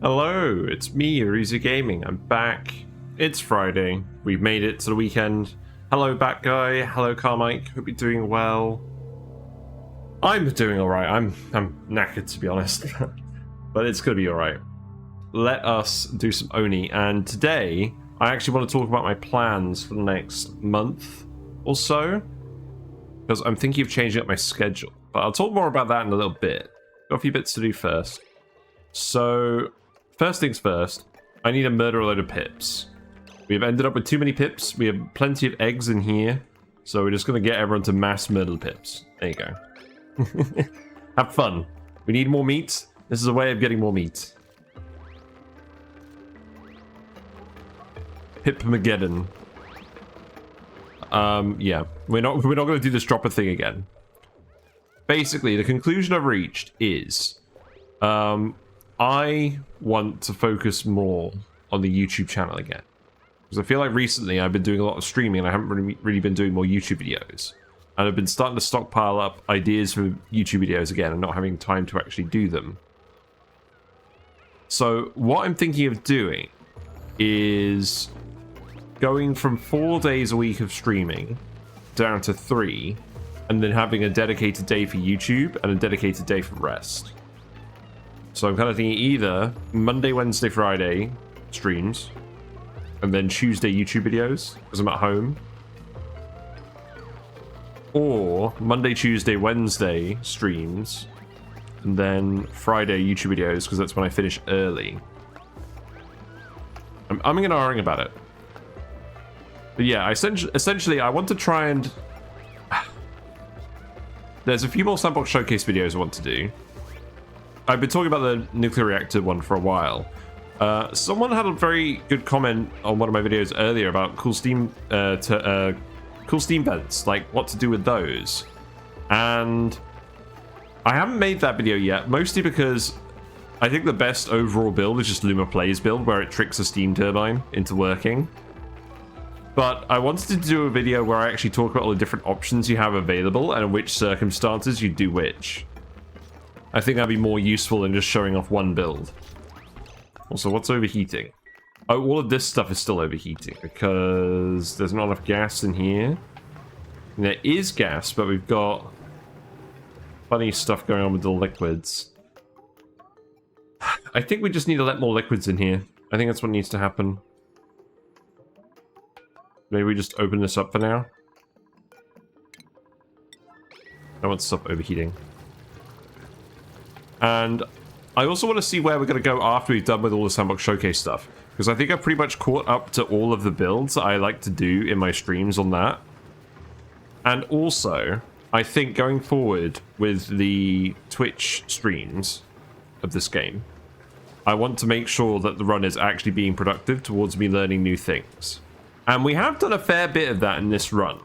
Hello, it's me, Oasisse Gaming. I'm back. It's Friday. We've made it to the weekend. Hello, Bat Guy. Hello, Carmike. Hope you're doing well. I'm doing alright. I'm knackered, to be honest. But it's gonna be alright. Let us do some ONI. And today, I actually want to talk about my plans for the next month or so. Because I'm thinking of changing up my schedule. But I'll talk more about that in a little bit. Got a few bits to do first. So, first things first, I need to murder a load of pips. We've ended up with too many pips. We have plenty of eggs in here. So we're just going to get everyone to mass murder the pips. There you go. Have fun. We need more meat. This is a way of getting more meat. Pip-mageddon. Yeah. We're not going to do this dropper thing again. Basically, the conclusion I've reached is... I want to focus more on the YouTube channel again. Because I feel like recently I've been doing a lot of streaming and I haven't really been doing more YouTube videos. And I've been starting to stockpile up ideas for YouTube videos again and not having time to actually do them. So what I'm thinking of doing is going from 4 days a week of streaming down to 3, and then having a dedicated day for YouTube and a dedicated day for rest. So I'm kind of thinking either Monday, Wednesday, Friday streams, and then Tuesday YouTube videos, because I'm at home. Or Monday, Tuesday, Wednesday streams, and then Friday YouTube videos, because that's when I finish early. I'm umming and ahhing about it. But yeah, essentially I want to try and... There's a few more Sandbox Showcase videos I want to do. I've been talking about the nuclear reactor one for a while. Someone had a very good comment on one of my videos earlier about cool steam vents, like what to do with those. And I haven't made that video yet, mostly because I think the best overall build is just Luma Play's build, where it tricks a steam turbine into working. But I wanted to do a video where I actually talk about all the different options you have available and in which circumstances you do which. I think that'd be more useful than just showing off one build. Also, what's overheating? Oh, all of this stuff is still overheating because there's not enough gas in here. And there is gas, but we've got funny stuff going on with the liquids. I think we just need to let more liquids in here. I think that's what needs to happen. Maybe we just open this up for now. I want to stop overheating. And I also want to see where we're going to go after we've done with all the Sandbox Showcase stuff. Because I think I've pretty much caught up to all of the builds that I like to do in my streams on that. And also, I think going forward with the Twitch streams of this game, I want to make sure that the run is actually being productive towards me learning new things. And we have done a fair bit of that in this run.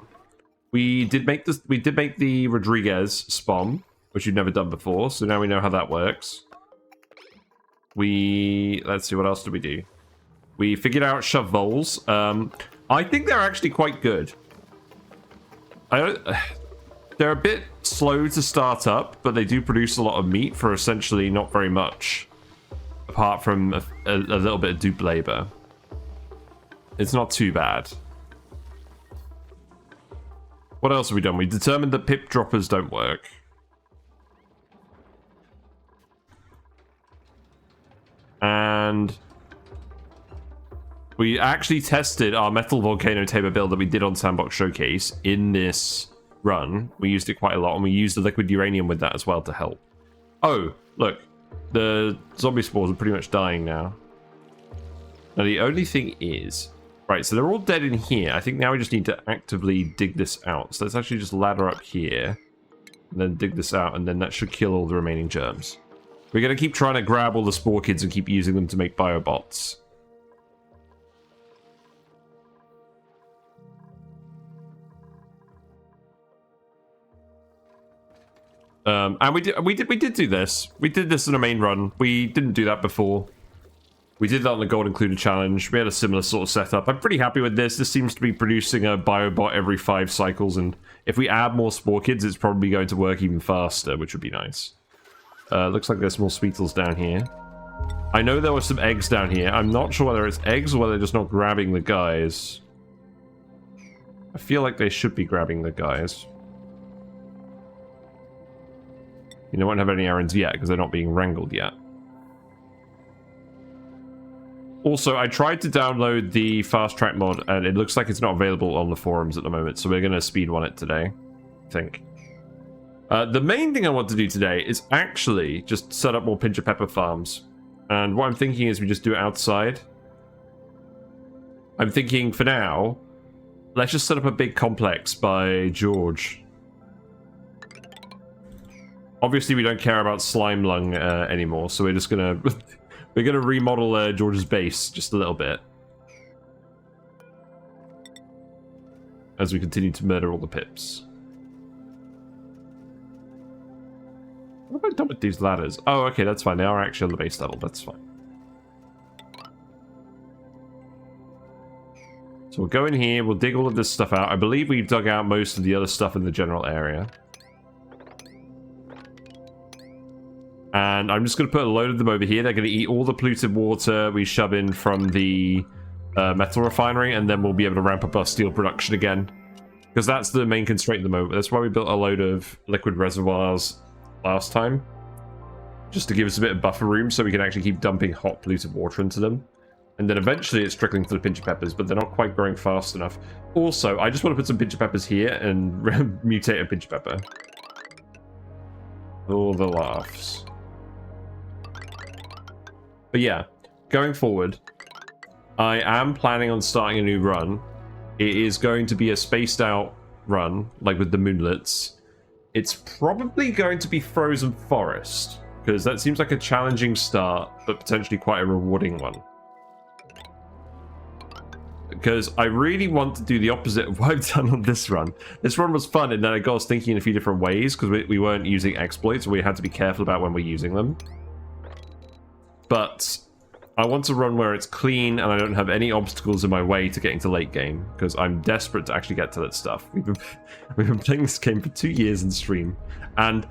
We did make the Rodriguez spawn, which you've never done before, so now we know how that works. Let's see, what else did we do? We figured out shove voles. I think they're actually quite good. They're a bit slow to start up, but they do produce a lot of meat for essentially not very much. Apart from a little bit of dupe labor. It's not too bad. What else have we done? We determined that pip droppers don't work. And we actually tested our metal volcano taper build that we did on Sandbox Showcase in this run. We used it quite a lot, and we used the liquid uranium with that as well to help. Oh, look. The zombie spores are pretty much dying now. Now, the only thing is... Right, so they're all dead in here. I think now we just need to actively dig this out. So let's actually just ladder up here. And then dig this out, and then that should kill all the remaining germs. We're going to keep trying to grab all the spore kids and keep using them to make biobots. And we did do this. We did this in a main run. We didn't do that before. We did that on the Gold Included Challenge. We had a similar sort of setup. I'm pretty happy with this. This seems to be producing a biobot every 5 cycles, and if we add more spore kids, it's probably going to work even faster, which would be nice. Looks like there's more Sweetles down here. I know there were some eggs down here. I'm not sure whether it's eggs or whether they're just not grabbing the guys. I feel like they should be grabbing the guys. You don't have any errands yet because they're not being wrangled yet. Also, I tried to download the fast track mod and it looks like it's not available on the forums at the moment, so we're going to speed run it today, I think. The main thing I want to do today is actually just set up more Pincha Pepper farms. And what I'm thinking is we just do it outside. I'm thinking for now, let's just set up a big complex by George. Obviously, we don't care about Slime Lung anymore, so we're just gonna we're gonna remodel George's base just a little bit as we continue to murder all the pips. What have I done with these ladders? Oh, okay, that's fine. They are actually on the base level. That's fine. So we'll go in here. We'll dig all of this stuff out. I believe we've dug out most of the other stuff in the general area. And I'm just going to put a load of them over here. They're going to eat all the polluted water we shove in from the Metal Refinery, and then we'll be able to ramp up our steel production again. Because that's the main constraint at the moment. That's why we built a load of liquid reservoirs last time. Just to give us a bit of buffer room so we can actually keep dumping hot polluted water into them. And then eventually it's trickling to the Pincha Peppers, but they're not quite growing fast enough. Also, I just want to put some Pincha Peppers here and mutate a Pincha Pepper. All the laughs. But yeah, going forward, I am planning on starting a new run. It is going to be a spaced out run, like with the moonlets. It's probably going to be Frozen Forest, because that seems like a challenging start, but potentially quite a rewarding one. Because I really want to do the opposite of what I've done on this run. This run was fun, and then it got us thinking in a few different ways, because we weren't using exploits, so we had to be careful about when we're using them. But I want to run where it's clean, and I don't have any obstacles in my way to getting to late game, because I'm desperate to actually get to that stuff. We've been playing this game for 2 years in stream, and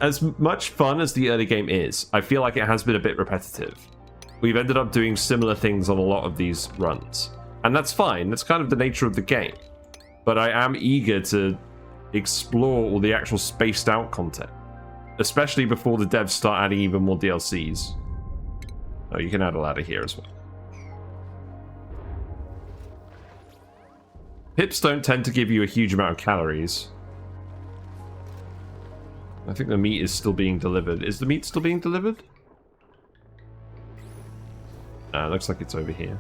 as much fun as the early game is, I feel like it has been a bit repetitive. We've ended up doing similar things on a lot of these runs. And that's fine, that's kind of the nature of the game. But I am eager to explore all the actual spaced out content. Especially before the devs start adding even more DLCs. Oh, you can add a ladder here as well. Pips don't tend to give you a huge amount of calories. I think the meat is still being delivered. Is the meat still being delivered? No, it looks like it's over here.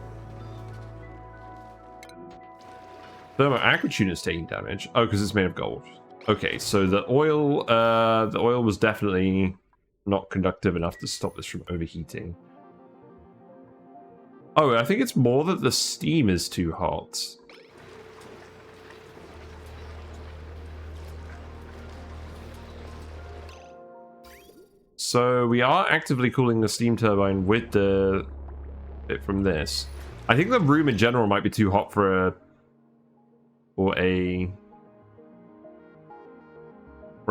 Thermo aquatune is taking damage. Oh, because it's made of gold. Okay, so the oil was definitely not conductive enough to stop this from overheating. Oh, I think it's more that the steam is too hot. So we are actively cooling the steam turbine with the bit from this. I think the room in general might be too hot for a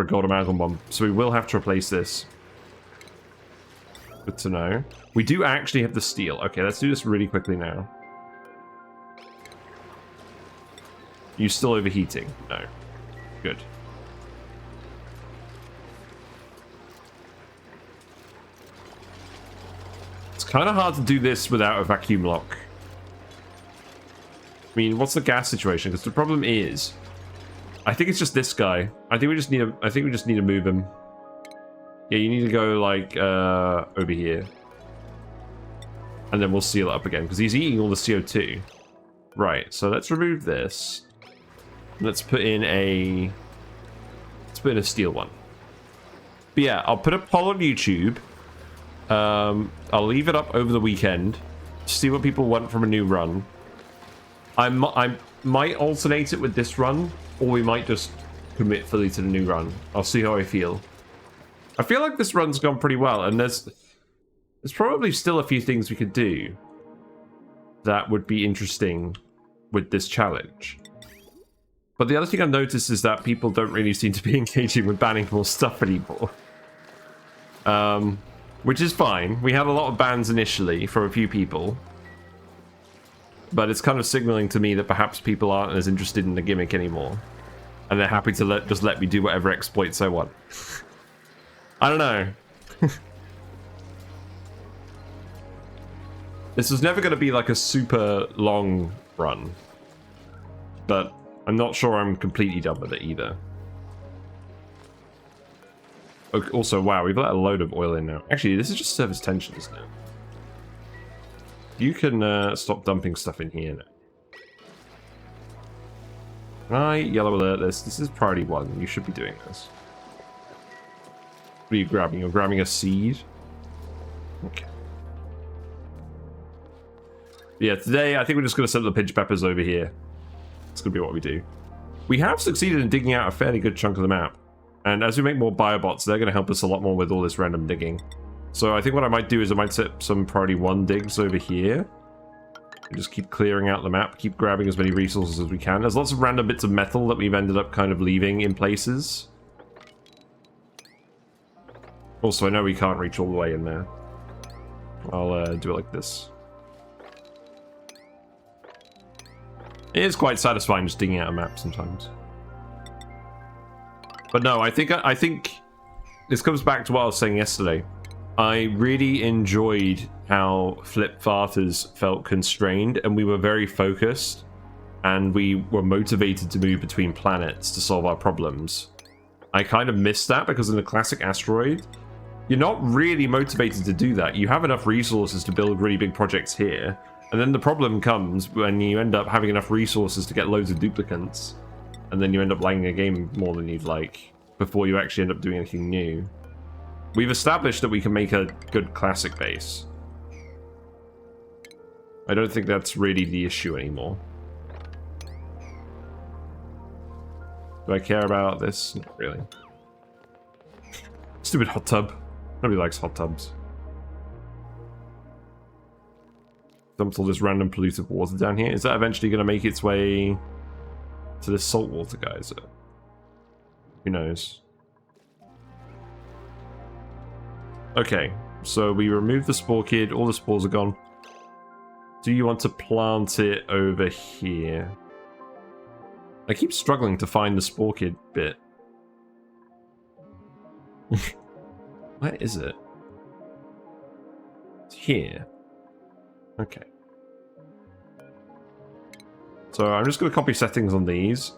gold amalgam bomb, so we will have to replace this. Good to know. We do actually have the steel. Okay, let's do this really quickly now. You still overheating? No. Good. It's kind of hard to do this without a vacuum lock. I mean, what's the gas situation? Because the problem is, I think it's just this guy. I think we just need to move him. Yeah, you need to go like over here, and then we'll seal it up again because he's eating all the CO2. Right. So let's remove this. Let's put in a steel one. But yeah, I'll put a poll on YouTube. I'll leave it up over the weekend. See what people want from a new run. I might alternate it with this run, or we might just commit fully to the new run. I'll see how I feel. I feel like this run's gone pretty well, and there's probably still a few things we could do that would be interesting with this challenge. But the other thing I've noticed is that people don't really seem to be engaging with banning more stuff anymore. which is fine. We had a lot of bans initially for a few people, but it's kind of signaling to me that perhaps people aren't as interested in the gimmick anymore, and they're happy to just let me do whatever exploits I want. I don't know. This was never going to be like a super long run, but I'm not sure I'm completely done with it either. Also, wow, we've let a load of oil in now. Actually, this is just surface tension, isn't it? You can stop dumping stuff in here now. Can I yellow alert this? This is priority 1. You should be doing this. What are you grabbing? You're grabbing a seed? Okay. Yeah, today I think we're just going to set the pinch peppers over here. It's going to be what we do. We have succeeded in digging out a fairly good chunk of the map. And as we make more biobots, they're going to help us a lot more with all this random digging. So I think what I might do is I might set some priority 1 digs over here. And just keep clearing out the map, keep grabbing as many resources as we can. There's lots of random bits of metal that we've ended up kind of leaving in places. Also, I know we can't reach all the way in there. I'll do it like this. It is quite satisfying just digging out a map sometimes. But no, I think this comes back to what I was saying yesterday. I really enjoyed how Flip Farters felt constrained, and we were very focused, and we were motivated to move between planets to solve our problems. I kind of missed that because in the classic Asteroid, you're not really motivated to do that. You have enough resources to build really big projects here, and then the problem comes when you end up having enough resources to get loads of duplicants, and then you end up lagging a game more than you'd like before you actually end up doing anything new. We've established that we can make a good classic base. I don't think that's really the issue anymore. Do I care about this? Not really. Stupid hot tub. Nobody likes hot tubs. Dumped all this random polluted water down here. Is that eventually going to make its way to this saltwater geyser? Who knows? Okay, so we removed the spore kid. All the spores are gone. Do you want to plant it over here? I keep struggling to find the spore kid bit. Where is it? It's here. Okay. So I'm just going to copy settings on these.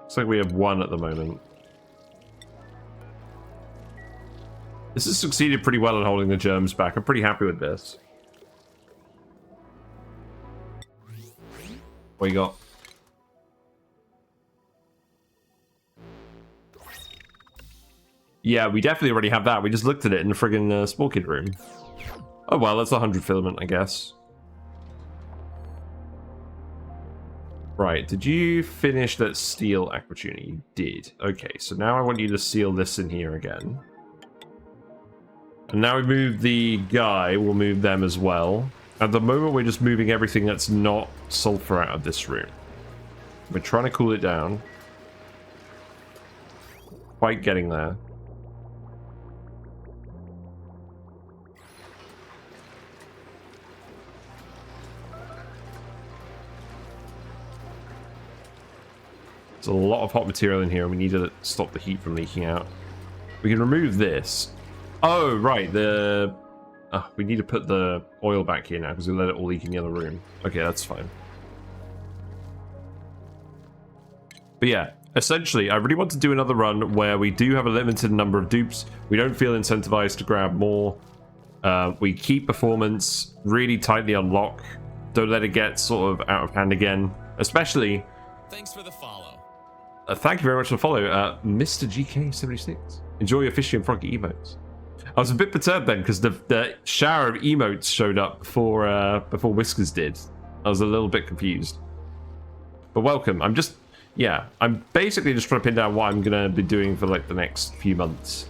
Looks like we have 1 at the moment. This has succeeded pretty well in holding the germs back. I'm pretty happy with this. What you got? Yeah, we definitely already have that. We just looked at it in the friggin' spore kid room. Oh well, that's 100 filament, I guess. Right, did you finish that steel aquatuner? You did. Okay, so now I want you to seal this in here again. And now we move the guy, we'll move them as well. At the moment, we're just moving everything that's not sulfur out of this room. We're trying to cool it down. Quite getting there. There's a lot of hot material in here, and we need to stop the heat from leaking out. We can remove this. Oh, right, we need to put the oil back here now, because we let it all leak in the other room. Okay, that's fine. But yeah, essentially, I really want to do another run where we do have a limited number of dupes. We don't feel incentivized to grab more. We keep performance really tightly on lock. Don't let it get sort of out of hand again. Especially... Thanks for the follow. Thank you very much for the follow, Mr. GK76. Enjoy your fishy and froggy emotes. I was a bit perturbed then because the shower of emotes showed up before Whiskers did. I was a little bit confused. But welcome. I'm basically just trying to pin down what I'm gonna be doing for like the next few months.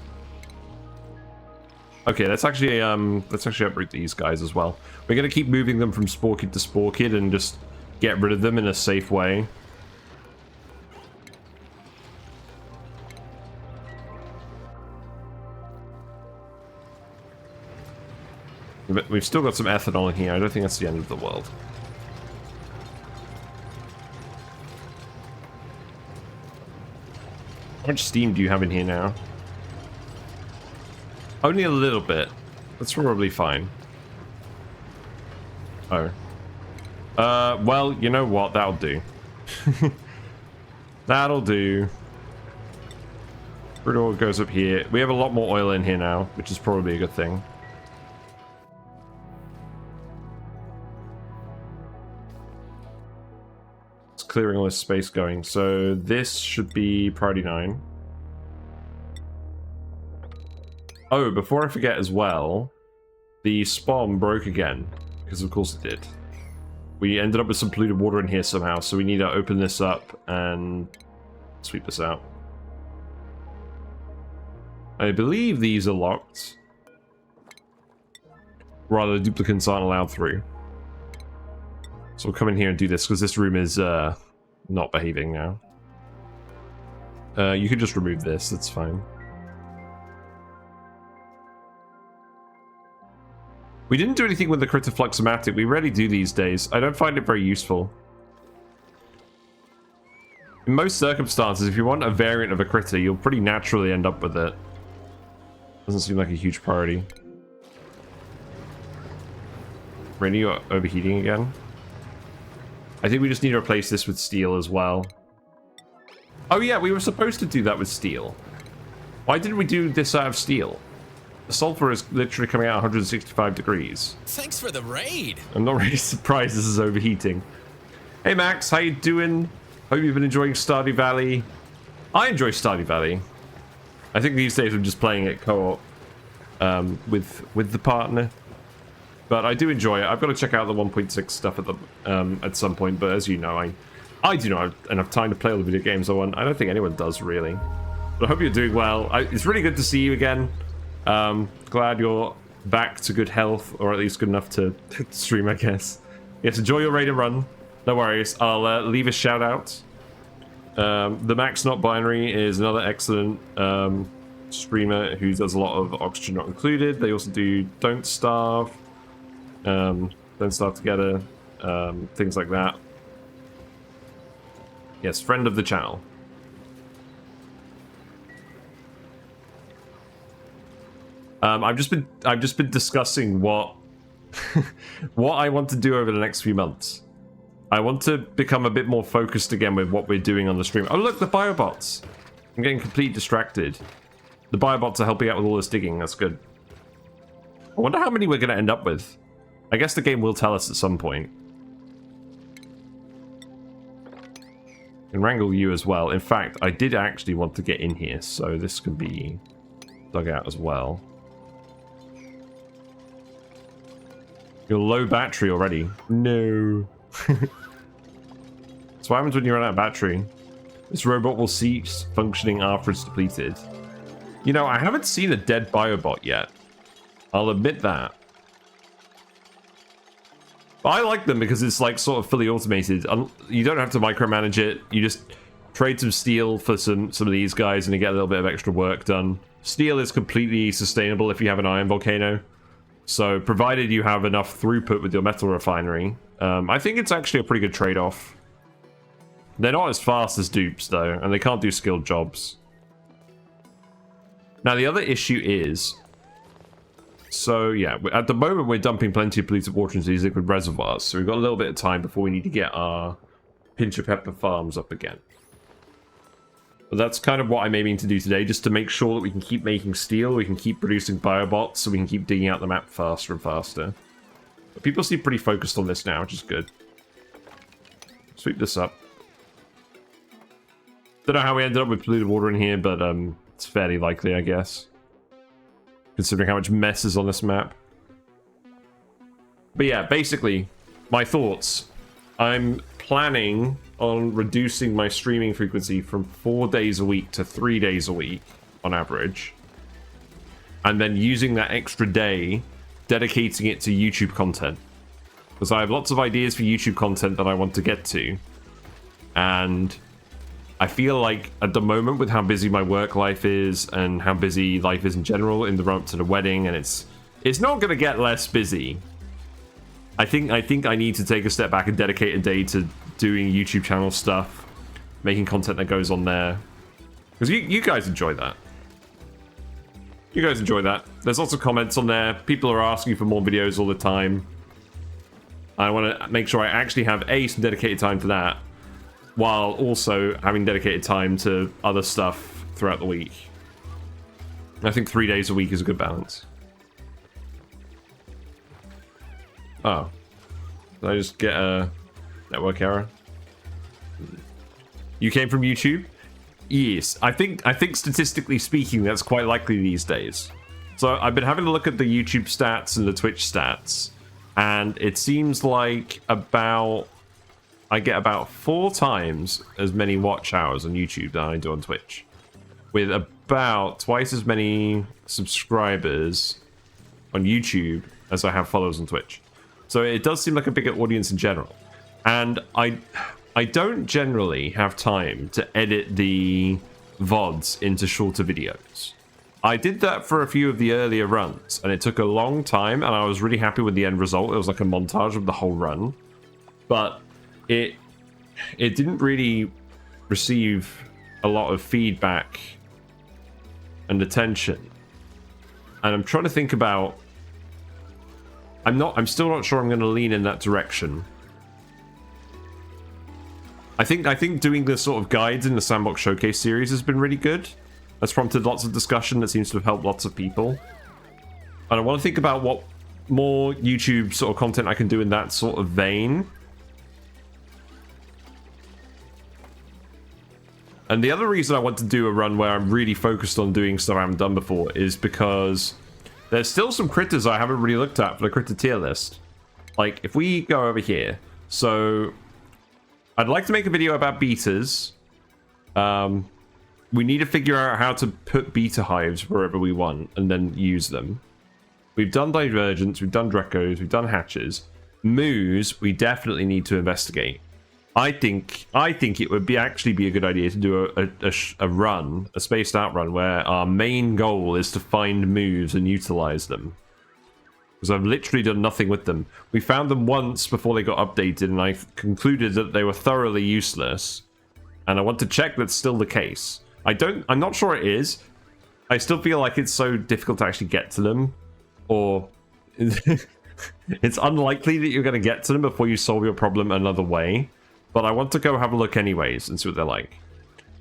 Okay, let's actually uproot these guys as well. We're gonna keep moving them from spore kid to spore kid and just get rid of them in a safe way. We've still got some ethanol in here. I don't think that's the end of the world. How much steam do you have in here now? Only a little bit. That's probably fine. Oh. Well, you know what? That'll do. That'll do. Crude oil goes up here. We have a lot more oil in here now, which is probably a good thing. It's clearing all this space going. So this should be priority 9. Oh, before I forget as well, the spawn broke again, because of course it did. We ended up with some polluted water in here somehow, so we need to open this up and sweep this out. I believe these are locked. Rather, the duplicants aren't allowed through. So we'll come in here and do this, because this room is not behaving now. You could just remove this, that's fine. We didn't do anything with the critter fluxomatic. We rarely do these days. I don't find it very useful. In most circumstances, if you want a variant of a critter, you'll pretty naturally end up with it. Doesn't seem like a huge priority. Really, you're overheating again? I think we just need to replace this with steel as well. Oh yeah, we were supposed to do that with steel. Why didn't we do this out of steel? The sulfur is literally coming out 165 degrees. Thanks for the raid. I'm not really surprised this is overheating. Hey Max, how you doing? Hope you've been enjoying Stardew Valley. I enjoy Stardew Valley. I think these days I'm just playing it co-op with the partner. But I do enjoy it. I've got to check out the 1.6 stuff at some point. But as you know, I do not have enough time to play all the video games I want. I don't think anyone does really. But I hope you're doing well. It's really good to see you again. Glad you're back to good health, or at least good enough to stream, I guess. Yes, enjoy your raid and run. No worries. I'll leave a shout out. The Max Not Binary is another excellent streamer who does a lot of Oxygen Not Included. They also do Don't Starve, Don't Starve Together, things like that. Yes, friend of the channel. I've just been discussing what what I want to do over the next few months. I want to become a bit more focused again with what we're doing on the stream. Oh look, the biobots! I'm getting completely distracted. The biobots are helping out with all this digging. That's good. I wonder how many we're going to end up with. I guess the game will tell us at some point. And wrangle you as well. In fact, I did actually want to get in here, so this can be dug out as well. You're low battery already. No. So what happens when you run out of battery? This robot will cease functioning after it's depleted. You know, I haven't seen a dead biobot yet. I'll admit that. But I like them because it's like sort of fully automated. You don't have to micromanage it. You just trade some steel for some of these guys and you get a little bit of extra work done. Steel is completely sustainable if you have an iron volcano. So provided you have enough throughput with your metal refinery, I think it's actually a pretty good trade-off. They're not as fast as dupes though, and they can't do skilled jobs. Now the other issue is, so yeah, at the moment we're dumping plenty of polluted water into these liquid reservoirs, so we've got a little bit of time before we need to get our Pincha Pepper farms up again. But that's kind of what I'm aiming to do today, just to make sure that we can keep making steel, we can keep producing biobots, so we can keep digging out the map faster and faster. But people seem pretty focused on this now, which is good. Sweep this up. Don't know how we ended up with polluted water in here, but it's fairly likely, I guess. Considering how much mess is on this map. But yeah, basically, my thoughts. I'm planning on reducing my streaming frequency from 4 days a week to 3 days a week on average, and then using that extra day dedicating it to YouTube content, because I have lots of ideas for YouTube content that I want to get to, and I feel like at the moment with how busy my work life is and how busy life is in general in the run up to the wedding, and it's It's not going to get less busy. I think I need to take a step back and dedicate a day to doing YouTube channel stuff, making content that goes on there. Because you guys enjoy that. You guys enjoy that. There's lots of comments on there. People are asking for more videos all the time. I want to make sure I actually have some dedicated time to that, while also having dedicated time to other stuff throughout the week. I think 3 days a week is a good balance. Oh. Did I just get a network error? You came from YouTube? Yes. I think statistically speaking, that's quite likely these days. So I've been having a look at the YouTube stats and the Twitch stats, and it seems like I get about 4 times as many watch hours on YouTube than I do on Twitch, with about twice as many subscribers on YouTube as I have followers on Twitch. So it does seem like a bigger audience in general. And I don't generally have time to edit the VODs into shorter videos. I did that for a few of the earlier runs, and it took a long time, and I was really happy with the end result. It was like a montage of the whole run. But it didn't really receive a lot of feedback and attention. And I'm trying to think about... I'm still not sure I'm going to lean in that direction. I think doing the sort of guides in the Sandbox Showcase series has been really good. That's prompted lots of discussion that seems to have helped lots of people. And I want to think about what more YouTube sort of content I can do in that sort of vein. And the other reason I want to do a run where I'm really focused on doing stuff I haven't done before is because there's still some critters I haven't really looked at for the critter tier list. Like, if we go over here, so I'd like to make a video about beeters. We need to figure out how to put beta hives wherever we want and then use them. We've done divergents, we've done Drecos, we've done hatches. Moos, we definitely need to investigate. I think it would actually be a good idea to do a run, a spaced out run, where our main goal is to find moves and utilize them. Because I've literally done nothing with them. We found them once before they got updated, and I concluded that they were thoroughly useless. And I want to check that's still the case. I'm not sure it is. I still feel like it's so difficult to actually get to them. Or it's unlikely that you're going to get to them before you solve your problem another way. But I want to go have a look anyways and see what they're like.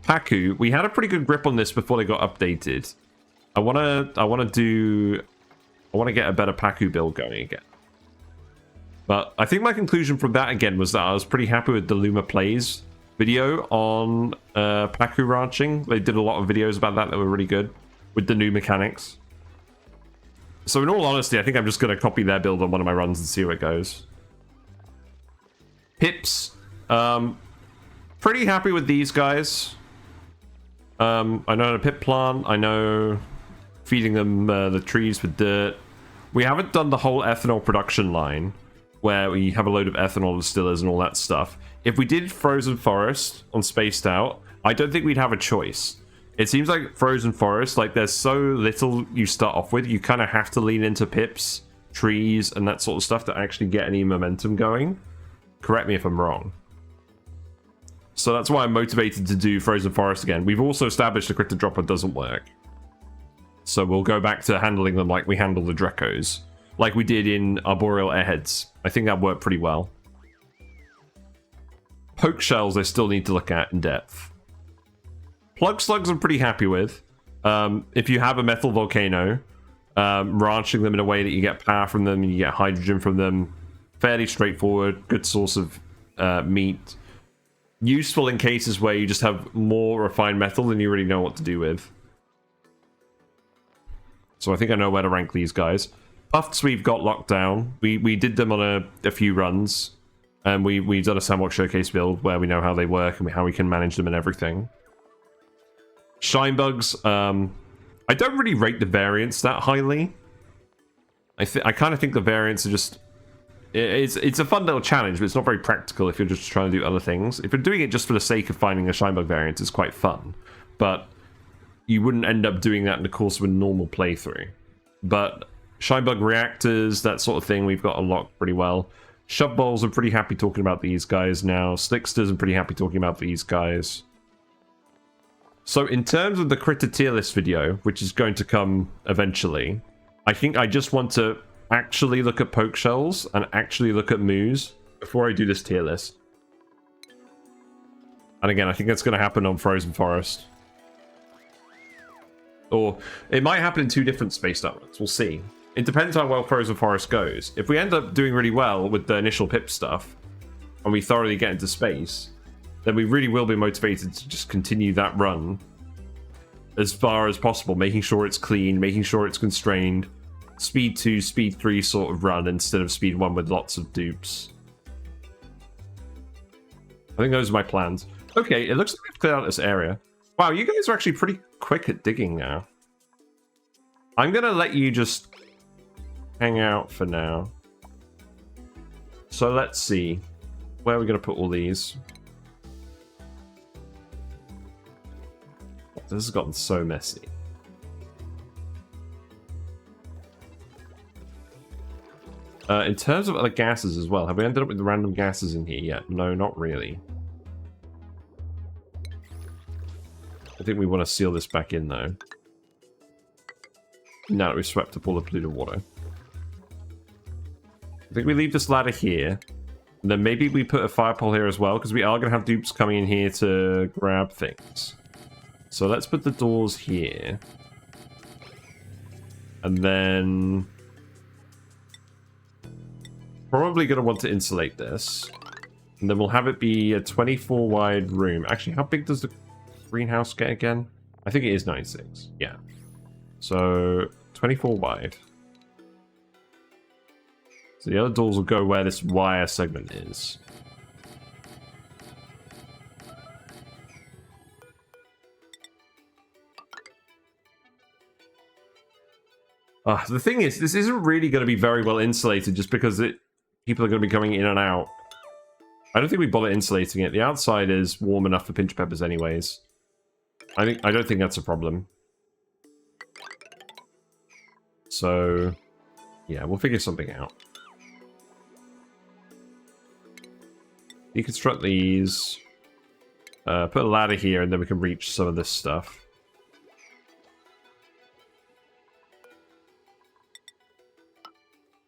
Paku, we had a pretty good grip on this before they got updated. I want to get a better Paku build going again. But I think my conclusion from that again was that I was pretty happy with the Luma Plays video on Paku ranching. They did a lot of videos about that were really good with the new mechanics. So in all honesty, I think I'm just going to copy their build on one of my runs and see where it goes. Pips. Pretty happy with these guys. I know the pip plant. I know feeding them the trees with dirt. We haven't done the whole ethanol production line where we have a load of ethanol distillers and all that stuff. If we did Frozen Forest on Spaced Out, I don't think we'd have a choice. It seems like Frozen Forest, like there's so little you start off with, you kind of have to lean into pips, trees, and that sort of stuff to actually get any momentum going. Correct me if I'm wrong. So that's why I'm motivated to do Frozen Forest again. We've also established the Critter Dropper doesn't work. So we'll go back to handling them like we handle the Drecos. Like we did in Arboreal Airheads. I think that worked pretty well. Poke Shells I still need to look at in depth. Plug Slugs I'm pretty happy with. If you have a Metal Volcano, ranching them in a way that you get power from them and you get hydrogen from them. Fairly straightforward, good source of meat. Useful in cases where you just have more refined metal than you really know what to do with. So I think I know where to rank these guys. Pufts we've got locked down. We did them on a few runs. And we've done a Sandbox Showcase build where we know how they work and how we can manage them and everything. Shine Bugs, I don't really rate the variants that highly. I kind of think the variants are just... It's a fun little challenge, but it's not very practical if you're just trying to do other things. If you're doing it just for the sake of finding a Shinebug variant, it's quite fun. But you wouldn't end up doing that in the course of a normal playthrough. But Shinebug reactors, that sort of thing, we've got unlocked pretty well. Shove bowls, I'm pretty happy talking about these guys now. Slicksters, I'm pretty happy talking about these guys. So in terms of the critter tier list video, which is going to come eventually, I think I just want to actually look at poke shells and actually look at moos before I do this tier list. And again, I think that's going to happen on Frozen Forest. Or it might happen in 2 different space networks. We'll see. It depends on how well Frozen Forest goes. If we end up doing really well with the initial pip stuff, and we thoroughly get into space, then we really will be motivated to just continue that run as far as possible, making sure it's clean, making sure it's constrained. Speed 2, speed 3 sort of run instead of speed 1 with lots of dupes. I think those are my plans. Okay, it looks like we've cleared out this area. Wow, you guys are actually pretty quick at digging now. I'm going to let you just hang out for now. So let's see. Where are we going to put all these? This has gotten so messy. In terms of other gases as well, have we ended up with the random gases in here yet? No, not really. I think we want to seal this back in, though. Now that we've swept up all the polluted water. I think we leave this ladder here. And then maybe we put a fire pole here as well, because we are going to have dupes coming in here to grab things. So let's put the doors here. And then... probably going to want to insulate this. And then we'll have it be a 24 wide room. Actually, how big does the greenhouse get again? I think it is 96. Yeah. So 24 wide. So the other doors will go where this wire segment is. The thing is, this isn't really going to be very well insulated just because people are going to be coming in and out. I don't think we bother insulating it. The outside is warm enough for Pincha Peppers anyways. I don't think that's a problem. So, yeah, we'll figure something out. Deconstruct these. Put a ladder here and then we can reach some of this stuff.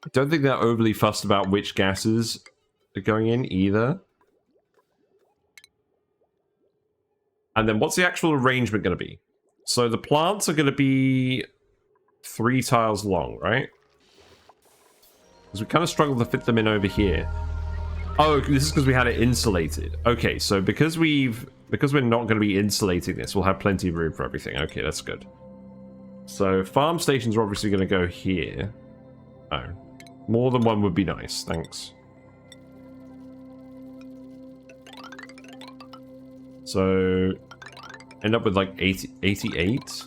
I don't think they're overly fussed about which gases are going in either. And then what's the actual arrangement going to be? So the plants are going to be 3 tiles long, right? Because we kind of struggle to fit them in over here. Oh, this is because we had it insulated. Okay, so because we're not going to be insulating this, we'll have plenty of room for everything. Okay, that's good. So farm stations are obviously going to go here. Oh. More than one would be nice, thanks. So, end up with like 88. So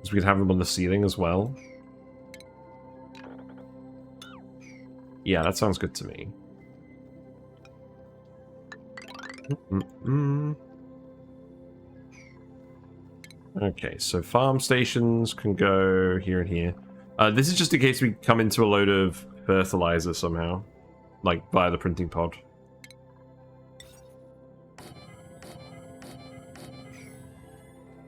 we could have them on the ceiling as well. Yeah, that sounds good to me. Okay, so farm stations can go here and here. This is just in case we come into a load of fertilizer somehow. Like, via the printing pod.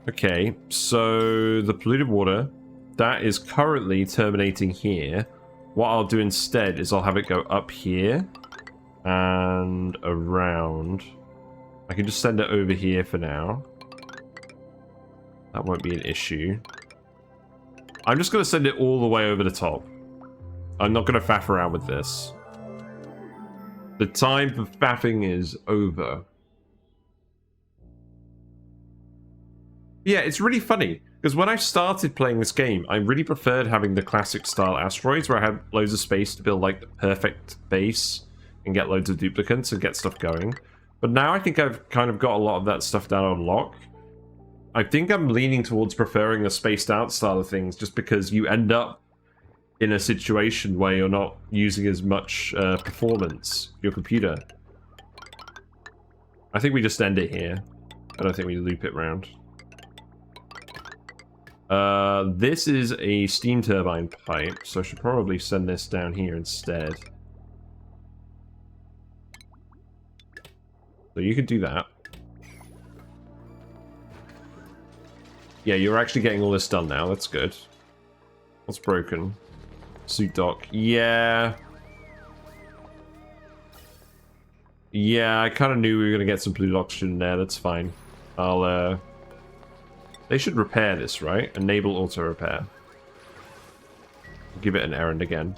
Okay, so the polluted water, that is currently terminating here. What I'll do instead is I'll have it go up here and around. I can just send it over here for now. That won't be an issue. I'm just going to send it all the way over the top. I'm not going to faff around with this. The time for faffing is over. Yeah, it's really funny, because when I started playing this game, I really preferred having the classic style asteroids, where I had loads of space to build like the perfect base and get loads of duplicates and get stuff going. But now I think I've kind of got a lot of that stuff down on lock. I think I'm leaning towards preferring the spaced out style of things, just because you end up in a situation where you're not using as much performance, your computer. I think we just end it here. I don't think we loop it round. This is a steam turbine pipe, so I should probably send this down here instead. So you could do that. Yeah, you're actually getting all this done now. That's good. What's broken? Suit dock. Yeah. Yeah, I kind of knew we were going to get some polluted oxygen there. That's fine. I'll, They should repair this, right? Enable auto repair. Give it an errand again.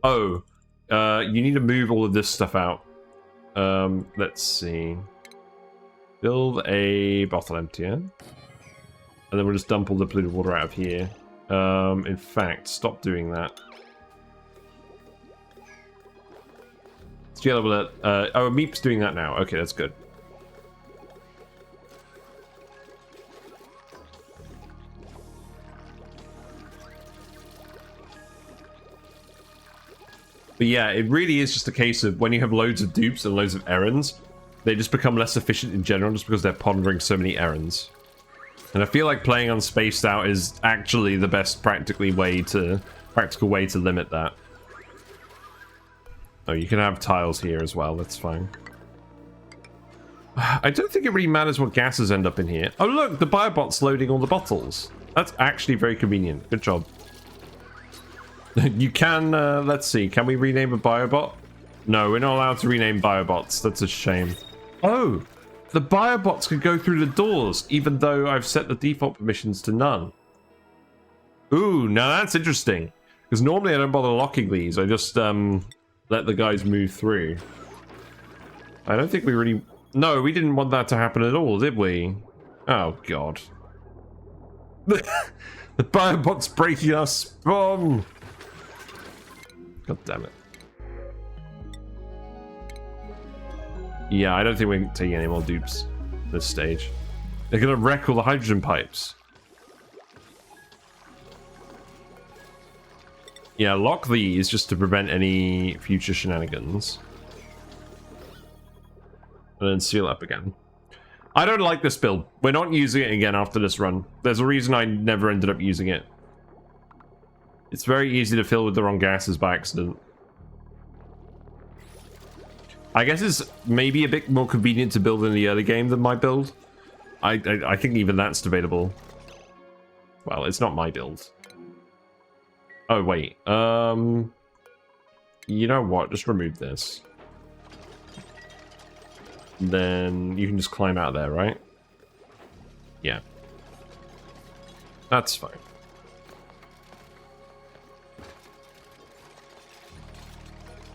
Oh. You need to move all of this stuff out. Let's see. Build a bottle emptier. And then we'll just dump all the polluted water out of here. In fact, stop doing that. Oh, Meep's doing that now. Okay, that's good. But yeah, it really is just a case of when you have loads of dupes and loads of errands, they just become less efficient in general just because they're pondering so many errands. And I feel like playing on spaced out is actually the best practical way to limit that. Oh, you can have tiles here as well, that's fine. I don't think it really matters what gases end up in here. Oh look, the biobot's loading all the bottles. That's actually very convenient. Good job. You can, let's see, can we rename a biobot? No, we're not allowed to rename biobots. That's a shame. Oh, the biobots can go through the doors, even though I've set the default permissions to none. Ooh, now that's interesting. Because normally I don't bother locking these. I just, let the guys move through. I don't think we really... No, we didn't want that to happen at all, did we? Oh, God. The biobot's breaking our spawn! God damn it. Yeah, I don't think we're taking any more dupes at this stage. They're gonna wreck all the hydrogen pipes. Yeah, lock these just to prevent any future shenanigans. And then seal up again. I don't like this build. We're not using it again after this run. There's a reason I never ended up using it. It's very easy to fill with the wrong gases by accident. I guess it's maybe a bit more convenient to build in the early game than my build. I think even that's debatable. Well, it's not my build. Oh, wait. You know what? Just remove this. Then you can just climb out there, right? Yeah. That's fine.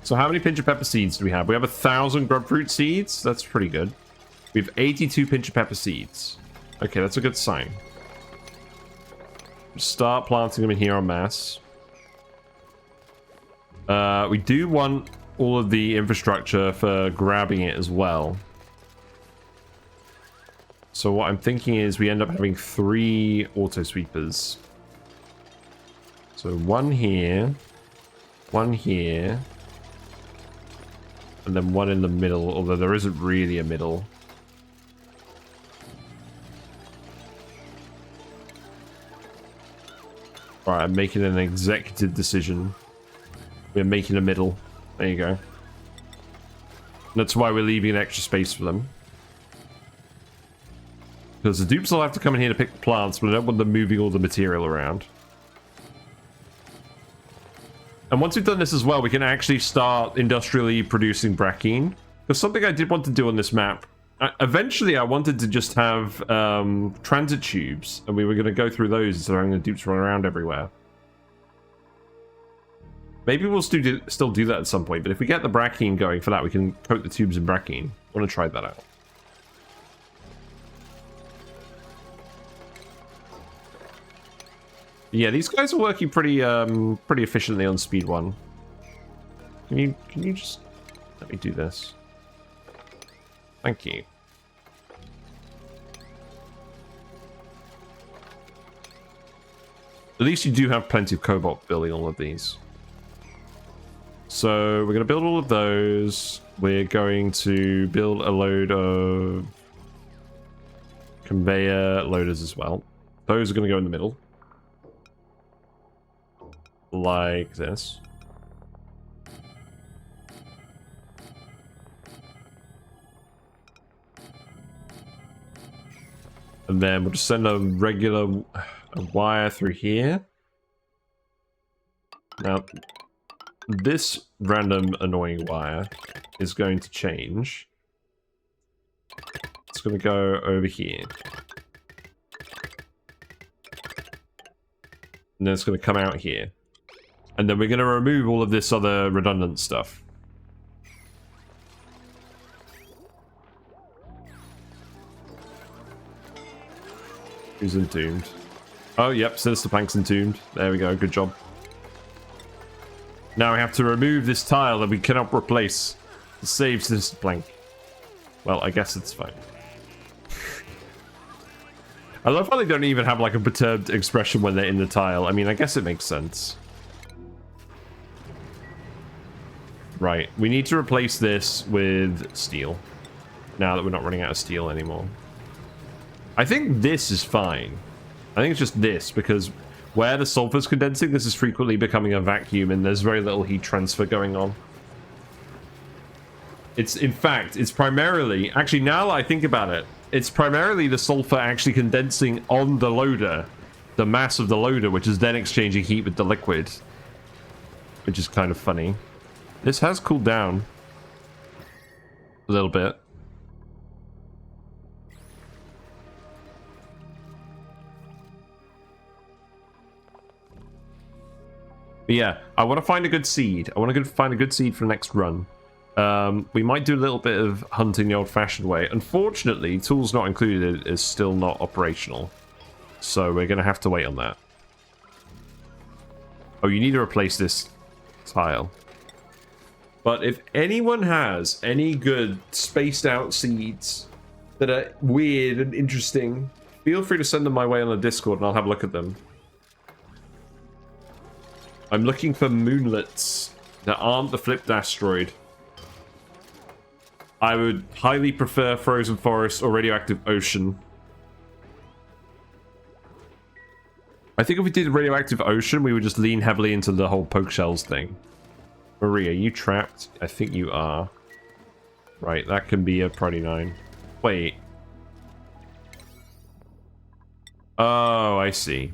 So how many Pincha Pepper seeds do we have? We have 1,000 grubfruit seeds. That's pretty good. We have 82 Pincha Pepper seeds. Okay, that's a good sign. Start planting them in here en masse. We do want all of the infrastructure for grabbing it as well. So what I'm thinking is we end up having 3 auto sweepers. So one here, and then one in the middle, although there isn't really a middle. Alright, I'm making an executive decision. We're making a middle. There you go. That's why we're leaving an extra space for them. Because the dupes will have to come in here to pick the plants, but I don't want them moving all the material around. And once we've done this as well, we can actually start industrially producing Brackene. There's something I did want to do on this map. Eventually, I wanted to just have transit tubes, and we were going to go through those instead of having the dupes run around everywhere. Maybe we'll still do that at some point, but if we get the Brackene going for that, we can coat the tubes in Brackene. I want to try that out. Yeah, these guys are working pretty efficiently on speed 1. Can you just let me do this? Thank you. At least you do have plenty of cobalt building all of these. So we're going to build all of those. We're going to build a load of conveyor loaders as well. Those are going to go in the middle. Like this. And then we'll just send a regular wire through here. Now, this random annoying wire is going to change. It's going to go over here. And then it's going to come out here. And then we're going to remove all of this other redundant stuff. Who's entombed? Oh, yep, Sinister Plank's entombed. There we go, good job. Now we have to remove this tile that we cannot replace to save Sinister Plank. Well, I guess it's fine. I love how they don't even have like a perturbed expression when they're in the tile. I mean, I guess it makes sense. Right, we need to replace this with steel. Now that we're not running out of steel anymore. I think this is fine. I think it's just this, because where the sulfur's condensing, this is frequently becoming a vacuum and there's very little heat transfer going on. It's, in fact, it's primarily... Actually, now that I think about it, it's primarily the sulfur actually condensing on the loader. The mass of the loader, which is then exchanging heat with the liquid. Which is kind of funny. This has cooled down. A little bit. But yeah, I want to find a good seed. I want to find a good seed for the next run. We might do a little bit of hunting the old-fashioned way. Unfortunately, tools not included is still not operational. So we're going to have to wait on that. Oh, you need to replace this tile. But if anyone has any good spaced-out seeds that are weird and interesting, feel free to send them my way on the Discord and I'll have a look at them. I'm looking for moonlets that aren't the flipped asteroid. I would highly prefer frozen forest or radioactive ocean. I think if we did radioactive ocean, we would just lean heavily into the whole poke shells thing. Marie, are you trapped? I think you are. Right, that can be a priority 9. Wait. Oh, I see.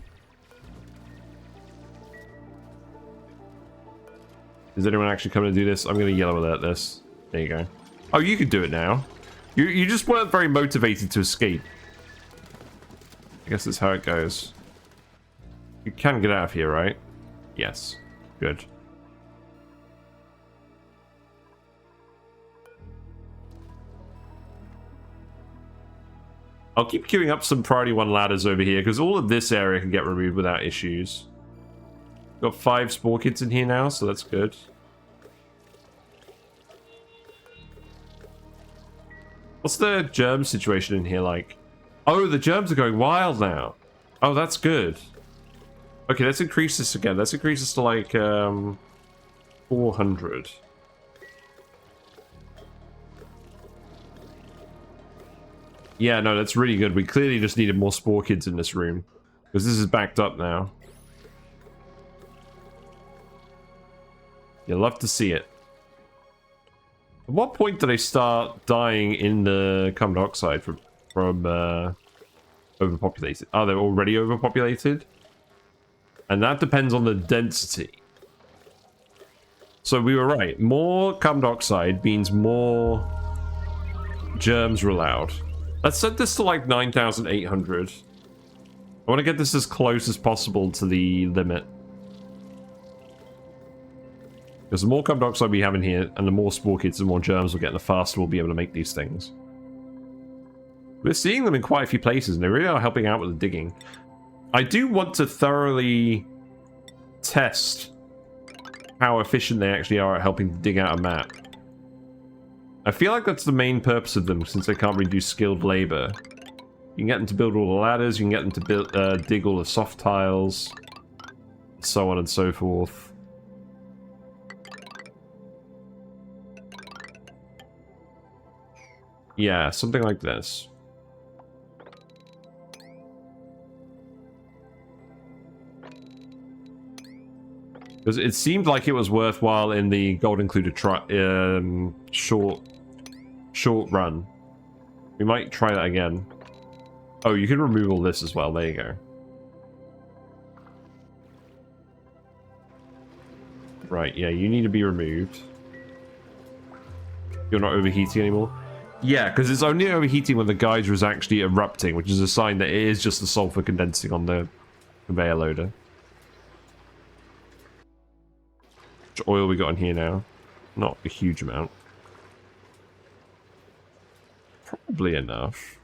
Is anyone actually coming to do this? I'm going to yellow alert this. There you go. Oh, you can do it now. You just weren't very motivated to escape. I guess that's how it goes. You can get out of here, right? Yes. Good. I'll keep queuing up some priority 1 ladders over here, because all of this area can get removed without issues. Got 5 spore kits in here now, so that's good. What's the germ situation in here like? Oh, the germs are going wild now. Oh, that's good. Okay, let's increase this again. Let's increase this to like 400. Yeah, no, that's really good. We clearly just needed more spore kids in this room, because this is backed up now. You'll love to see it. At what point do they start dying in the carbon dioxide from overpopulated? Oh, they're already overpopulated? And that depends on the density. So we were right. More carbon dioxide means more germs are allowed. Let's set this to like 9,800. I want to get this as close as possible to the limit. Because the more carbon dioxide we have in here, and the more spore kits, the more germs we'll get, and the faster we'll be able to make these things. We're seeing them in quite a few places, and they really are helping out with the digging. I do want to thoroughly test how efficient they actually are at helping to dig out a map. I feel like that's the main purpose of them, since they can't really do skilled labor. You can get them to build all the ladders, you can get them to build, dig all the soft tiles, so on and so forth. Yeah, something like this. Because it seemed like it was worthwhile in the gold included short run. We might try that again. Oh, you can remove all this as well. There you go. Right, yeah, you need to be removed. You're not overheating anymore. Yeah, because it's only overheating when the geyser is actually erupting, which is a sign that it is just the sulfur condensing on the conveyor loader. Which oil we got in here now? Not a huge amount. Probably enough.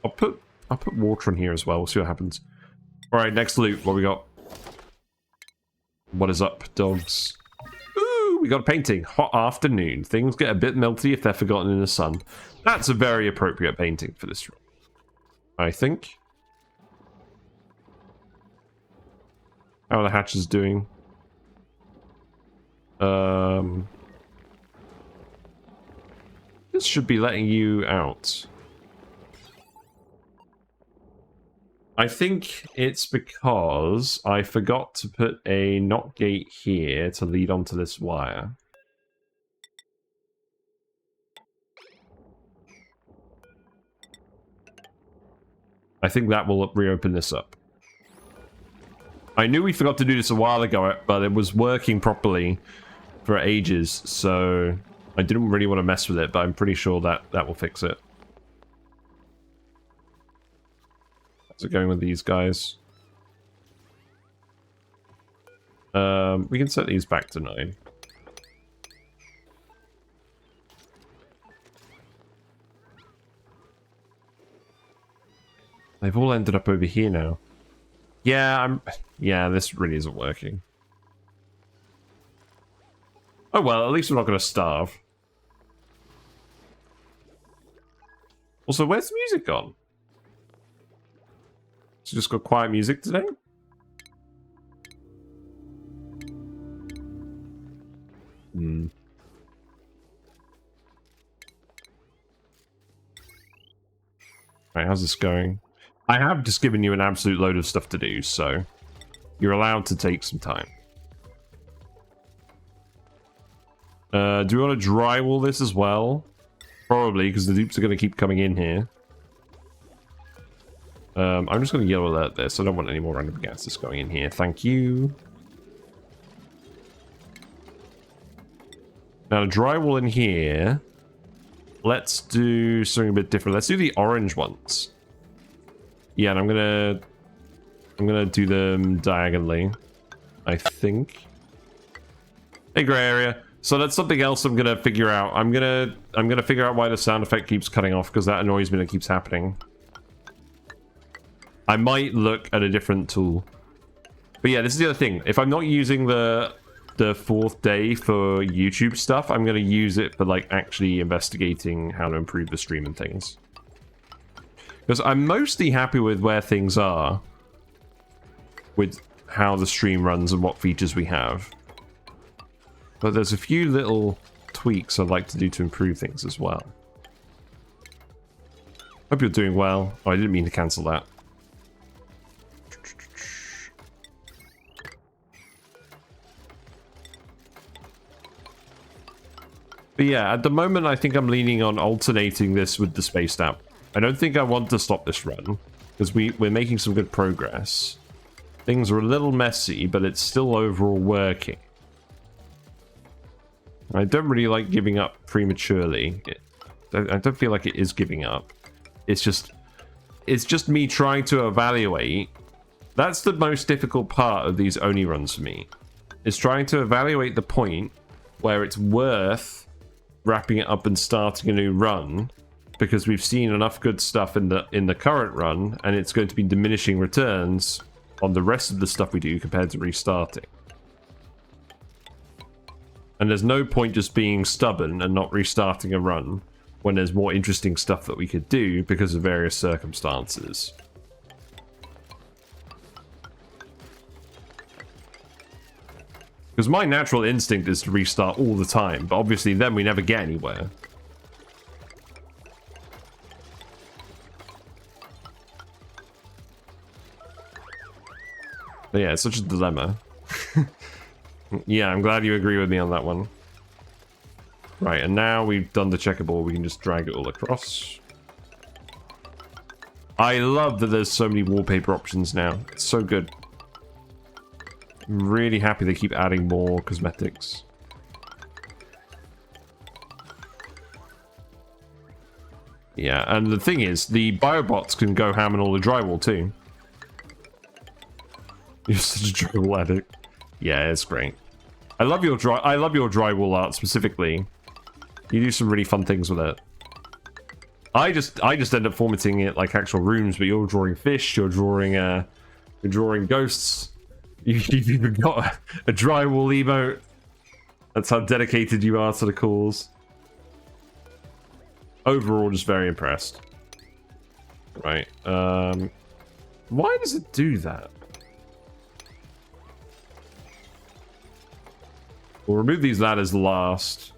I'll put water in here as well. We'll see what happens. Alright, next loot. What we got? What is up, dogs? Ooh, we got a painting. Hot afternoon. Things get a bit melty if they're forgotten in the sun. That's a very appropriate painting for this room, I think. How are the hatches doing? This should be letting you out. I think it's because I forgot to put a NOT gate here to lead onto this wire. I think that will reopen this up. I knew we forgot to do this a while ago, but it was working properly for ages, so I didn't really want to mess with it, but I'm pretty sure that will fix it. How's it going with these guys? We can set these back to 9. They've all ended up over here now. Yeah, yeah, this really isn't working. Oh well, at least we're not going to starve. Also, where's the music gone? It's just got quiet music today? Right, how's this going? I have just given you an absolute load of stuff to do, so you're allowed to take some time. Do we want to drywall this as well? Probably, because the dupes are going to keep coming in here. I'm just going to yellow alert this. I don't want any more random gases going in here. Thank you. Now, drywall in here. Let's do something a bit different. Let's do the orange ones. Yeah, and I'm gonna do them diagonally, I think. Hey, gray area. So that's something else I'm gonna figure out. I'm gonna figure out why the sound effect keeps cutting off, because that annoys me and it keeps happening. I might look at a different tool. But yeah, this is the other thing. If I'm not using the 4th day for YouTube stuff, I'm gonna use it for like actually investigating how to improve the stream and things. Because I'm mostly happy with where things are, with how the stream runs and what features we have. But there's a few little tweaks I'd like to do to improve things as well. Hope you're doing well. Oh, I didn't mean to cancel that. But yeah, at the moment I think I'm leaning on alternating this with the spaced out. I don't think I want to stop this run, because we're making some good progress. Things are a little messy, but it's still overall working. I don't really like giving up prematurely. I don't feel like it is giving up. It's just me trying to evaluate. That's the most difficult part of these ONI runs for me. Is trying to evaluate the point where it's worth wrapping it up and starting a new run, because we've seen enough good stuff in the current run, and it's going to be diminishing returns on the rest of the stuff we do compared to restarting. And there's no point just being stubborn and not restarting a run when there's more interesting stuff that we could do because of various circumstances. Because my natural instinct is to restart all the time, but obviously then we never get anywhere. But yeah, it's such a dilemma. Yeah, I'm glad you agree with me on that one. Right, and now we've done the checkerboard, we can just drag it all across. I love that there's so many wallpaper options now. It's so good. I'm really happy they keep adding more cosmetics. Yeah, and the thing is, the biobots can go ham on all the drywall too. You're such a drywall addict. Yeah, it's great. I love your drywall art specifically. You do some really fun things with it. I just end up formatting it like actual rooms, but you're drawing fish, you're drawing ghosts. You've even got a drywall emote. That's how dedicated you are to the calls. Overall, just very impressed. Right. Why does it do that? We'll remove these ladders last.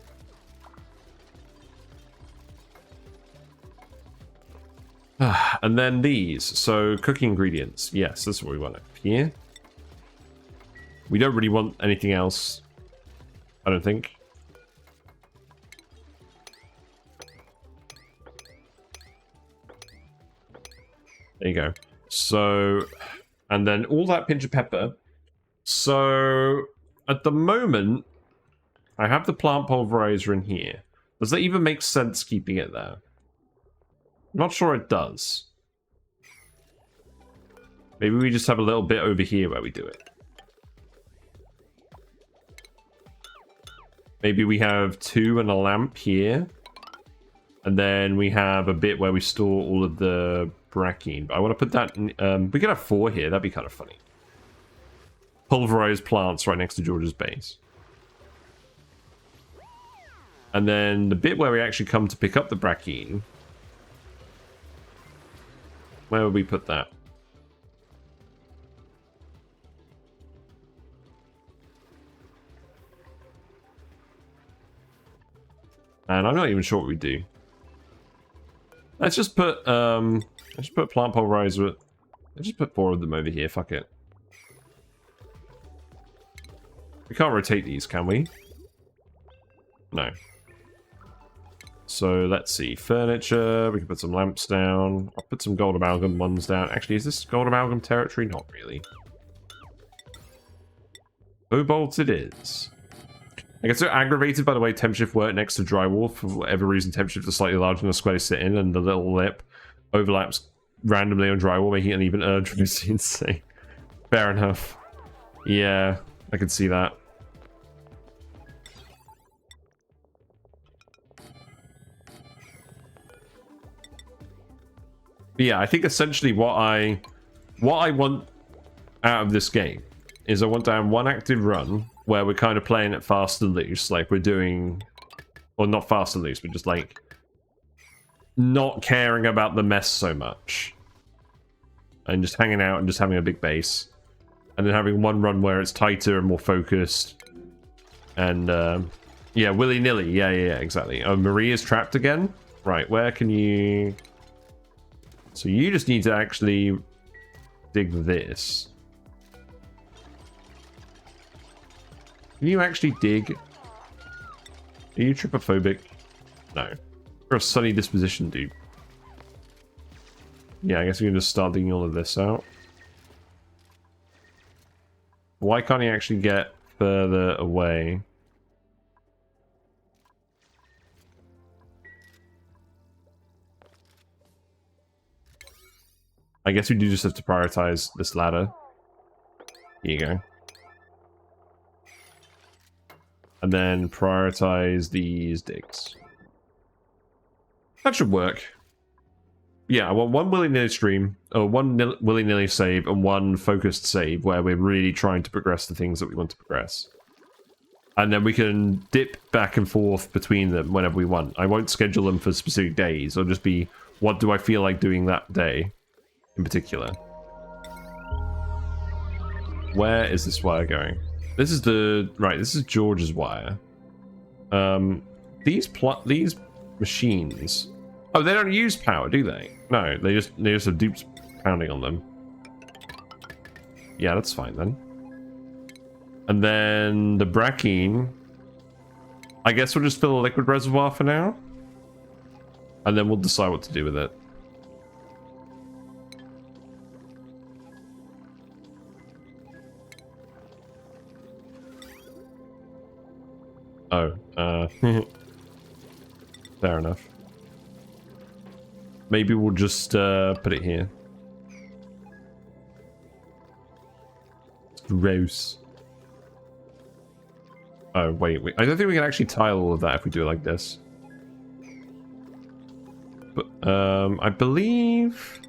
And then these. So, cooking ingredients. Yes, that's what we want up here. We don't really want anything else, I don't think. There you go. So, and then all that pinch of pepper. So, at the moment, I have the plant pulverizer in here. Does that even make sense keeping it there? I'm not sure it does. Maybe we just have a little bit over here where we do it. Maybe we have 2 and a lamp here. And then we have a bit where we store all of the Brackene. But I want to put that in, we could have 4 here. That'd be kind of funny. Pulverized plants right next to George's base. And then the bit where we actually come to pick up the Brackene. Where would we put that? And I'm not even sure what we do. Let's just put plant pulverizer. Let's just put 4 of them over here. Fuck it. We can't rotate these, can we? No. So let's see. Furniture. We can put some lamps down. I'll put some gold amalgam ones down. Actually, is this gold amalgam territory? Not really. Cobalt it is. I get so aggravated by the way temp shift worked next to drywall. For whatever reason, temp shift is slightly larger than the square sit in, and the little lip overlaps randomly on drywall, making it uneven. It's insane. Fair enough. Yeah, I can see that. But yeah, I think essentially what I want out of this game is I want to have one active run where we're kind of playing it fast and loose, like we're doing, or not fast and loose, but just like not caring about the mess so much, and just hanging out and just having a big base, and then having one run where it's tighter and more focused, and yeah, willy-nilly, yeah, exactly. Oh, Marie is trapped again. Right, where can you? So you just need to actually dig this. Can you actually dig? Are you trypophobic? No. You're a sunny disposition, dude. Yeah, I guess we can just start digging all of this out. Why can't he actually get further away? I guess we do just have to prioritize this ladder. Here you go. And then prioritize these digs. That should work. Yeah, I want one willy-nilly stream, or one willy-nilly save, and one focused save where we're really trying to progress the things that we want to progress. And then we can dip back and forth between them whenever we want. I won't schedule them for specific days. It'll just be, what do I feel like doing that day in particular? Where is this wire going? This is the... Right, this is George's wire. These machines... Oh, they don't use power, do they? No, they just have dupes pounding on them. Yeah, that's fine then. And then the Brackene, I guess we'll just fill a liquid reservoir for now. And then we'll decide what to do with it. Oh, fair enough. Maybe we'll just put it here. Gross. Oh, wait. I don't think we can actually tile all of that if we do it like this. But, I believe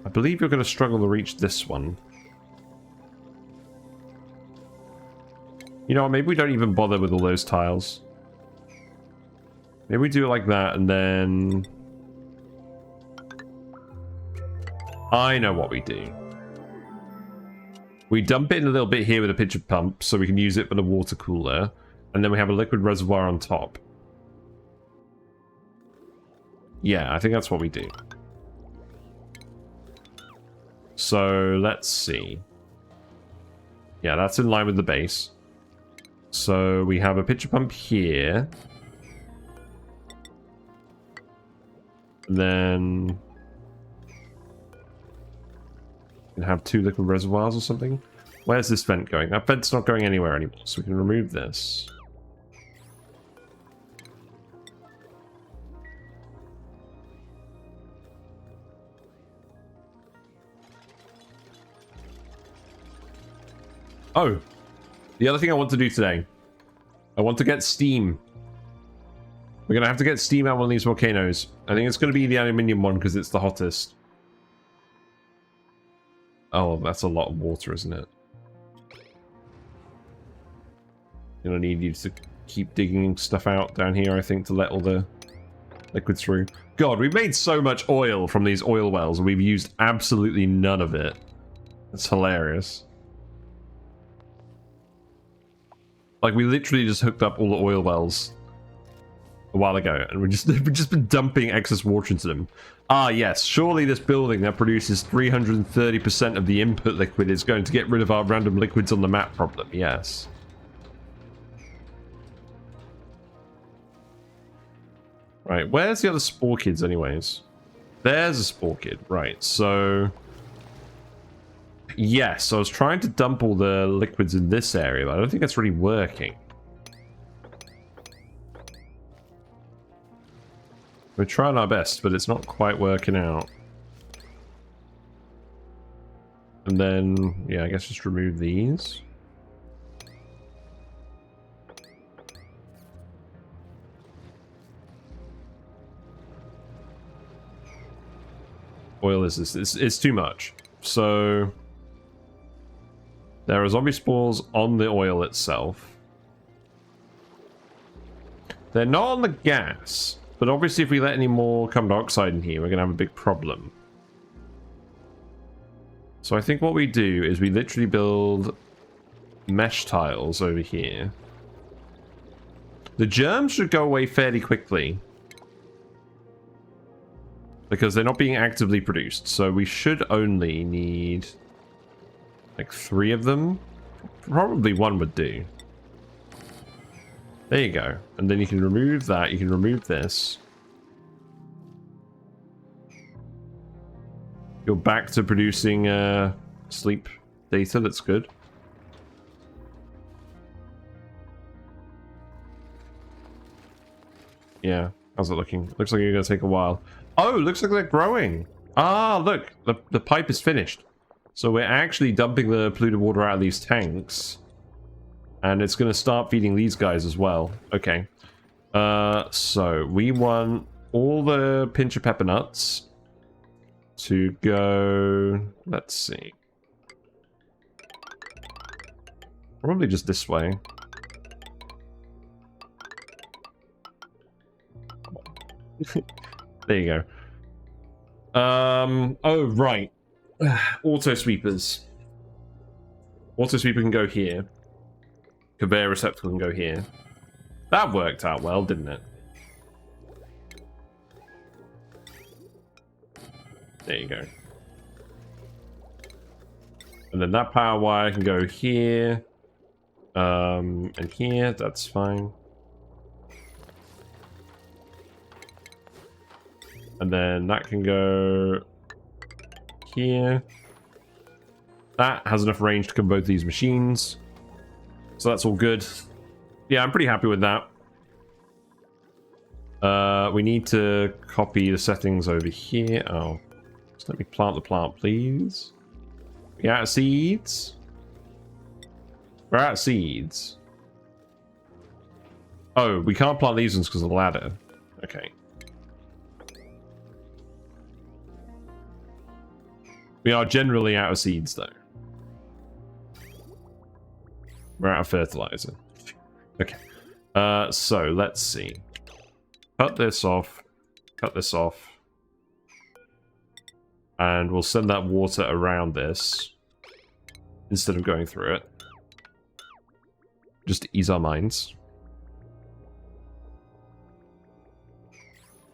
you're going to struggle to reach this one. You know what, maybe we don't even bother with all those tiles. Maybe we do it like that, and then... I know what we do. We dump it in a little bit here with a pitcher pump, so we can use it for the water cooler, and then we have a liquid reservoir on top. Yeah, I think that's what we do. So, let's see. Yeah, that's in line with the base. So we have a pitcher pump here. And then we can have 2 liquid reservoirs or something. Where's this vent going? That vent's not going anywhere anymore, so we can remove this. Oh! The other thing I want to do today, I want to get steam. We're going to have to get steam out one of these volcanoes. I think it's going to be the aluminium one because it's the hottest. Oh, that's a lot of water, isn't it? Gonna need you to keep digging stuff out down here, I think, to let all the liquid through. God, we've made so much oil from these oil wells, and we've used absolutely none of it. It's hilarious. Like, we literally just hooked up all the oil wells a while ago, and we've just been dumping excess water into them. Ah, yes, surely this building that produces 330% of the input liquid is going to get rid of our random liquids on the map problem. Yes. Right, where's the other spore kids anyways? There's a spore kid. Right, so... Yes, I was trying to dump all the liquids in this area, but I don't think that's really working. We're trying our best, but it's not quite working out. And then, yeah, I guess just remove these. Oil is this. It's too much. So... There are zombie spores on the oil itself. They're not on the gas, but obviously if we let any more carbon dioxide in here, we're going to have a big problem. So I think what we do is we literally build mesh tiles over here. The germs should go away fairly quickly, because they're not being actively produced. So we should only need... like 3 of them. Probably 1 would do. There you go. And then you can remove that. You can remove this. You're back to producing sleep data. That's good. Yeah. How's it looking? Looks like you're going to take a while. Oh, looks like they're growing. Ah, look. The pipe is finished. So we're actually dumping the polluted water out of these tanks. And it's going to start feeding these guys as well. Okay. So we want all the Pincha Pepper nuts to go... Let's see. Probably just this way. There you go. Oh, right. Auto sweepers. Auto sweeper can go here. Conveyor receptacle can go here. That worked out well, didn't it? There you go. And then that power wire can go here. And here, that's fine. And then that can go here. That has enough range to cover both these machines. So that's all good. Yeah, I'm pretty happy with that. We need to copy the settings over here. Oh, just let me plant the plant, please. We out of seeds? We're out of seeds. Oh, we can't plant these ones because of the ladder. Okay. We are generally out of seeds, though. We're out of fertilizer. Okay. So, let's see. Cut this off. Cut this off. And we'll send that water around this. Instead of going through it. Just to ease our minds.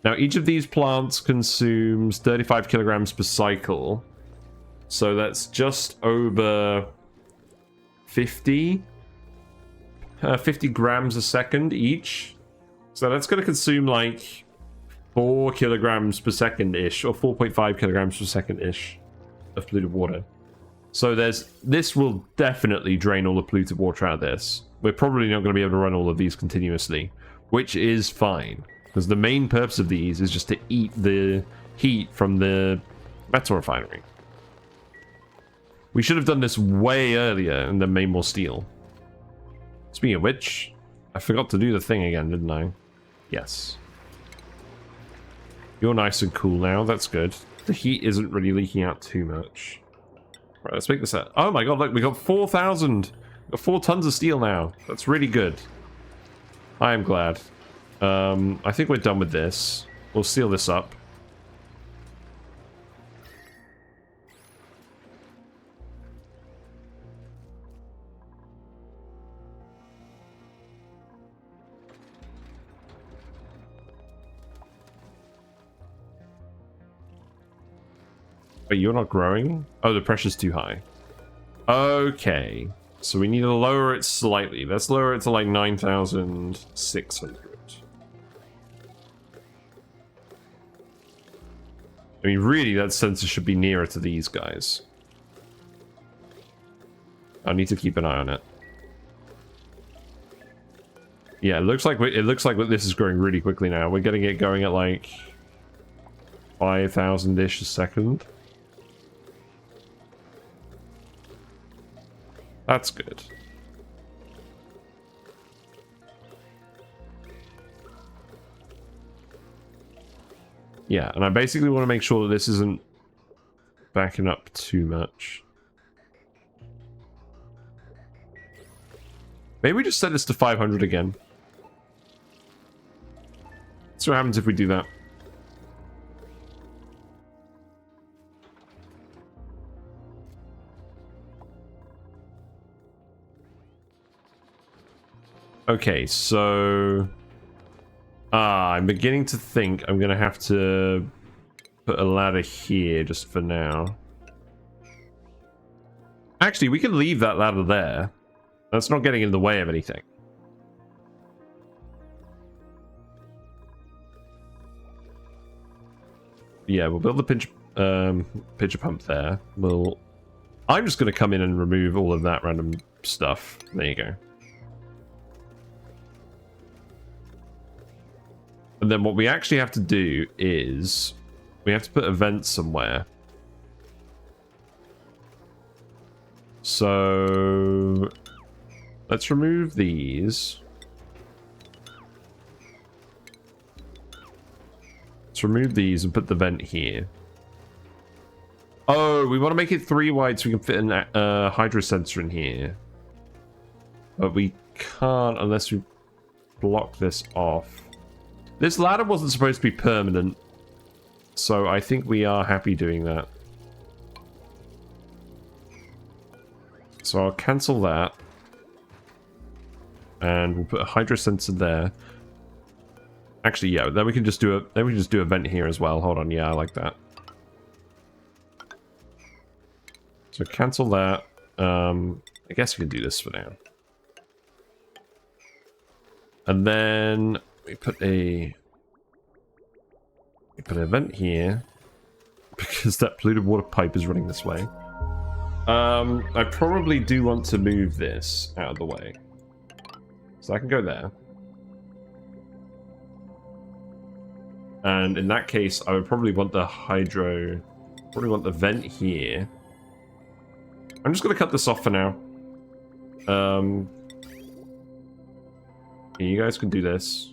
Now, each of these plants consumes 35 kilograms per cycle. So that's just over 50 grams a second each. So that's going to consume like 4 kilograms per second-ish, or 4.5 kilograms per second-ish of polluted water. So this will definitely drain all the polluted water out of this. We're probably not going to be able to run all of these continuously, which is fine. Because the main purpose of these is just to eat the heat from the Metal Refinery. We should have done this way earlier and then made more steel. Speaking of which, I forgot to do the thing again, didn't I? Yes. You're nice and cool now, that's good. The heat isn't really leaking out too much. Right, let's make this out. Oh my god, look, we got 4,000. We got 4 tons of steel now. That's really good. I am glad. I think we're done with this. We'll seal this up. But you're not growing? Oh, the pressure's too high. Okay. So we need to lower it slightly. Let's lower it to like 9,600. I mean, really, that sensor should be nearer to these guys. I need to keep an eye on it. Yeah, it looks like this is growing really quickly now. We're getting it going at like 5,000-ish a second. That's good. Yeah, and I basically want to make sure that this isn't backing up too much. Maybe we just set this to 500 again. See what happens if we do that. Okay, so... I'm beginning to think I'm going to have to put a ladder here just for now. Actually, we can leave that ladder there. That's not getting in the way of anything. Yeah, we'll build the pincher pump there. I'm just going to come in and remove all of that random stuff. There you go. And then what we actually have to do is we have to put a vent somewhere. So let's remove these. Let's remove these and put the vent here. Oh, we want to make it 3 wide so we can fit a hydro sensor in here. But we can't unless we block this off. This ladder wasn't supposed to be permanent, so I think we are happy doing that. So I'll cancel that. And we'll put a hydro sensor there. Actually, yeah, then we can just do a vent here as well. Hold on, yeah, I like that. So cancel that. I guess we can do this for now. And then we put a vent here because that polluted water pipe is running this way. I probably do want to move this out of the way. So I can go there. And in that case, I would probably want the vent here. I'm just going to cut this off for now. You guys can do this.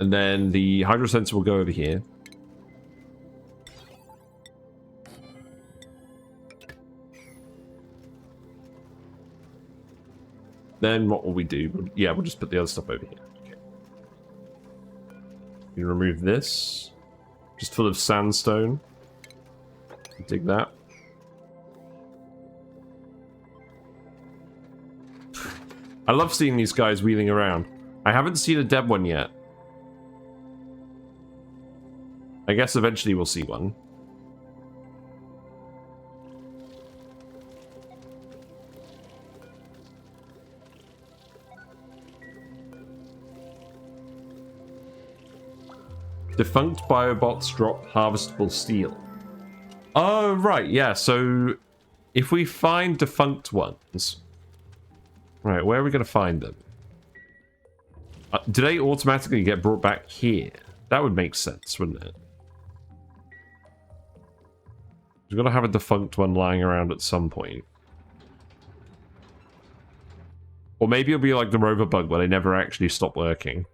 And then the hydro sensor will go over here. Then what will we do? Yeah, we'll just put the other stuff over here. Okay. We remove this. Just full of sandstone. Dig that. I love seeing these guys wheeling around. I haven't seen a dead one yet. I guess eventually we'll see one. Defunct biobots drop harvestable steel. Oh, right, yeah, so if we find defunct ones... Right, where are we going to find them? Do they automatically get brought back here? That would make sense, wouldn't it? We've got to have a defunct one lying around at some point. Or maybe it'll be like the rover bug where they never actually stop working.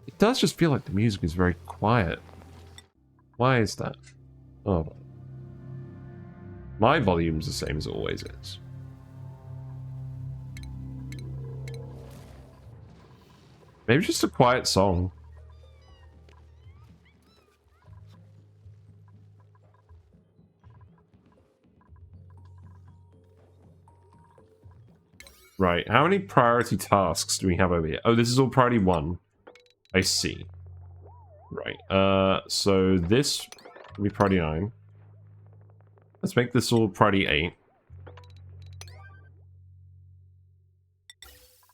It does just feel like the music is very quiet. Why is that? Oh. My volume's the same as it always is. Maybe just a quiet song. Right, how many priority tasks do we have over here? Oh, this is all priority 1. I see. Right, so this will be priority 9. Let's make this all priority 8.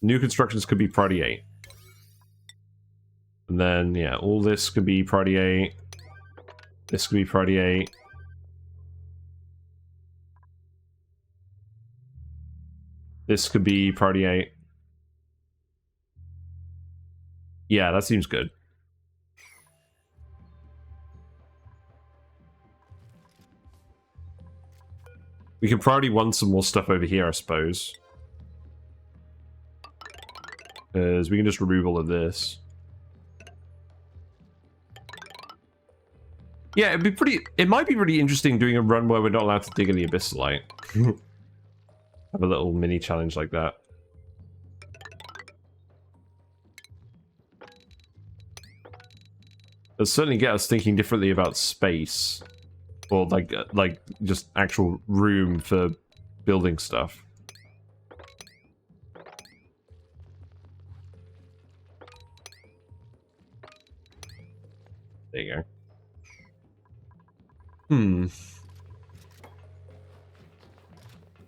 New constructions could be priority 8. And then, yeah, all this could be priority 8. This could be priority 8. This could be priority 8. Yeah, that seems good. We can priority 1 some more stuff over here, I suppose. Because we can just remove all of this. Yeah, it'd be pretty... It might be really interesting doing a run where we're not allowed to dig in the abyssalite. Have a little mini challenge like that. It'll certainly get us thinking differently about space. Or like just actual room for building stuff. There you go.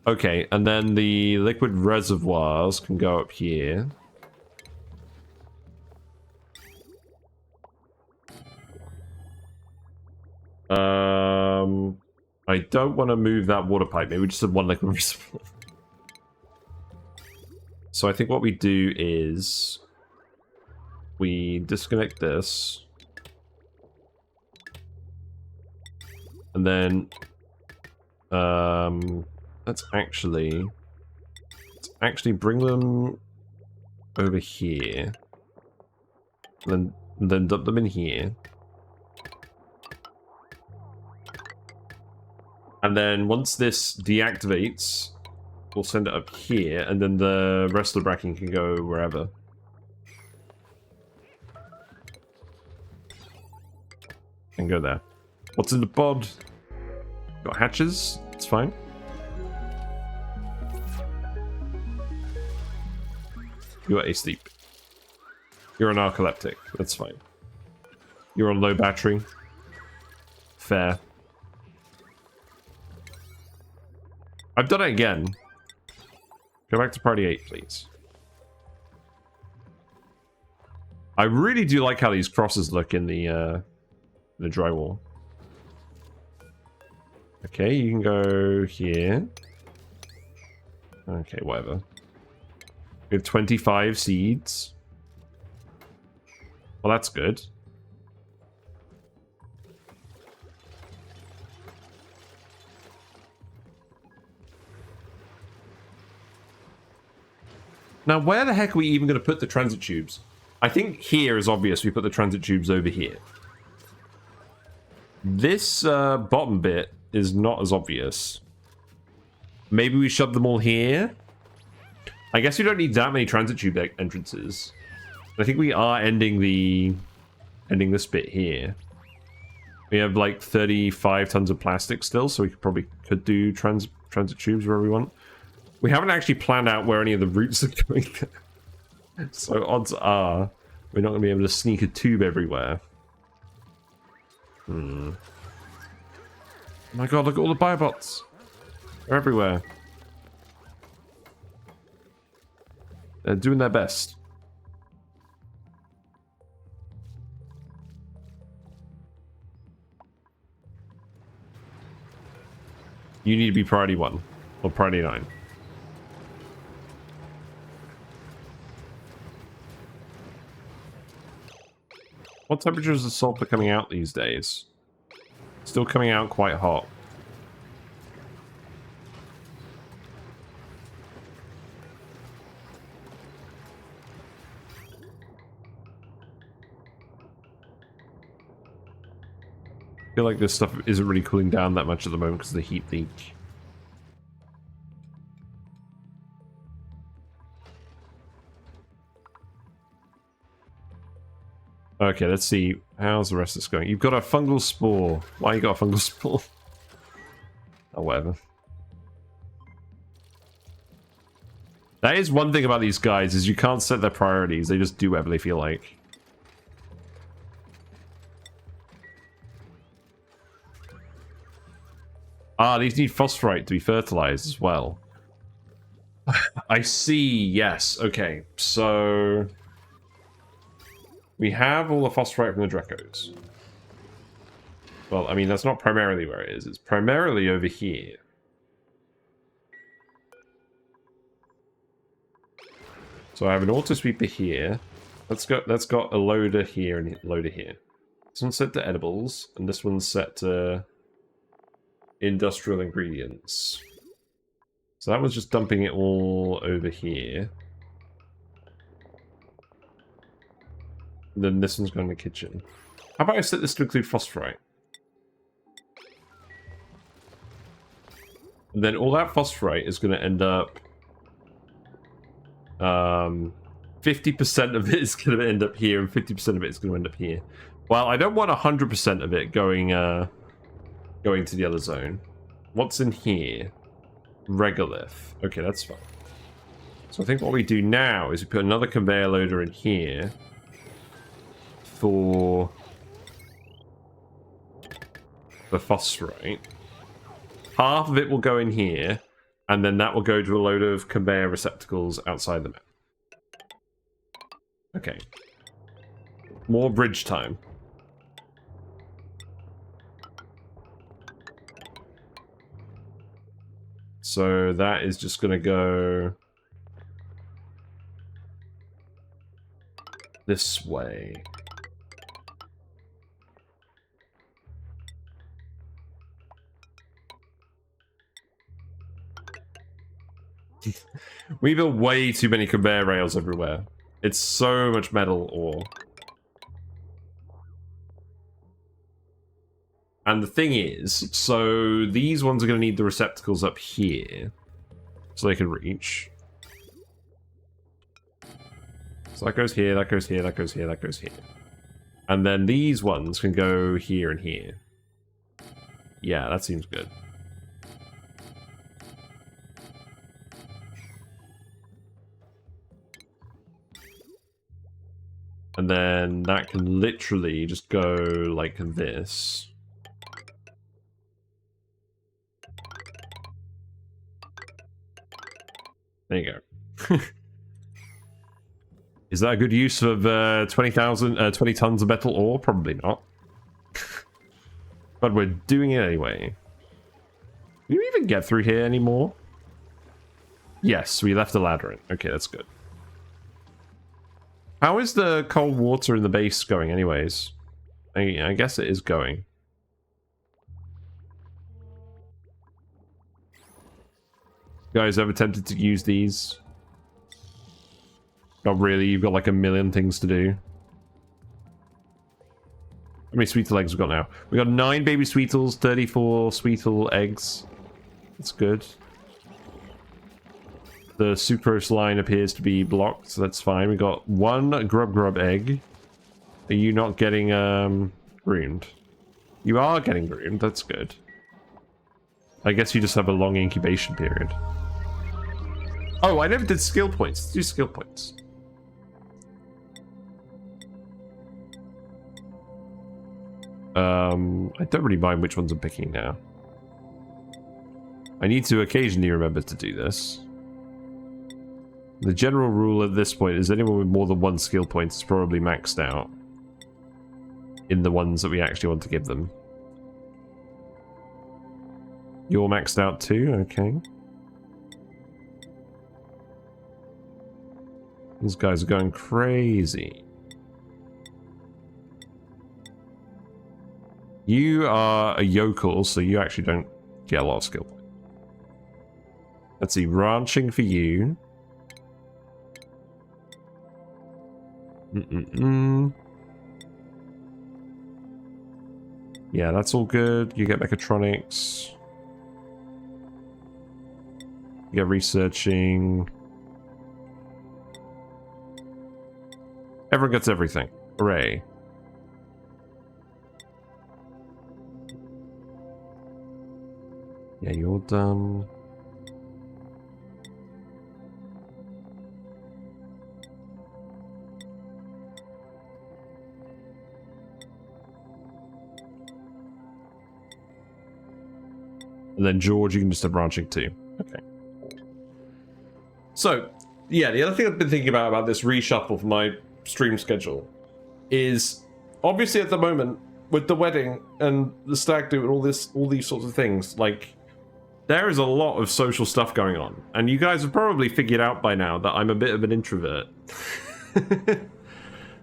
Okay, and then the liquid reservoirs can go up here. I don't want to move that water pipe. Maybe we just have one liquid reservoir. So I think what we do is we disconnect this. And then let's actually bring them over here. And then dump them in here. And then once this deactivates, we'll send it up here, and then the rest of the Brackene can go wherever. And go there. What's in the pod? Got hatches? It's fine. You are asleep. You're a narcoleptic. That's fine. You're on low battery. Fair. I've done it again. Go back to party 8, please. I really do like how these crosses look in the drywall. Okay, you can go here. Okay, whatever. We have 25 seeds. Well, that's good. Now, where the heck are we even going to put the transit tubes? I think here is obvious. We put the transit tubes over here. This bottom bit is not as obvious. Maybe we shove them all here? I guess we don't need that many transit tube entrances. I think we are ending this bit here. We have like 35 tons of plastic still, so we could do transit tubes wherever we want. We haven't actually planned out where any of the routes are going. So odds are we're not going to be able to sneak a tube everywhere. Oh my god, look at all the biobots. They're everywhere. They're doing their best. You need to be priority 1 or priority 9. What temperature is the sulfur coming out these days? Still coming out quite hot. I feel like this stuff isn't really cooling down that much at the moment because of the heat leak. Okay, let's see. How's the rest of this going? You've got a fungal spore. Why you got a fungal spore? Oh, whatever. That is one thing about these guys, is you can't set their priorities. They just do whatever they feel like. Ah, these need phosphorite to be fertilized as well. I see, yes. Okay, so... we have all the phosphorite from the Drecos. Well, I mean, that's not primarily where it is. It's primarily over here. So I have an auto sweeper here. That's got a loader here and a loader here. This one's set to edibles, and this one's set to industrial ingredients. So that was just dumping it all over here. And then this one's going to the kitchen. How about I set this to include phosphorite? And then all that phosphorite is going to end up... 50% of it is going to end up here, and 50% of it is going to end up here. Well, I don't want 100% of it going to the other zone. What's in here? Regolith. Okay, that's fine. So I think what we do now is we put another conveyor loader in here for the phosphorite. Half of it will go in here, and then that will go to a load of conveyor receptacles outside the map. Okay. More bridge time. So that is just going to go this way. We build way too many conveyor rails everywhere. It's so much metal ore. And the thing is, so these ones are going to need the receptacles up here so they can reach. So that goes here, that goes here, that goes here, that goes here. And then these ones can go here and here. Yeah, that seems good. And then that can literally just go like this. There you go. Is that a good use of 20 tons of metal ore? Probably not. But we're doing it anyway. Can you even get through here anymore? Yes, we left the ladder in. Okay, that's good. How is the cold water in the base going anyways? I guess it is going. You guys ever tempted to use these? Not really, you've got like a million things to do. How many Sweetle eggs we got now? We got 9 baby Sweetles, 34 Sweetle eggs. That's good. The sucrose line appears to be blocked, so that's fine. We got 1 grub egg. Are you not getting groomed? You are getting groomed, that's good. I guess you just have a long incubation period. Oh, I never did skill points. Let's do skill points. I don't really mind which ones I'm picking now. I need to occasionally remember to do this. The general rule at this point is anyone with more than 1 skill point is probably maxed out in the ones that we actually want to give them. You're maxed out too? Okay. These guys are going crazy. You are a yokel, so you actually don't get a lot of skill points. Let's see, ranching for you. Yeah, that's all good. You get mechatronics. You get researching. Everyone gets everything. Hooray. Yeah, you're done. And then George, you can just have branching too. Okay. So, yeah, the other thing I've been thinking about this reshuffle for my stream schedule is obviously at the moment with the wedding and the stag do and all these sorts of things, like there is a lot of social stuff going on, and you guys have probably figured out by now that I'm a bit of an introvert.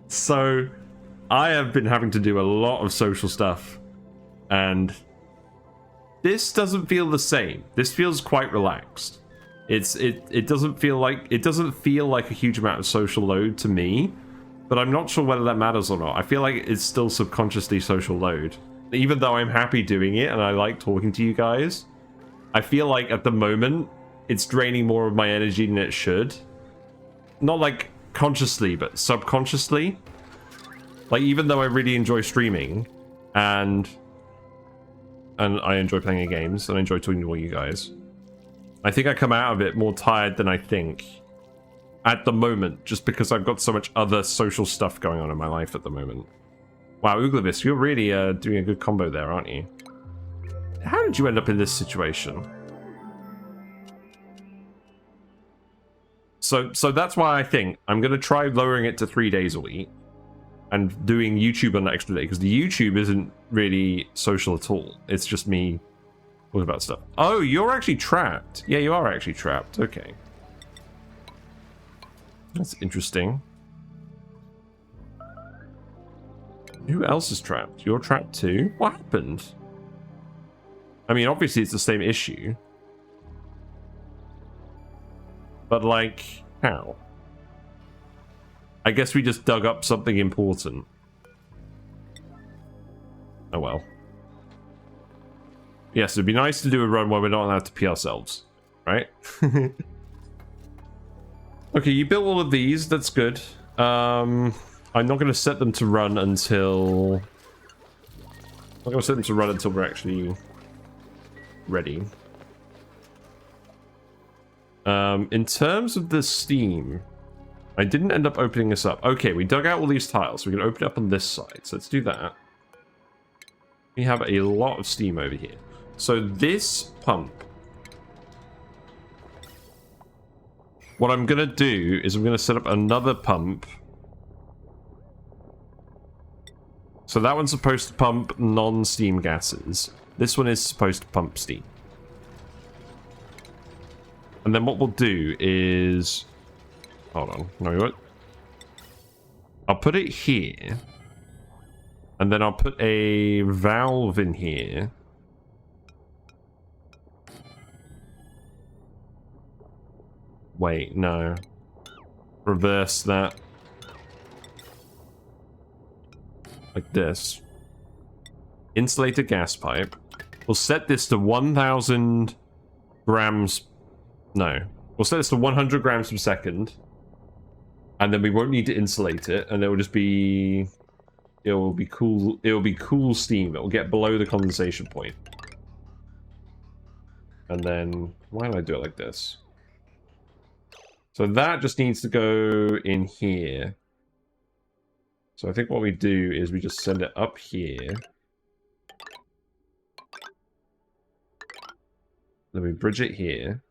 So I have been having to do a lot of social stuff, and this doesn't feel the same. This feels quite relaxed. It doesn't feel like a huge amount of social load to me, but I'm not sure whether that matters or not. I feel like it's still subconsciously social load. Even though I'm happy doing it and I like talking to you guys, I feel like at the moment it's draining more of my energy than it should. Not like consciously, but subconsciously. Like, even though I really enjoy streaming and I enjoy playing games and I enjoy talking to all you guys, I think I come out of it more tired than I think at the moment, just because I've got so much other social stuff going on in my life at the moment. Wow, Uglavis, you're really doing a good combo there, aren't you? How did you end up in this situation? So that's why I think I'm going to try lowering it to 3 days a week and doing YouTube on the extra day, because the YouTube isn't really social at all. It's just me talking about stuff. Oh, you're actually trapped. Yeah, you are actually trapped. Okay. That's interesting. Who else is trapped? You're trapped too? What happened? I mean, obviously it's the same issue. But, like, how? I guess we just dug up something important. Oh well. Yes, it'd be nice to do a run where we're not allowed to pee ourselves. Right? Okay, you built all of these. That's good. I'm not going to set them to run until... I'm not going to set them to run until we're actually ready. In terms of the steam, I didn't end up opening this up. Okay, we dug out all these tiles. So we can open it up on this side. So let's do that. We have a lot of steam over here. So this pump. What I'm going to do is I'm going to set up another pump. So that one's supposed to pump non-steam gases. This one is supposed to pump steam. And then what we'll do is... Hold on. No, what? I'll put it here. And then I'll put a valve in here. Wait, no. Reverse that. Like this. Insulated gas pipe. We'll set this to 1,000 grams. No. We'll set this to 100 grams per second. And then we won't need to insulate it. And it will just be... It will be cool. It will be cool steam. It will get below the condensation point. And then... Why don't I do it like this? So that just needs to go in here. So I think what we do is we just send it up here. Then we bridge it here.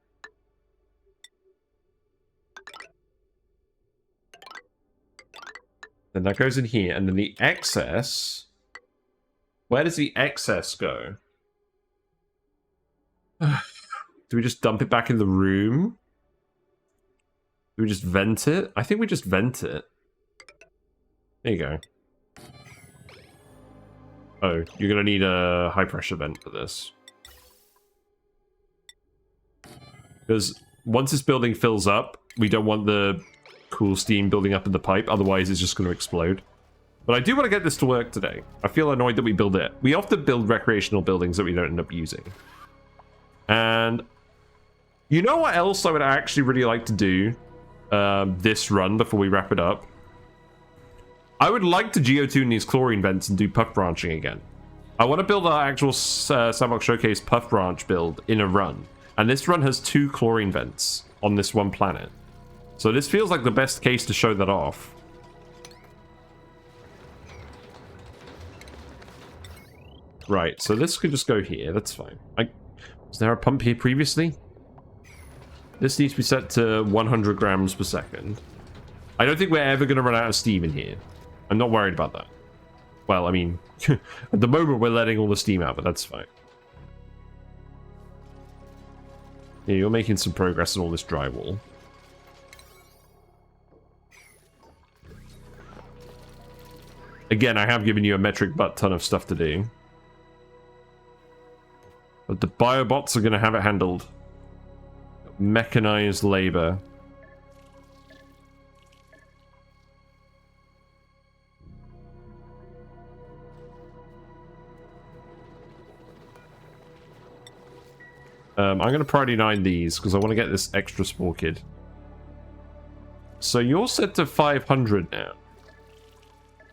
Then that goes in here, and then the excess... Where does the excess go? Do we just dump it back in the room? Do we just vent it? I think we just vent it. There you go. Oh, you're gonna need a high pressure vent for this. Because once this building fills up, we don't want the cool steam building up in the pipe, otherwise it's just going to explode. But I do want to get this to work today. I feel annoyed that we build it. We often build recreational buildings that we don't end up using. And you know what else I would actually really like to do this run before we wrap it up? I would like to geotune these chlorine vents and do puff branching again. I want to build our actual Sandbox Showcase puff branch build in a run. And this run has 2 chlorine vents on this one planet. So this feels like the best case to show that off. Right, so this could just go here. That's fine. Was there a pump here previously? This needs to be set to 100 grams per second. I don't think we're ever going to run out of steam in here. I'm not worried about that. Well, I mean, at the moment we're letting all the steam out, but that's fine. Yeah, you're making some progress on all this drywall. Again, I have given you a metric butt ton of stuff to do. But the biobots are going to have it handled. Mechanized labor. I'm going to priority 9 these because I want to get this extra small kid. So you're set to 500 now.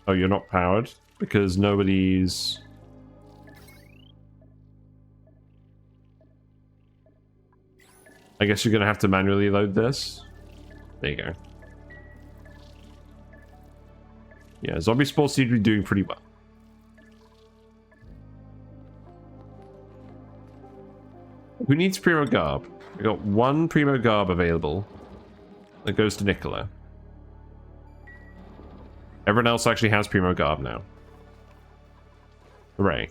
Oh, you're not powered because nobody's... I guess you're going to have to manually load this. There you go. Yeah, zombie sports seem to be doing pretty well. Who needs Primo Garb? We got 1 Primo Garb available. That goes to Nicola. Everyone else actually has Primo Garb now. Hooray.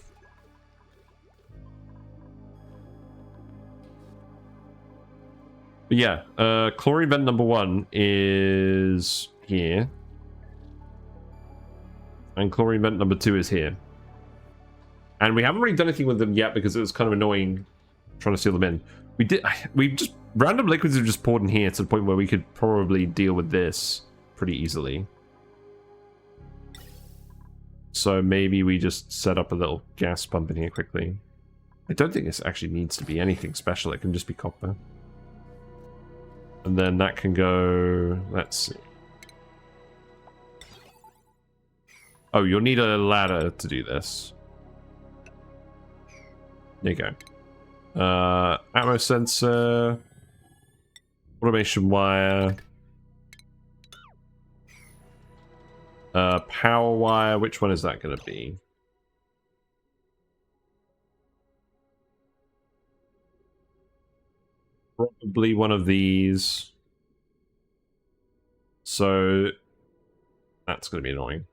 But yeah, chlorine vent number 1 is here. And chlorine vent number 2 is here. And we haven't really done anything with them yet because it was kind of annoying trying to seal them in. We just... Random liquids are just poured in here to the point where we could probably deal with this pretty easily. So maybe we just set up a little gas pump in here quickly. I don't think this actually needs to be anything special. It can just be copper. And then that can go... Let's see. Oh, you'll need a ladder to do this. There you go. Atmo sensor. Automation wire. Power wire, which one is that going to be? Probably one of these. So that's going to be annoying.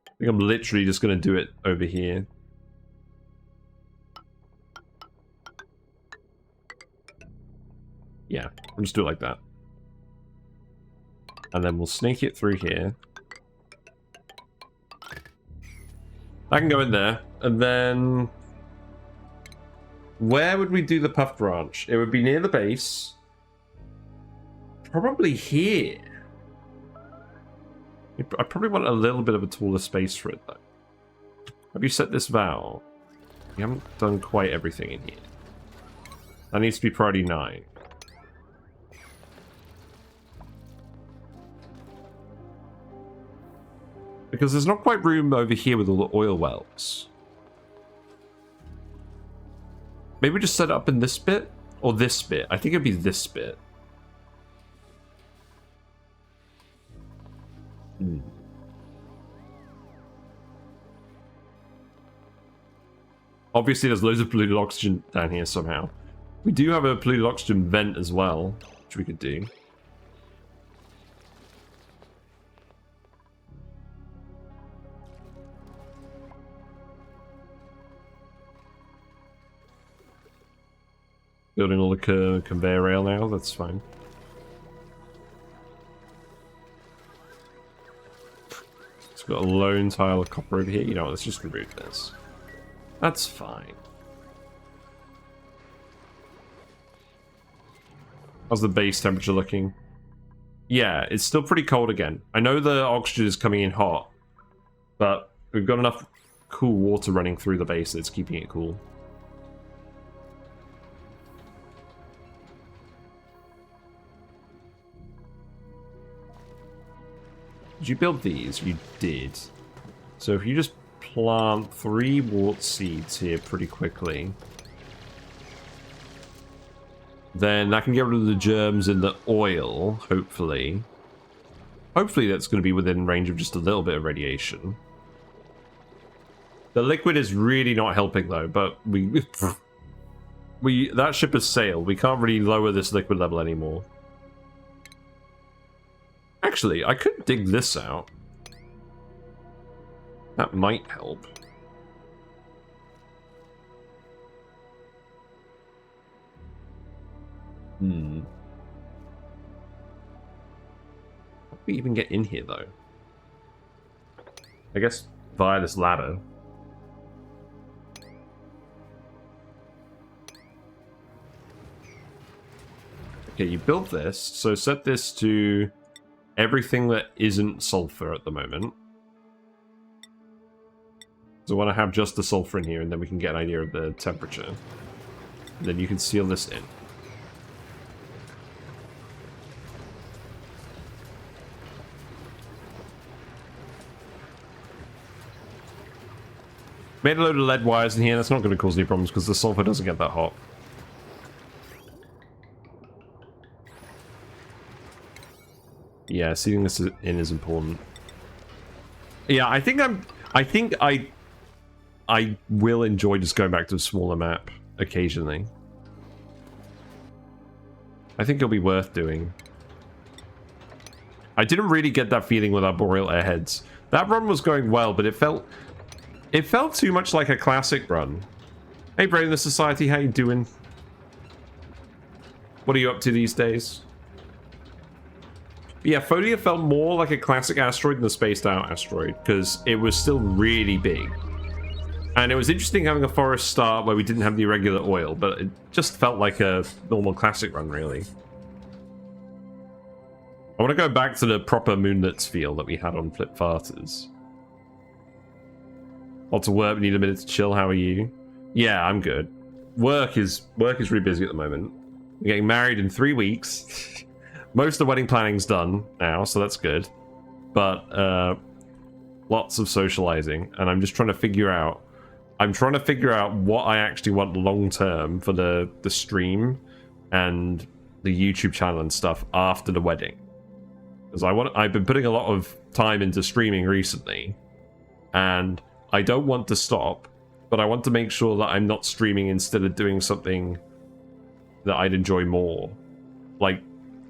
I think I'm literally just going to do it over here. Yeah, I'll just do it like that. And then we'll snake it through here. I can go in there. And then... where would we do the Puft branch? It would be near the base. Probably here. I probably want a little bit of a taller space for it, though. Have you set this valve? You haven't done quite everything in here. That needs to be priority 9. Because there's not quite room over here with all the oil wells. Maybe just set it up in this bit? Or this bit? I think it'd be this bit. Obviously there's loads of polluted oxygen down here somehow. We do have a polluted oxygen vent as well, which we could do. Building all the conveyor rail now, that's fine. It's got a lone tile of copper over here. You know what, let's just remove this. That's fine. How's the base temperature looking? Yeah, it's still pretty cold again. I know the oxygen is coming in hot, but we've got enough cool water running through the base that's keeping it cool. Did you build these? You did. So if you just plant 3 wart seeds here pretty quickly, then that can get rid of the germs in the oil, hopefully. Hopefully that's going to be within range of just a little bit of radiation. The liquid is really not helping though, but that ship has sailed. We can't really lower this liquid level anymore. Actually, I could dig this out. That might help. How do we even get in here, though? I guess via this ladder. Okay, you built this, so set this to everything that isn't sulfur at the moment. So I want to have just the sulfur in here, and then we can get an idea of the temperature. And then you can seal this in. Made a load of lead wires in here. That's not going to cause any problems because the sulfur doesn't get that hot. Yeah, sealing this in is important. Yeah, I think I will enjoy just going back to a smaller map occasionally. I think it'll be worth doing. I didn't really get that feeling with our Boreal Airheads. That run was going well, but it felt too much like a classic run. Hey, Brain of the Society, how you doing? What are you up to these days? But yeah, Fodia felt more like a classic asteroid than a spaced out asteroid, because it was still really big. And it was interesting having a forest start where we didn't have the irregular oil, but it just felt like a normal classic run, really. I want to go back to the proper Moonlets feel that we had on Flip Farters. Lots of work, we need a minute to chill. How are you? Yeah, I'm good. Work is really busy at the moment. We're getting married in 3 weeks. Most of the wedding planning's done now, so that's good. But lots of socializing, and I'm just trying to figure out. I'm trying to figure out what I actually want long term for the stream, and the YouTube channel and stuff after the wedding. Because I've been putting a lot of time into streaming recently, and I don't want to stop, but I want to make sure that I'm not streaming instead of doing something that I'd enjoy more. Like,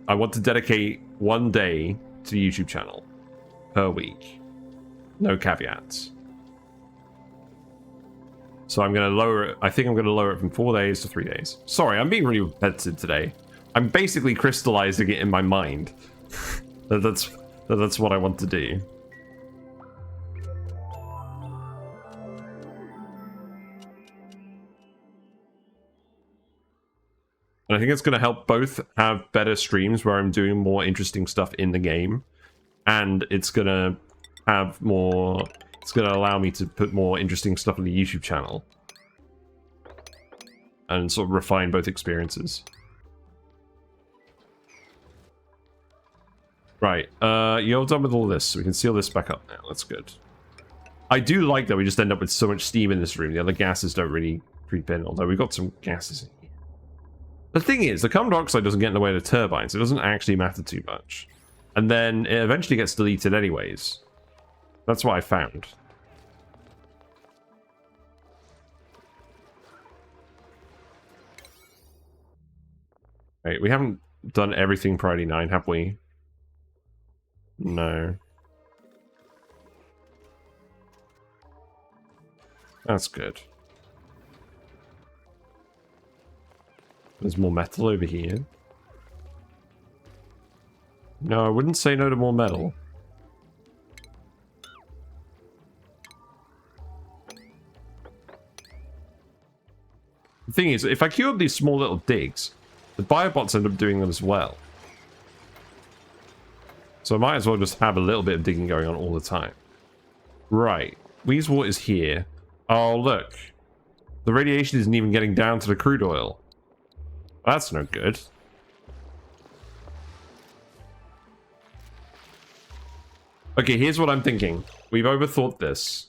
I want to dedicate one day to the YouTube channel per week. No caveats. So I'm going to lower it. I think I'm going to lower it from 4 days to 3 days. Sorry, I'm being really repetitive today. I'm basically crystallizing it in my mind. that's what I want to do. And I think it's going to help both have better streams where I'm doing more interesting stuff in the game, and it's going to have more. It's going to allow me to put more interesting stuff on the YouTube channel and sort of refine both experiences. Right, you're done with all this, so we can seal this back up now. That's good. I do like that we just end up with so much steam in this room. The other gases don't really creep in, although we've got some gases in here. The thing is, the carbon dioxide doesn't get in the way of the turbines. It doesn't actually matter too much. And then it eventually gets deleted anyways. That's what I found. Right, we haven't done everything priority 9, have we? No. That's good. There's more metal over here. No, I wouldn't say no to more metal. The thing is, if I queue up these small little digs, the biobots end up doing them as well. So I might as well just have a little bit of digging going on all the time. Right. Wheeze water's here. Oh, look. The radiation isn't even getting down to the crude oil. That's no good. Okay, here's what I'm thinking. We've overthought this.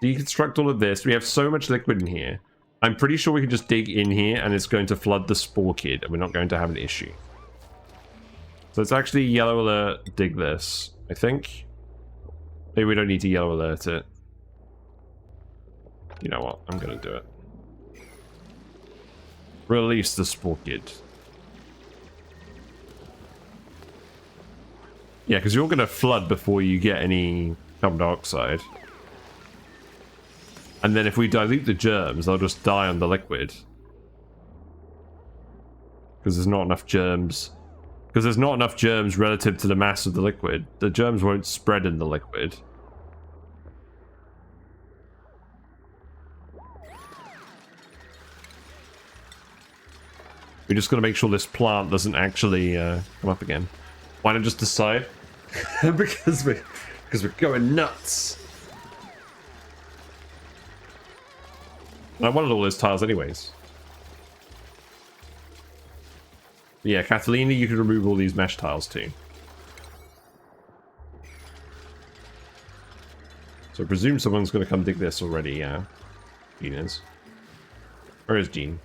Deconstruct all of this. We have so much liquid in here. I'm pretty sure we can just dig in here and it's going to flood the spore kid and we're not going to have an issue. So it's actually yellow alert, dig this, I think. Maybe we don't need to yellow alert it. You know what? I'm going to do it. Release the spore kid. Yeah, because you're going to flood before you get any carbon dioxide. And then if we dilute the germs, they'll just die on the liquid. Because there's not enough germs. Because there's not enough germs relative to the mass of the liquid. The germs won't spread in the liquid. We just got to make sure this plant doesn't actually come up again. Why not just decide? because we're going nuts. I wanted all those tiles anyways. Yeah, Catalina, you can remove all these mesh tiles too. So I presume someone's going to come dig this already, yeah. Jean is. Where is Jean?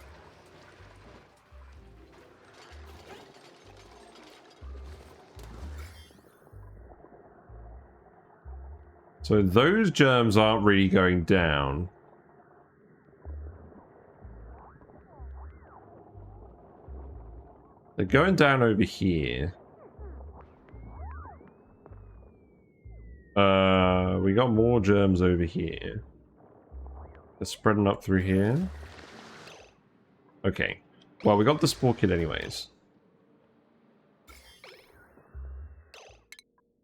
So those germs aren't really going down. They're going down over here. We got more germs over here. They're spreading up through here. Okay. Well, we got the spore kit anyways.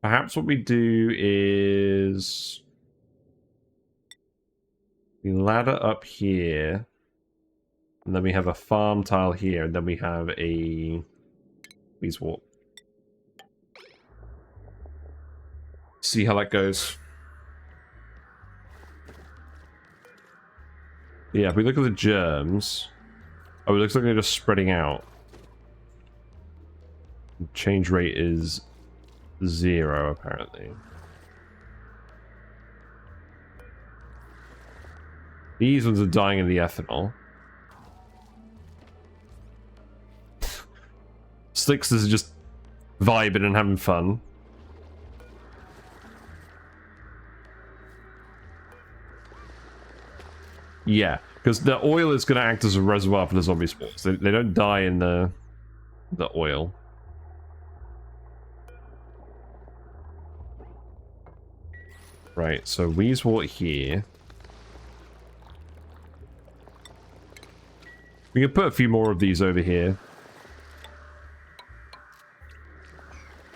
Perhaps what we do is we ladder up here, and then we have a farm tile here, and then we have a please walk. See how that goes. Yeah, if we look at the germs, oh, it looks like they're just spreading out. Change rate is 0 apparently. These ones are dying in the ethanol. Slicksters are just vibing and having fun. Yeah, because the oil is going to act as a reservoir for the zombie spawns. They don't die in the oil. Right, so Weezewort here. We can put a few more of these over here.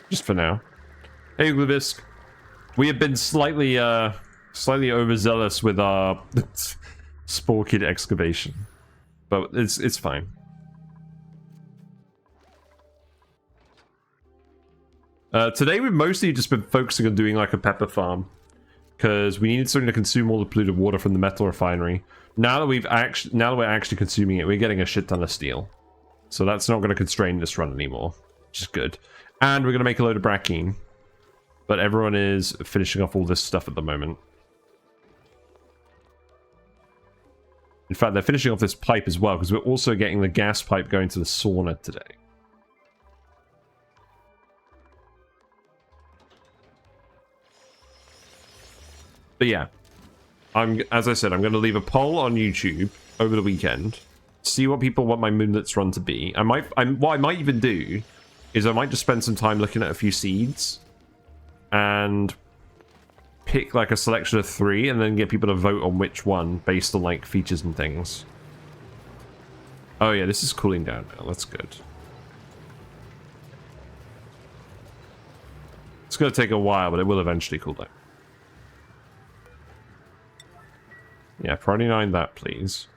Just for now. Hey, Glubisk. We have been slightly overzealous with our Spore Kid excavation. But it's fine. Today we've mostly just been focusing on doing like a pepper farm. Because we needed something to consume all the polluted water from the Metal Refinery. Now that we're actually consuming it, we're getting a shit ton of steel. So that's not going to constrain this run anymore, which is good. And we're going to make a load of Brackene. But everyone is finishing off all this stuff at the moment. In fact, they're finishing off this pipe as well, because we're also getting the gas pipe going to the sauna today. But yeah, as I said, I'm going to leave a poll on YouTube over the weekend. See what people want my Moonlets run to be. What I might even do is I might just spend some time looking at a few seeds and pick like a selection of 3 and then get people to vote on which one based on like features and things. Oh yeah, this is cooling down now. That's good. It's going to take a while, but it will eventually cool down. Yeah, priority 9 that, please.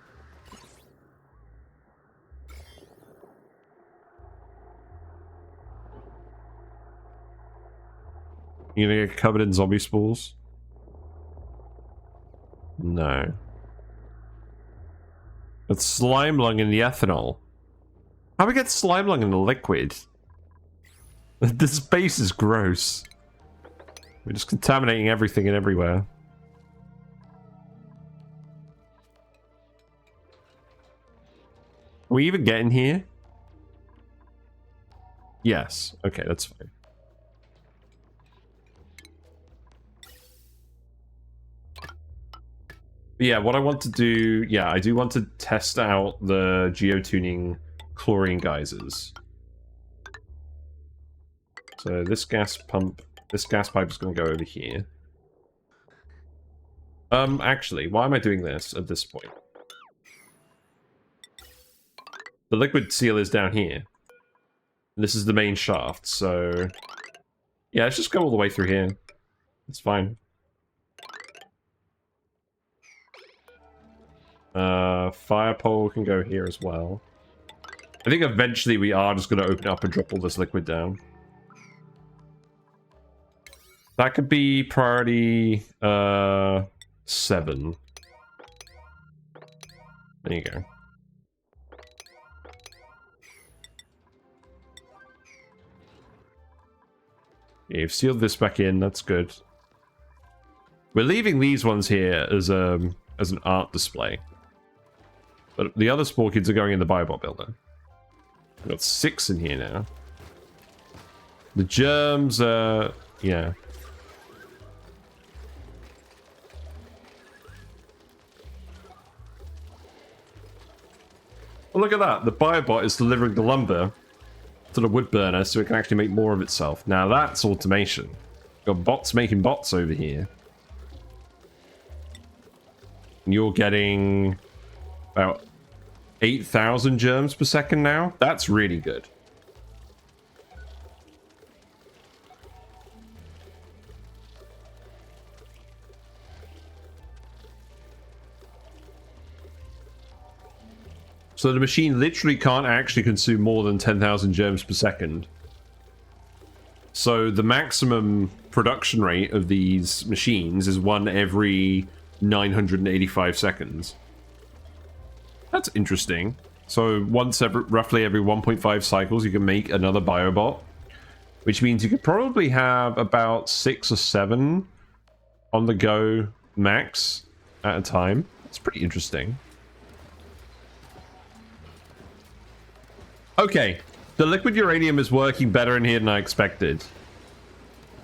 You gonna get covered in zombie spores? No. It's slime lung in the ethanol. How do we get slime lung in the liquid? This space is gross. We're just contaminating everything and everywhere. Are we even getting here? Yes. Okay, that's fine. But yeah, what I want to do... Yeah, I do want to test out the geotuning chlorine geysers. So this gas pipe is going to go over here. Actually, why am I doing this at this point? The liquid seal is down here. This is the main shaft, so... Yeah, let's just go all the way through here. It's fine. Fire pole can go here as well. I think eventually we are just going to open up and drop all this liquid down. That could be priority 7. There you go. Yeah, you've sealed this back in, that's good. We're leaving these ones here as an art display. But the other Spore Kids are going in the Biobot builder. We've got 6 in here now. The germs are... yeah. Well, look at that. The Biobot is delivering the lumber to the wood burner so it can actually make more of itself. Now that's automation. Got bots making bots over here. And you're getting about 8,000 germs per second now. That's really good. So the machine literally can't actually consume more than 10,000 germs per second. So the maximum production rate of these machines is 1 every 985 seconds. That's interesting. So roughly every 1.5 cycles you can make another Biobot. Which means you could probably have about 6 or 7 on the go max at a time. It's pretty interesting. Okay, The liquid uranium is working better in here than I expected.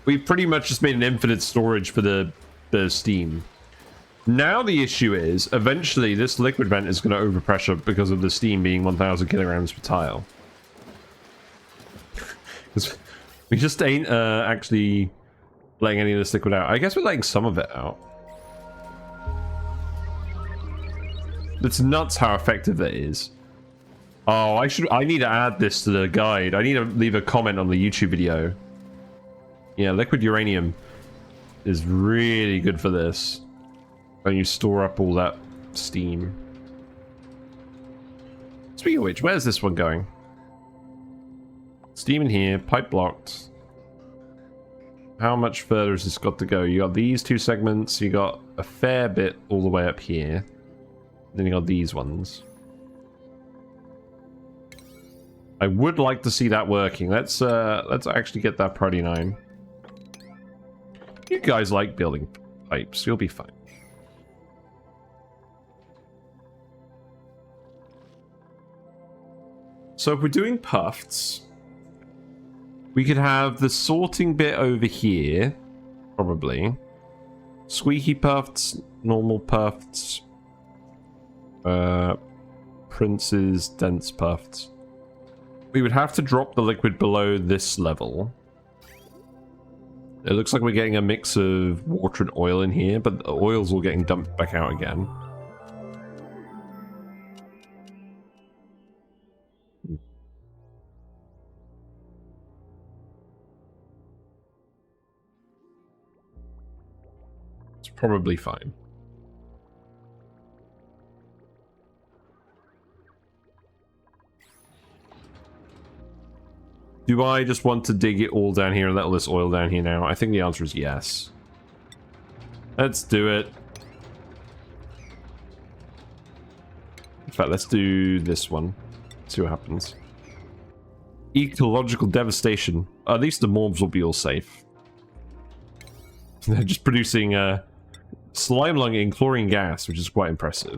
We pretty much just made an infinite storage for the steam. Now the issue is, eventually this liquid vent is going to overpressure because of the steam being 1,000 kilograms per tile. Because we just ain't actually letting any of this liquid out. I guess we're letting some of it out. It's nuts how effective that is. Oh, I need to add this to the guide. I need to leave a comment on the YouTube video. Yeah, liquid uranium is really good for this. When you store up all that steam. Speaking of which, where's this one going? Steam in here, pipe blocked. How much further has this got to go? You got these two segments, you got a fair bit all the way up here. Then you got these ones. I would like to see that working. Let's actually get that priority 9. You guys like building pipes, you'll be fine. So if we're doing Pufts, we could have the sorting bit over here, probably. Squeaky Pufts, normal Pufts, Prince's dense Pufts. We would have to drop the liquid below this level. It looks like we're getting a mix of water and oil in here, but the oil's all getting dumped back out again. It's probably fine. Do I just want to dig it all down here and let all this oil down here now? I think the answer is yes. Let's do it. In fact, let's do this one. See what happens. Ecological devastation. At least the morbs will be all safe. They're just producing slime lung in chlorine gas, which is quite impressive.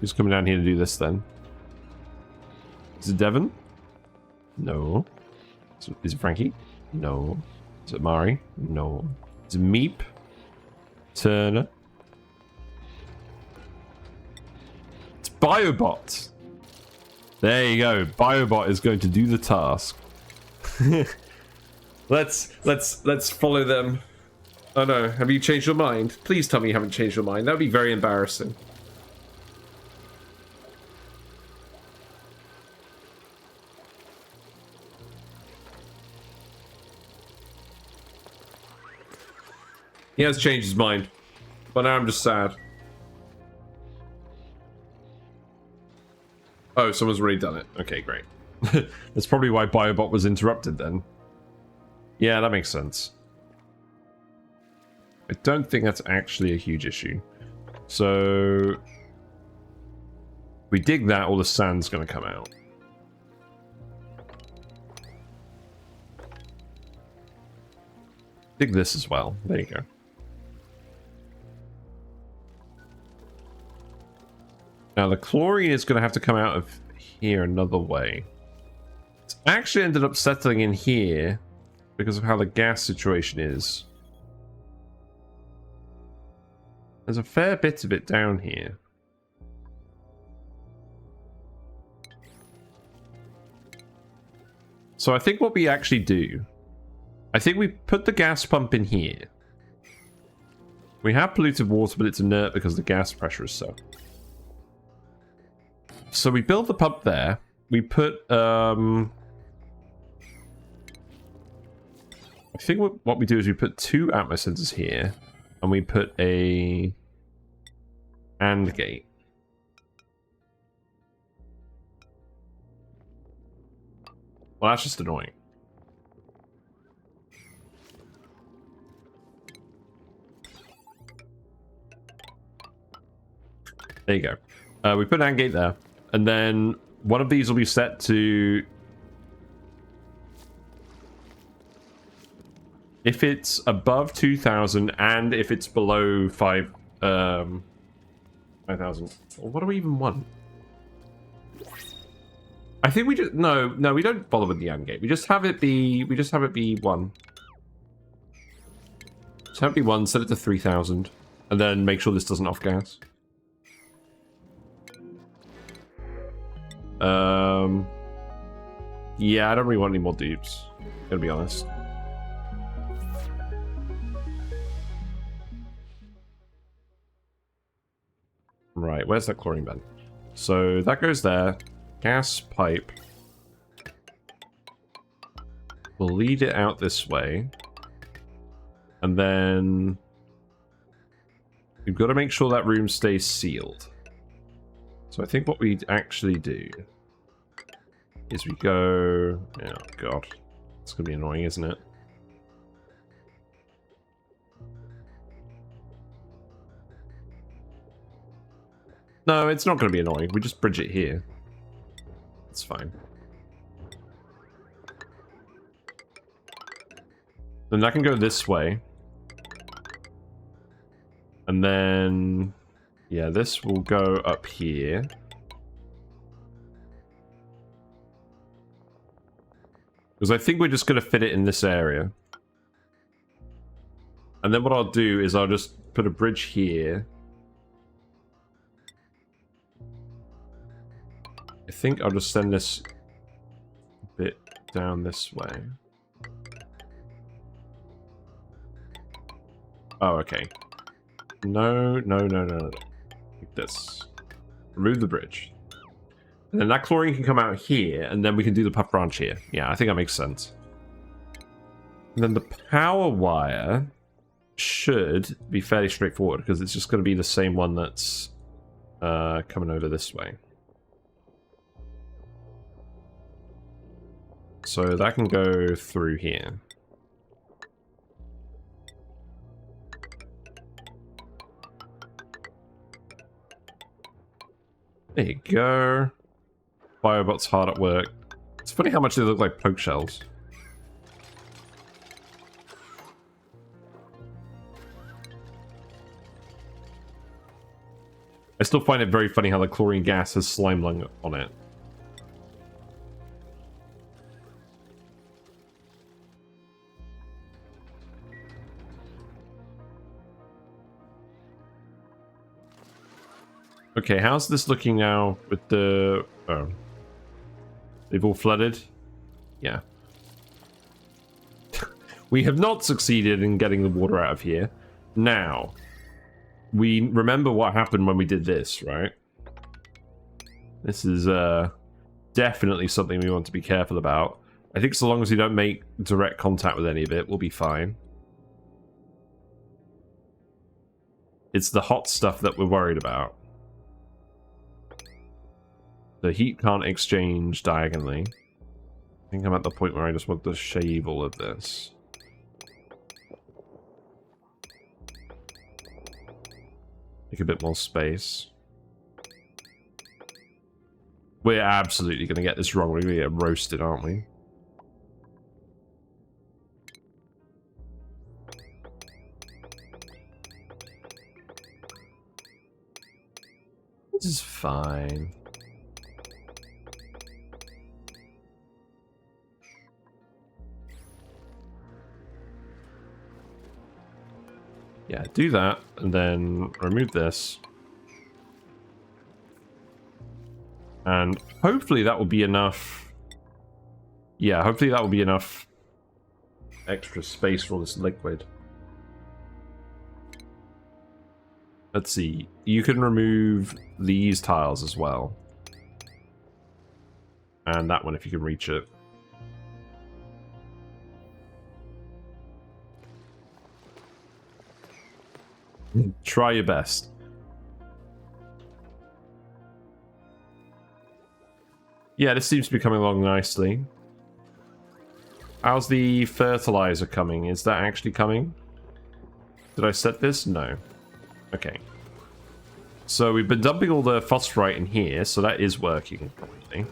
Who's coming down here to do this then? Is it Devon? No. Is it Frankie? No. Is it Mari? No. Is it Meep? Turner? It's Biobot! There you go. Biobot is going to do the task. Let's follow them. Oh no, have you changed your mind? Please tell me you haven't changed your mind. That would be very embarrassing. He has changed his mind, but now I'm just sad. Oh, someone's already done it. Okay, great. That's probably why Biobot was interrupted then. Yeah, that makes sense. I don't think that's actually a huge issue. So... we dig that, all the sand's going to come out. Dig this as well. There you go. Now the chlorine is going to have to come out of here another way. It's actually ended up settling in here because of how the gas situation is. There's a fair bit of it down here. So I think what we actually do, I think we put the gas pump in here. We have polluted water, but it's inert because the gas pressure is so. So we build the pump there. We put, I think what we do is we put 2 atmo sensors here, and we put a AND gate. Well, that's just annoying. There you go. We put an AND gate there. And then one of these will be set to... if it's above 2,000 and if it's below 5,000. What do we even want? I think we just no, we don't bother with the AND gate. We just have it be 1. Just have it be 1, set it to 3000, and then make sure this doesn't off gas. Yeah, I don't really want any more dupes, gonna be honest. Right, where's that chlorine vent? So that goes there. Gas pipe. We'll lead it out this way. And then we've got to make sure that room stays sealed. So I think what we actually do is we go... Oh, God. It's going to be annoying, isn't it? No, it's not going to be annoying. We just bridge it here. It's fine. Then that can go this way. And then... Yeah, this will go up here. Because I think we're just going to fit it in this area. And then what I'll do is I'll just put a bridge here. I think I'll just send this bit down this way. Oh, okay. No. Like this. Remove the bridge. And then that chlorine can come out here, and then we can do the puff branch here. Yeah, I think that makes sense. And then the power wire should be fairly straightforward, because it's just going to be the same one that's coming over this way. So that can go through here. There you go. Biobot's hard at work. It's funny how much they look like poke shells. I still find it very funny how the chlorine gas has slime lung on it. Okay, how's this looking now with the... Oh. They've all flooded? Yeah. We have not succeeded in getting the water out of here. Now, we remember what happened when we did this, right? This is definitely something we want to be careful about. I think so long as we don't make direct contact with any of it, we'll be fine. It's the hot stuff that we're worried about. The heat can't exchange diagonally. I think I'm at the point where I just want to shave all of this. Make a bit more space. We're absolutely going to get this wrong. We're going to get roasted, aren't we? This is fine. Yeah, do that, and then remove this. And hopefully that will be enough. Yeah, hopefully that will be enough extra space for all this liquid. Let's see. You can remove these tiles as well. And that one if you can reach it. Try your best. Yeah, this seems to be coming along nicely. How's the fertilizer coming? Is that actually coming? Did I set this? No. Okay. So we've been dumping all the phosphorite in here, so that is working properly.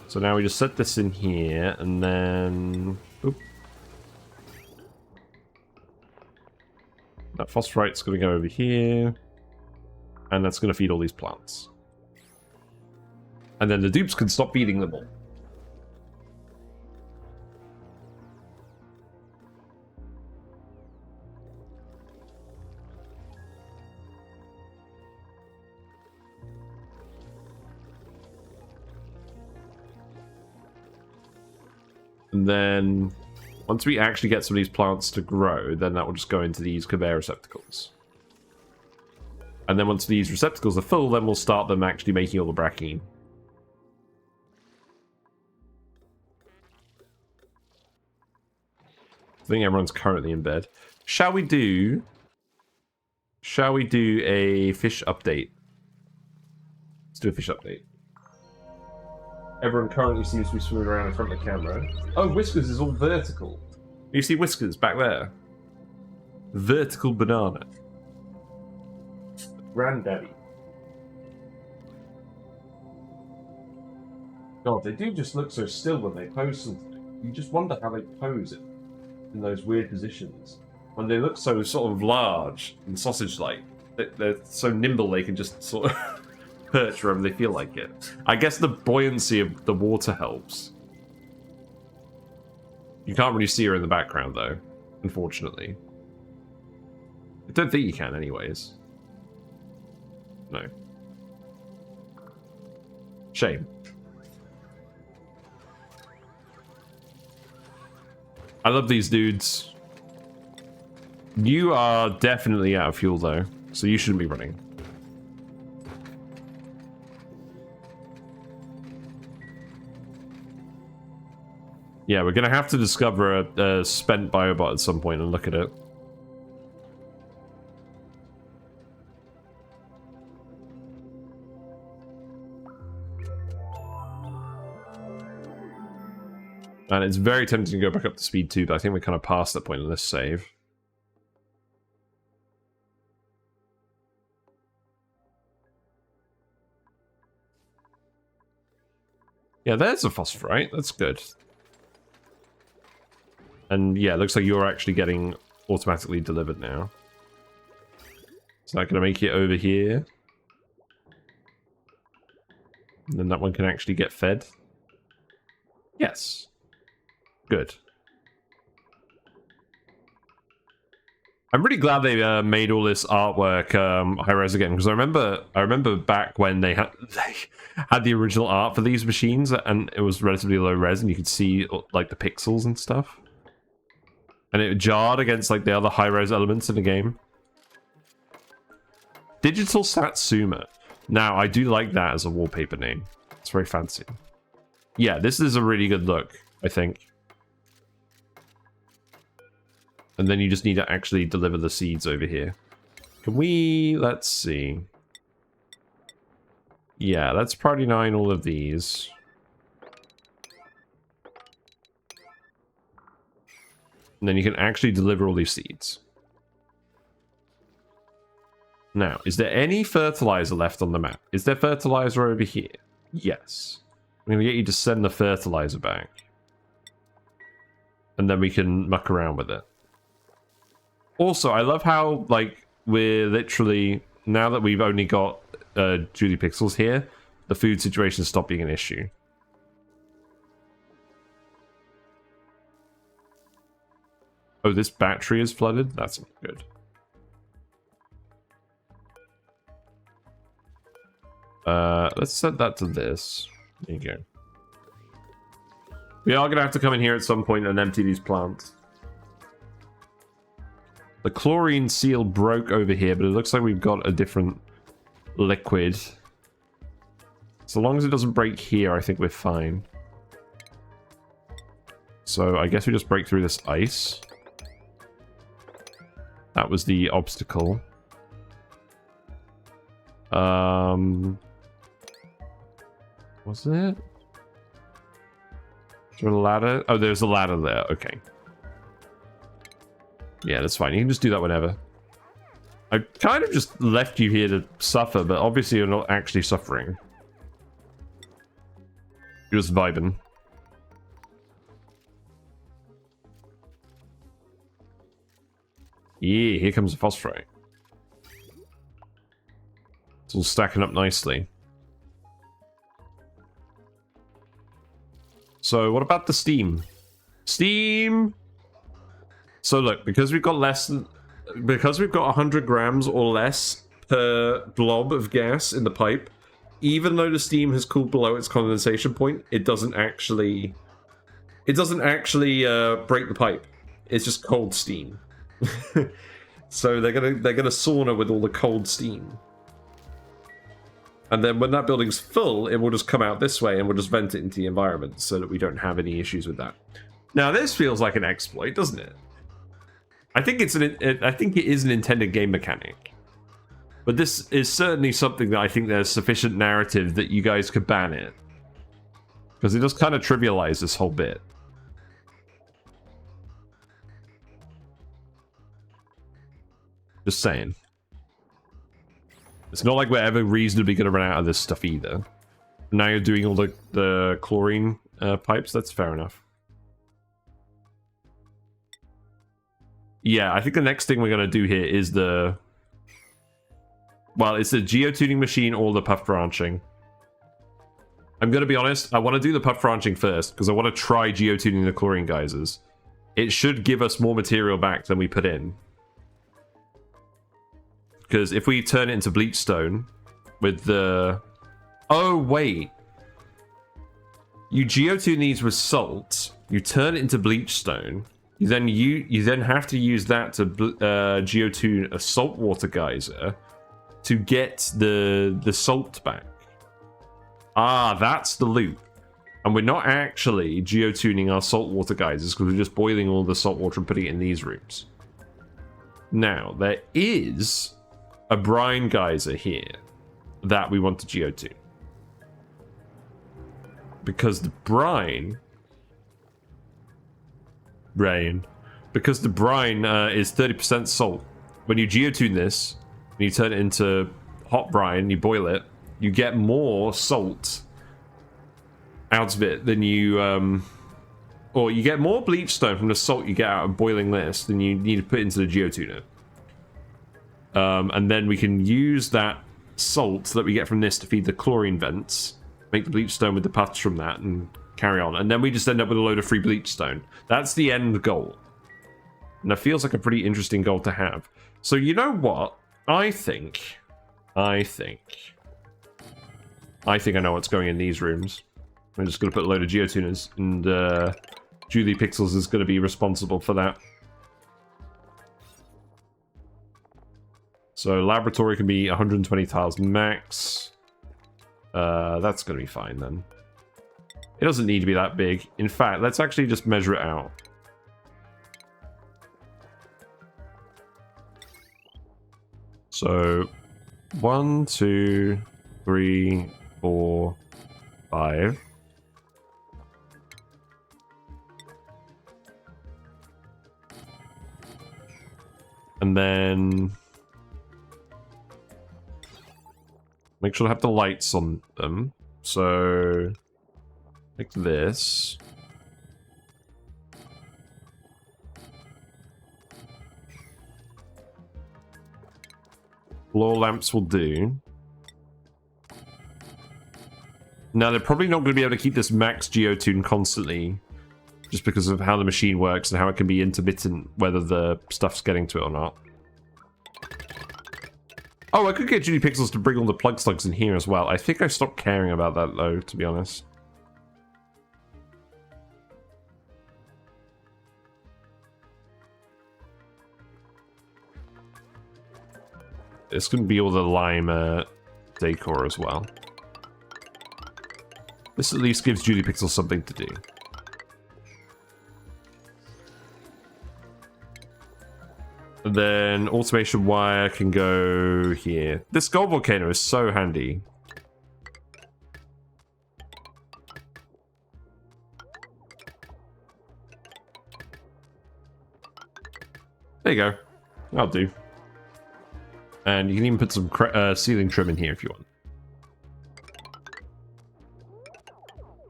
So now we just set this in here, and then... Oop. That phosphorite's going to go over here. And that's going to feed all these plants. And then the dupes can stop feeding them all. And then once we actually get some of these plants to grow, then that will just go into these conveyor receptacles. And then once these receptacles are full, then we'll start them actually making all the brackene. I think everyone's currently in bed. Shall we do a fish update? Let's do a fish update. Everyone currently seems to be swimming around in front of the camera. Oh, Whiskers is all vertical. You see Whiskers back there? Vertical banana. Granddaddy. God, they do just look so still when they pose something. You just wonder how they pose it in those weird positions. When they look so sort of large and sausage-like, they're so nimble they can just sort of perch wherever they feel like it. I guess the buoyancy of the water helps. You can't really see her in the background, though, unfortunately. I don't think you can, anyways. No. Shame. I love these dudes. You are definitely out of fuel, though, so you shouldn't be running. Yeah, we're going to have to discover a spent biobot at some point and look at it. And it's very tempting to go back up to speed 2, but I think we're kind of past that point in this save. Yeah, there's a phosphorite. That's good. And yeah, it looks like you're actually getting automatically delivered now. Is that going to make it over here? And then that one can actually get fed? Yes. Good. I'm really glad they made all this artwork high res again, because I remember back when they had the original art for these machines, and it was relatively low res, and you could see like the pixels and stuff, and it jarred against like the other high res elements in the game. Digital Satsuma. Now I do like that as a wallpaper name. It's very fancy. Yeah, this is a really good look, I think. And then you just need to actually deliver the seeds over here. Can we... let's see. Yeah, let's priority 9 all of these. And then you can actually deliver all these seeds. Now, is there any fertilizer left on the map? Is there fertilizer over here? Yes. I'm going to get you to send the fertilizer back. And then we can muck around with it. Also, I love how, like, we're literally, now that we've only got Julie Pixels here, the food situation stopped being an issue. Oh, this battery is flooded? That's not good. Let's set that to this. There you go. We are going to have to come in here at some point and empty these plants. The chlorine seal broke over here, but it looks like we've got a different liquid. So long as it doesn't break here, I think we're fine. So I guess we just break through this ice. That was the obstacle. Was it? Is there a ladder? Oh, there's a ladder there. Okay. Yeah, that's fine. You can just do that whenever. I kind of just left you here to suffer, but obviously you're not actually suffering. You're just vibing. Yeah, here comes the phosphorite. It's all stacking up nicely. So, what about the steam? Steam! So look, because we've got 100 grams or less per blob of gas in the pipe, even though the steam has cooled below its condensation point, it doesn't actually it doesn't actually break the pipe. It's just cold steam. So they're gonna sauna with all the cold steam. And then when that building's full, it will just come out this way and we'll just vent it into the environment so that we don't have any issues with that. Now this feels like an exploit, doesn't it? I think it is an intended game mechanic. But this is certainly something that I think there's sufficient narrative that you guys could ban it. Because it does kind of trivialize this whole bit. Just saying. It's not like we're ever reasonably going to run out of this stuff either. Now you're doing all the chlorine pipes. That's fair enough. Yeah, I think the next thing we're going to do here is the... Well, it's the geotuning machine or the puff branching. I'm going to be honest, I want to do the puff branching first, because I want to try geotuning the chlorine geysers. It should give us more material back than we put in. Because if we turn it into bleach stone with the... Oh, wait. You geotune these with salt, you turn it into bleach stone, you then have to use that to geotune a saltwater geyser to get the salt back. Ah, that's the loop. And we're not actually geotuning our saltwater geysers because we're just boiling all the salt water and putting it in these rooms. Now, there is a brine geyser here that we want to geotune. Because the brine... Because the brine is 30% salt. When you geotune this, and you turn it into hot brine, you boil it, you get more salt out of it than you... or you get more bleach stone from the salt you get out of boiling this than you need to put into the geotuner. And then we can use that salt that we get from this to feed the chlorine vents, make the bleach stone with the puffs from that, and carry on. And then we just end up with a load of free bleach stone. That's the end goal. And that feels like a pretty interesting goal to have. So you know what? I think I know what's going in these rooms. I'm just going to put a load of geotuners, and Julie Pixels is going to be responsible for that. So laboratory can be 120 tiles max. That's going to be fine then. It doesn't need to be that big. In fact, let's actually just measure it out. So 1, 2, 3, 4, 5. And then make sure to have the lights on them. So like this. Floor lamps will do. Now, they're probably not going to be able to keep this max geotune constantly, just because of how the machine works and how it can be intermittent, whether the stuff's getting to it or not. Oh, I could get Judy Pixels to bring all the plug slugs in here as well. I think I stopped caring about that, though, to be honest. It's going to be all the lime decor as well. This at least gives Judy Pixels something to do. And then automation wire can go here. This gold volcano is so handy. There you go. That'll do. And you can even put some ceiling trim in here if you want.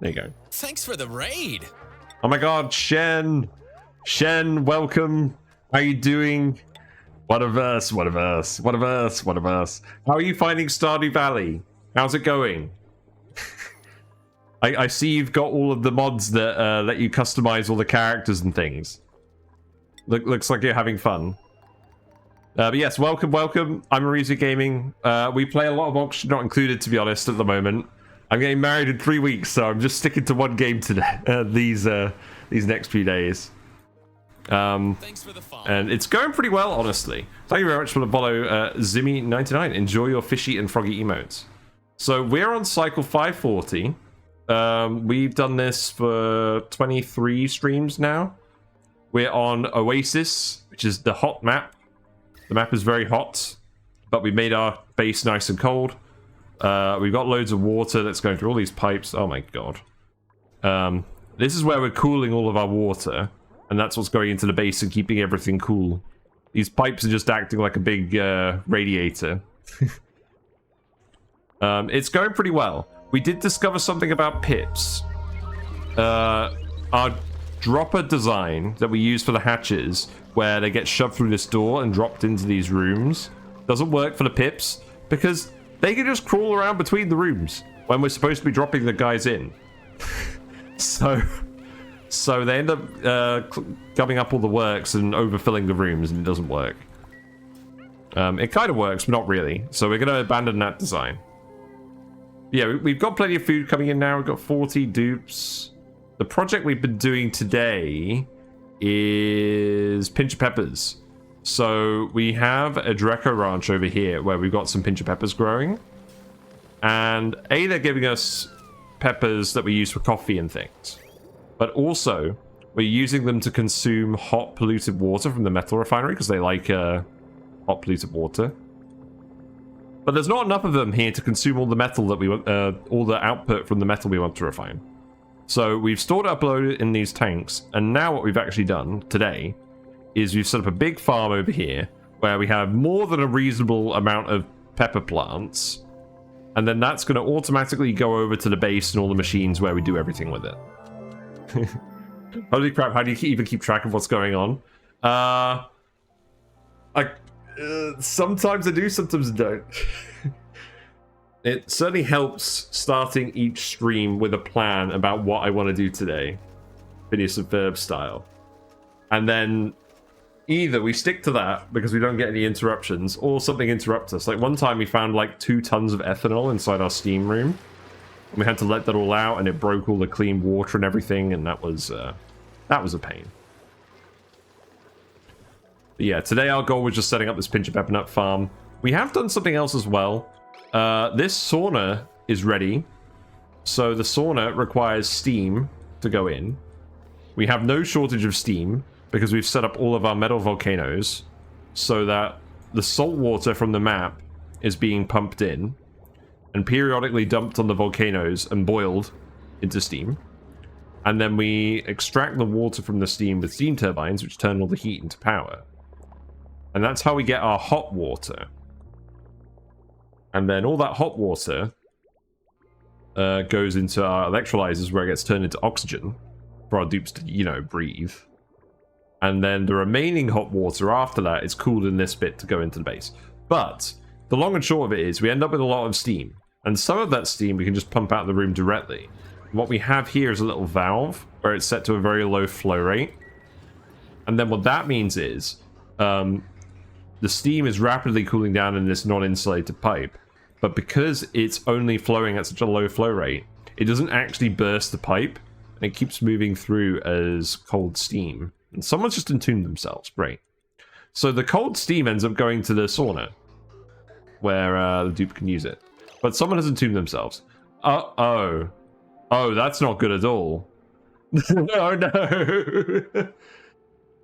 There you go. Thanks for the raid. Oh my god, Shen! Shen, welcome! How are you doing? What a verse, what a verse, what a verse, what a verse. How are you finding Stardew Valley? How's it going? I see you've got all of the mods that let you customize all the characters and things. Looks like you're having fun. But yes, welcome, welcome. I'm Oasisse Gaming. We play a lot of Oxygen Not Included, to be honest, at the moment. I'm getting married in 3 weeks, so I'm just sticking to one game today. These these next few days. Thanks for the follow. And it's going pretty well, honestly. Thank you very much for the follow, Zimmy99. Enjoy your fishy and froggy emotes. So we're on cycle 540. We've done this for 23 streams now. We're on Oasisse, which is the hot map. The map is very hot, but we made our base nice and cold. We've got loads of water that's going through all these pipes. Oh my god. This is where we're cooling all of our water, and that's what's going into the base and keeping everything cool. These pipes are just acting like a big radiator. It's going pretty well. We did discover something about pips. Our dropper design that we use for the hatches, where they get shoved through this door and dropped into these rooms, doesn't work for the pips because they can just crawl around between the rooms when we're supposed to be dropping the guys in. So they end up gumming up all the works and overfilling the rooms, and it doesn't work. It kind of works, but not really. So we're going to abandon that design. Yeah, we've got plenty of food coming in now. We've got 40 dupes. The project we've been doing today is Pincha Peppers. So we have a Dreco ranch over here where we've got some Pincha Peppers growing. And they're giving us peppers that we use for coffee and things. But also, we're using them to consume hot polluted water from the Metal Refinery because they like hot polluted water. But there's not enough of them here to consume all the metal that we want, all the output from the metal we want to refine. So we've stored it uploaded in these tanks, and now what we've actually done today is we've set up a big farm over here where we have more than a reasonable amount of pepper plants, and then that's going to automatically go over to the base and all the machines where we do everything with it. Holy crap, how do you even keep track of what's going on? Sometimes I do, sometimes I don't. It certainly helps starting each stream with a plan about what I want to do today. Phineas and Ferb style. And then either we stick to that because we don't get any interruptions, or something interrupts us. Like one time we found like 2 tons of ethanol inside our steam room. And we had to let that all out, and it broke all the clean water and everything, and that was a pain. But yeah, today our goal was just setting up this Pincha Pepperplant farm. We have done something else as well. This sauna is ready. So the sauna requires steam to go in. We have no shortage of steam because we've set up all of our metal volcanoes so that the salt water from the map is being pumped in and periodically dumped on the volcanoes and boiled into steam. And then we extract the water from the steam with steam turbines, which turn all the heat into power. And that's how we get our hot water. And then all that hot water goes into our electrolyzers where it gets turned into oxygen for our dupes to, you know, breathe. And then the remaining hot water after that is cooled in this bit to go into the base. But the long and short of it is we end up with a lot of steam. And some of that steam we can just pump out of the room directly. And what we have here is a little valve where it's set to a very low flow rate. And then what that means is the steam is rapidly cooling down in this non-insulated pipe. But because it's only flowing at such a low flow rate, it doesn't actually burst the pipe, and it keeps moving through as cold steam. And someone's just entombed themselves. Great. So the cold steam ends up going to the sauna, where the dupe can use it. But someone has entombed themselves. Uh-oh. Oh, that's not good at all. Oh, no.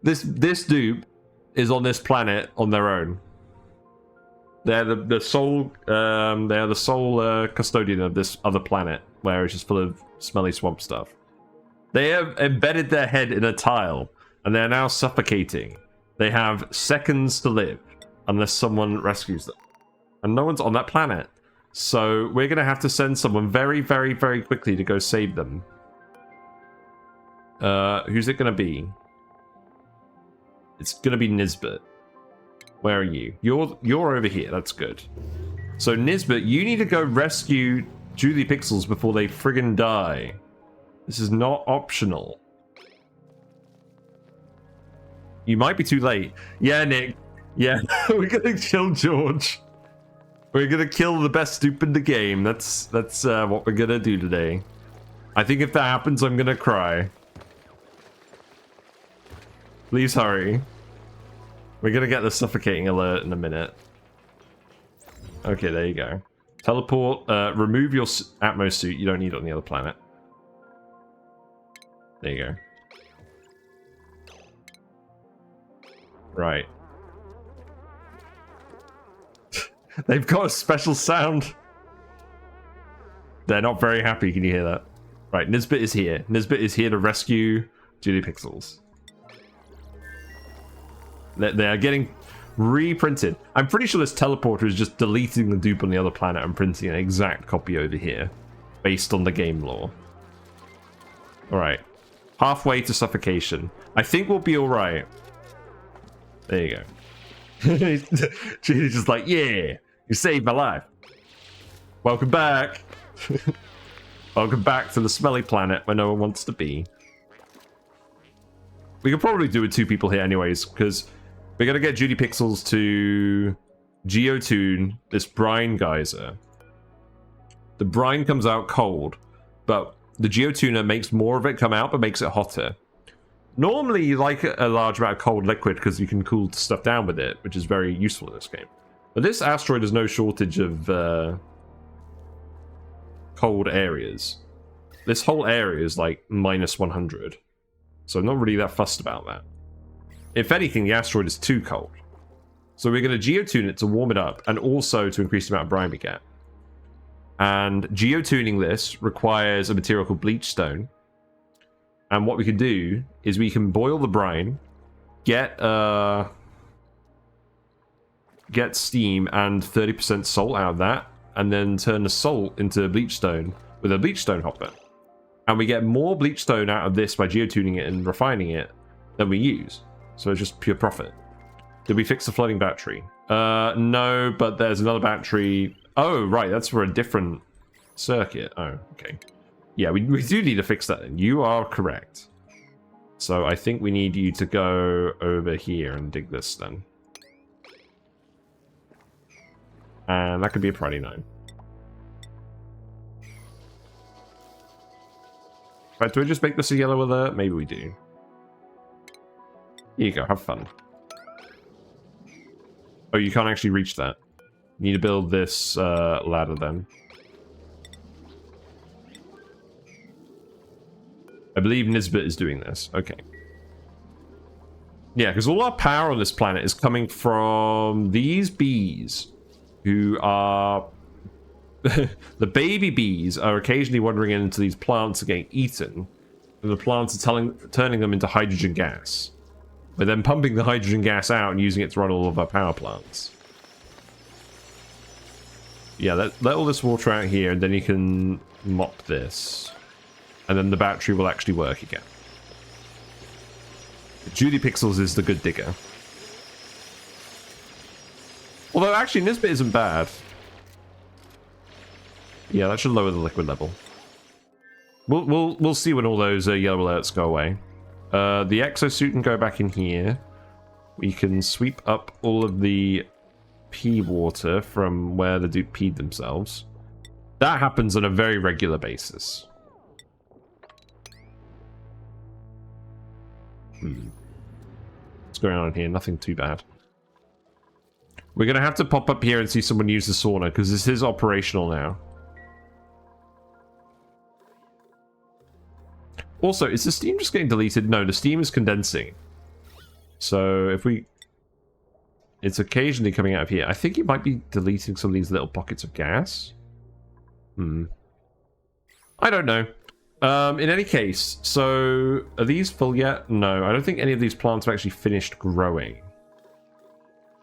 This dupe is on this planet on their own. They're the sole custodian of this other planet where it's just full of smelly swamp stuff. They have embedded their head in a tile and they're now suffocating. They have seconds to live unless someone rescues them. And no one's on that planet. So we're going to have to send someone very, very, very quickly to go save them. Who's it going to be? It's going to be Nisbet. Where are you? You're over here. That's good. So Nisbet, you need to go rescue Julie Pixels before they friggin' die. This is not optional. You might be too late. Yeah, Nick. Yeah, we're gonna kill George. We're gonna kill the best dupe in the game. That's what we're gonna do today. I think if that happens, I'm gonna cry. Please hurry. We're gonna get the suffocating alert in a minute. Okay, there you go. Teleport. Remove your Atmos suit. You don't need it on the other planet. There you go. Right. They've got a special sound. They're not very happy. Can you hear that? Right, Nisbet is here. Nisbet is here to rescue Judy Pixels. They are getting reprinted. I'm pretty sure this teleporter is just deleting the dupe on the other planet and printing an exact copy over here, based on the game lore. Alright. Halfway to suffocation. I think we'll be alright. There you go. Judy's just like, yeah, you saved my life. Welcome back. Welcome back to the smelly planet where no one wants to be. We could probably do with 2 people here anyways, because we're going to get Judy Pixels to geotune this brine geyser. The brine comes out cold, but the geotuner makes more of it come out, but makes it hotter. Normally, you like a large amount of cold liquid because you can cool stuff down with it, which is very useful in this game. But this asteroid has no shortage of cold areas. This whole area is like minus 100. So I'm not really that fussed about that. If anything, the asteroid is too cold. So we're going to geotune it to warm it up and also to increase the amount of brine we get. And geotuning this requires a material called Bleach Stone. And what we can do is we can boil the brine, get steam and 30% salt out of that, and then turn the salt into bleach stone with a bleach stone hopper. And we get more bleach stone out of this by geotuning it and refining it than we use. So it's just pure profit. Did we fix the flooding battery? No, but there's another battery. Oh, right, that's for a different circuit. Oh, okay. Yeah, we do need to fix that then. You are correct. So I think we need you to go over here and dig this then. And that could be a Friday 9. Right, do we just make this a yellow alert? Maybe we do. Here you go, have fun. Oh, you can't actually reach that. You need to build this ladder then. I believe Nisbet is doing this. Okay. Yeah, because all our power on this planet is coming from these bees, who are... the baby bees are occasionally wandering into these plants and getting eaten, and the plants are turning them into hydrogen gas. We're then pumping the hydrogen gas out and using it to run all of our power plants. Yeah, let all this water out here, and then you can mop this. And then the battery will actually work again. Judy Pixels is the good digger. Although, actually, Nisbet isn't bad. Yeah, that should lower the liquid level. We'll see when all those yellow alerts go away. The exosuit can go back in here. We can sweep up all of the pee water from where the dude peed themselves. That happens on a very regular basis. What's going on here? Nothing too bad. We're going to have to pop up here and see someone use the sauna, because this is operational now. Also, is the steam just getting deleted? No, the steam is condensing. So if we... It's occasionally coming out of here. I think it might be deleting some of these little pockets of gas. I don't know. In any case, so are these full yet? No, I don't think any of these plants have actually finished growing.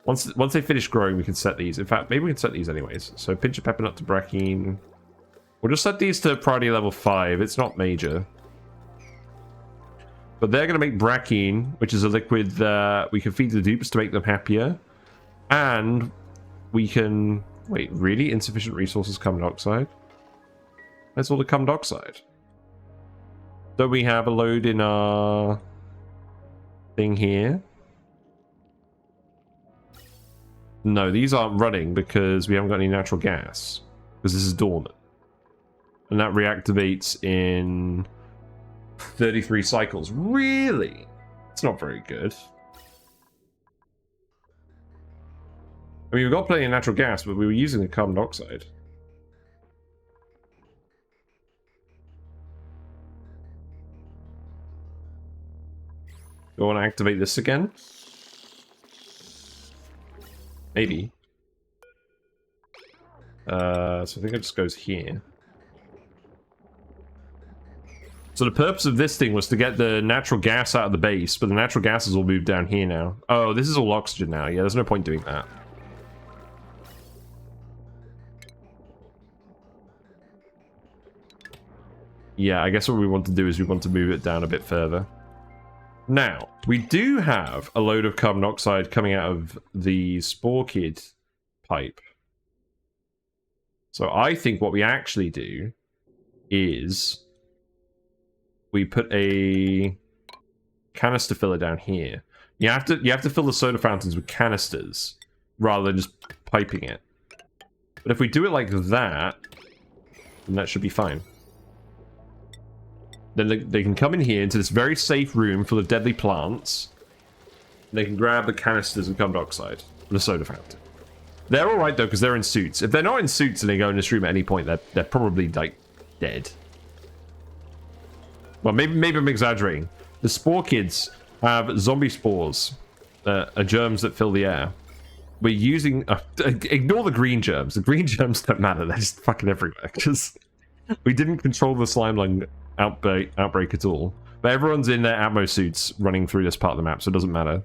Once they finish growing, we can set these. In fact, maybe we can set these anyways. So Pincha Pepperplant to Brackene. We'll just set these to priority level 5. It's not major. But they're going to make Brackene, which is a liquid that we can feed the dupes to make them happier. And we can... Wait, really? Insufficient resources, carbon dioxide? Where's all the carbon dioxide? Don't we have a load in our thing here? No, these aren't running because we haven't got any natural gas. Because this is dormant. And that reactivates in 33 cycles. Really? It's not very good. I mean, we've got plenty of natural gas, but we were using the carbon dioxide. Do I want to activate this again? Maybe. So I think it just goes here. So the purpose of this thing was to get the natural gas out of the base, but the natural gas is all moved down here now. Oh, this is all oxygen now. Yeah, there's no point doing that. Yeah, I guess what we want to do is we want to move it down a bit further. Now, we do have a load of carbon dioxide coming out of the spore kid pipe. So I think what we actually do is we put a canister filler down here. You have to fill the soda fountains with canisters rather than just piping it. But if we do it like that, then that should be fine. Then they can come in here into this very safe room full of deadly plants. And they can grab the canisters of carbon dioxide from the soda fountain. They're all right though because they're in suits. If they're not in suits and they go in this room at any point, they're probably like dead. Well, maybe I'm exaggerating. The spore kids have zombie spores, germs that fill the air. We're using... ignore the green germs. The green germs don't matter. They're just fucking everywhere. Because we didn't control the slime lung outbreak at all. But everyone's in their Atmo suits running through this part of the map, so it doesn't matter.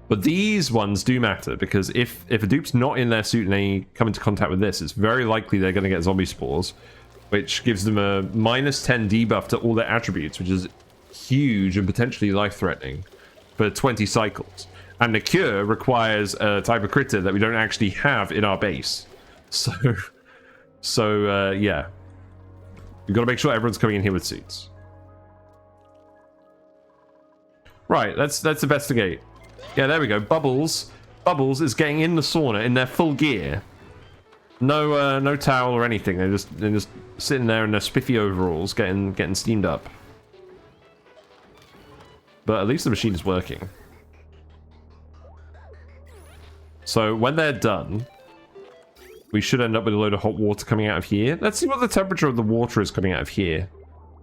But these ones do matter, because if a dupe's not in their suit and they come into contact with this, it's very likely they're going to get zombie spores, which gives them a -10 debuff to all their attributes, which is huge and potentially life-threatening for 20 cycles. And the cure requires a type of critter that we don't actually have in our base. So yeah. We've got to make sure everyone's coming in here with suits. Right, let's investigate. Yeah, there we go. Bubbles is getting in the sauna in their full gear. No towel or anything. They're just sitting there in their spiffy overalls, getting steamed up. But at least the machine is working. So when they're done, we should end up with a load of hot water coming out of here. Let's see what the temperature of the water is coming out of here.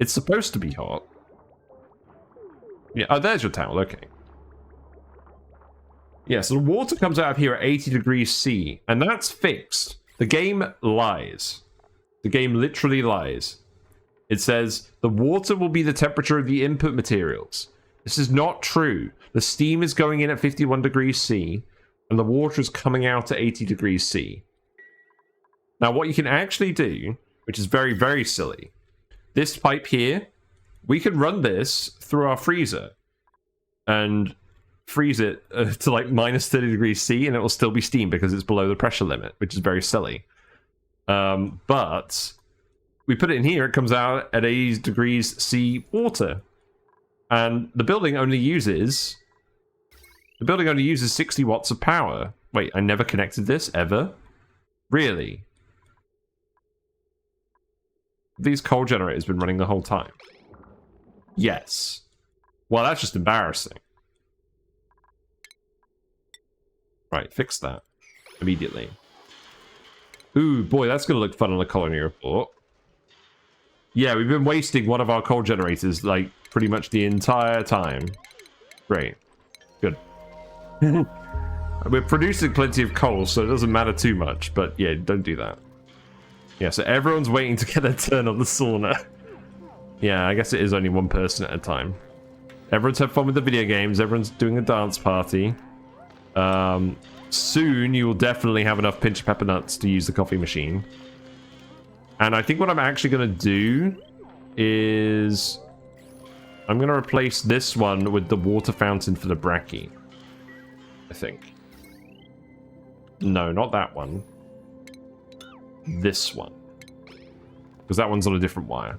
It's supposed to be hot. Yeah, oh, there's your towel. Okay. Yeah, so the water comes out of here at 80 degrees C, and that's fixed. The game lies. The game literally lies. It says the water will be the temperature of the input materials. This is not true. The steam is going in at 51 degrees C, and the water is coming out at 80 degrees C. Now, what you can actually do, which is very, very silly, this pipe here, we can run this through our freezer and freeze it to like -30 degrees C, and it will still be steam because it's below the pressure limit, which is very silly. But we put it in here, it comes out at 80 degrees C water. And the building only uses 60 watts of power. Wait, I never connected this ever? Really? These coal generators been running the whole time? Yes. Well, that's just embarrassing. Right, fix that immediately. Ooh, boy, that's going to look fun on the colony report. Yeah, we've been wasting one of our coal generators, like, pretty much the entire time. Great. Good. We're producing plenty of coal, so it doesn't matter too much, but yeah, don't do that. Yeah, so everyone's waiting to get their turn on the sauna. Yeah, I guess it is only one person at a time. Everyone's had fun with the video games, everyone's doing a dance party. Soon you will definitely have enough Pincha Pepper nuts to use the coffee machine. And I think what I'm actually going to do is I'm going to replace this one with the water fountain for the Brackene. I think. No, not that one. This one. Because that one's on a different wire.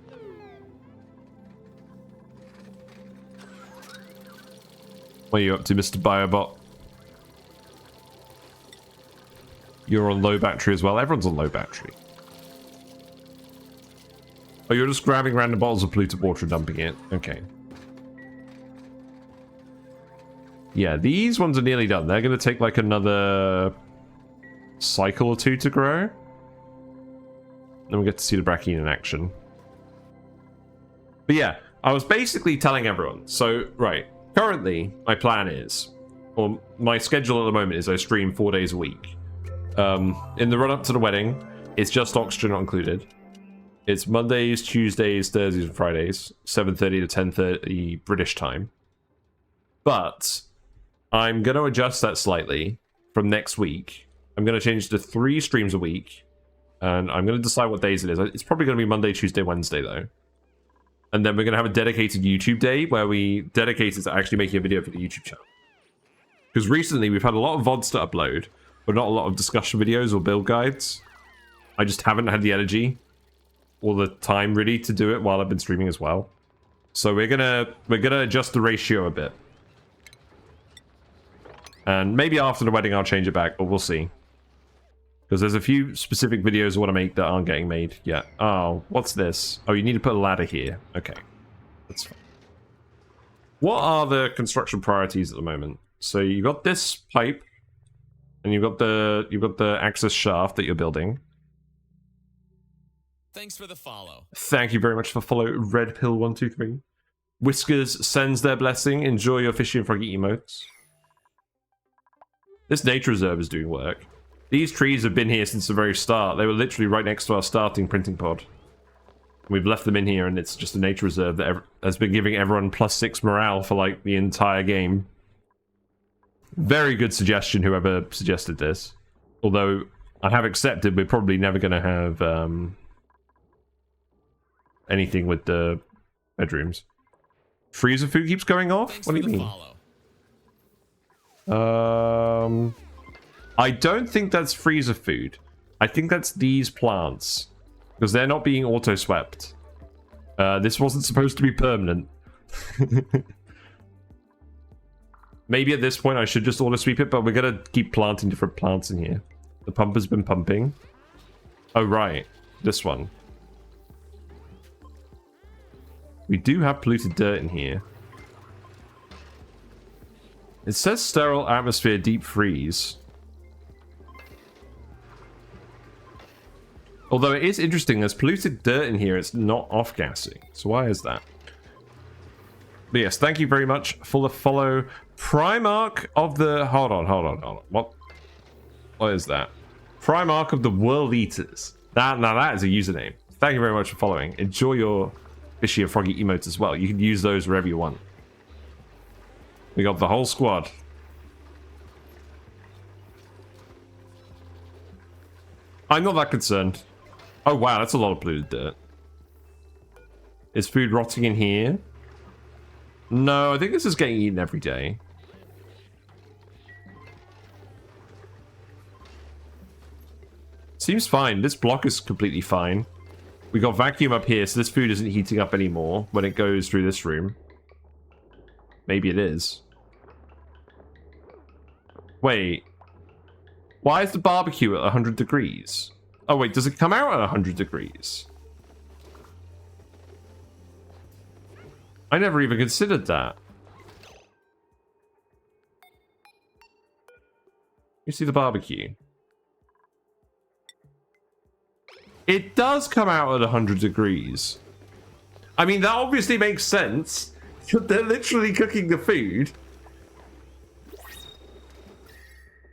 What are you up to, Mr. Biobot? You're on low battery as well. Everyone's on low battery. Oh, you're just grabbing random bottles of polluted water and dumping it. Okay. Yeah, these ones are nearly done. They're going to take like another cycle or two to grow. Then we get to see the Brackene in action. But yeah, I was basically telling everyone. So, right, currently my plan is, or my schedule at the moment is I stream 4 days a week. In the run-up to the wedding, it's just oxygen not included. It's Mondays, Tuesdays, Thursdays, and Fridays, 7:30 to 10:30 British time. But I'm going to adjust that slightly from next week. I'm going to change to 3 streams a week, and I'm going to decide what days it is. It's probably going to be Monday, Tuesday, Wednesday, though. And then we're going to have a dedicated YouTube day where we dedicate it to actually making a video for the YouTube channel. Because recently we've had a lot of VODs to upload, but not a lot of discussion videos or build guides. I just haven't had the energy or the time really to do it while I've been streaming as well. So we're gonna adjust the ratio a bit. And maybe after the wedding I'll change it back, but we'll see. Because there's a few specific videos I want to make that aren't getting made yet. Oh, what's this? Oh, you need to put a ladder here. Okay. That's fine. What are the construction priorities at the moment? So you've got this pipe, and you've got the access shaft that you're building. Thanks for the follow. Thank you very much for follow, Redpill123. Whiskers sends their blessing. Enjoy your fishy and froggy emotes. This nature reserve is doing work. These trees have been here since the very start. They were literally right next to our starting printing pod. We've left them in here, and it's just a nature reserve that has been giving everyone +6 morale for like the entire game. Very good suggestion, whoever suggested this. Although I have accepted we're probably never going to have anything with the bedrooms. Freezer food keeps going off? Thanks what do you mean? I don't think that's freezer food. I think that's these plants. Because they're not being auto-swept. This wasn't supposed to be permanent. Maybe at this point I should just auto-sweep it, but we're going to keep planting different plants in here. The pump has been pumping. Oh, right. This one. We do have polluted dirt in here. It says sterile atmosphere deep freeze. Although it is interesting, there's polluted dirt in here, it's not off-gassing. So why is that? But yes, thank you very much for the follow. Primarch of the... Hold on. What is that? Primarch of the World Eaters. Now that is a username. Thank you very much for following. Enjoy your fishy and froggy emotes as well. You can use those wherever you want. We got the whole squad. I'm not that concerned. Oh wow, that's a lot of polluted dirt. Is food rotting in here? No, I think this is getting eaten every day. Seems fine. This block is completely fine. We got vacuum up here, so this food isn't heating up anymore when it goes through this room. Maybe it is. Wait. Why is the barbecue at 100 degrees? Oh wait, does it come out at 100 degrees? I never even considered that. You see the barbecue? It does come out at 100 degrees. I mean, that obviously makes sense. They're literally cooking the food.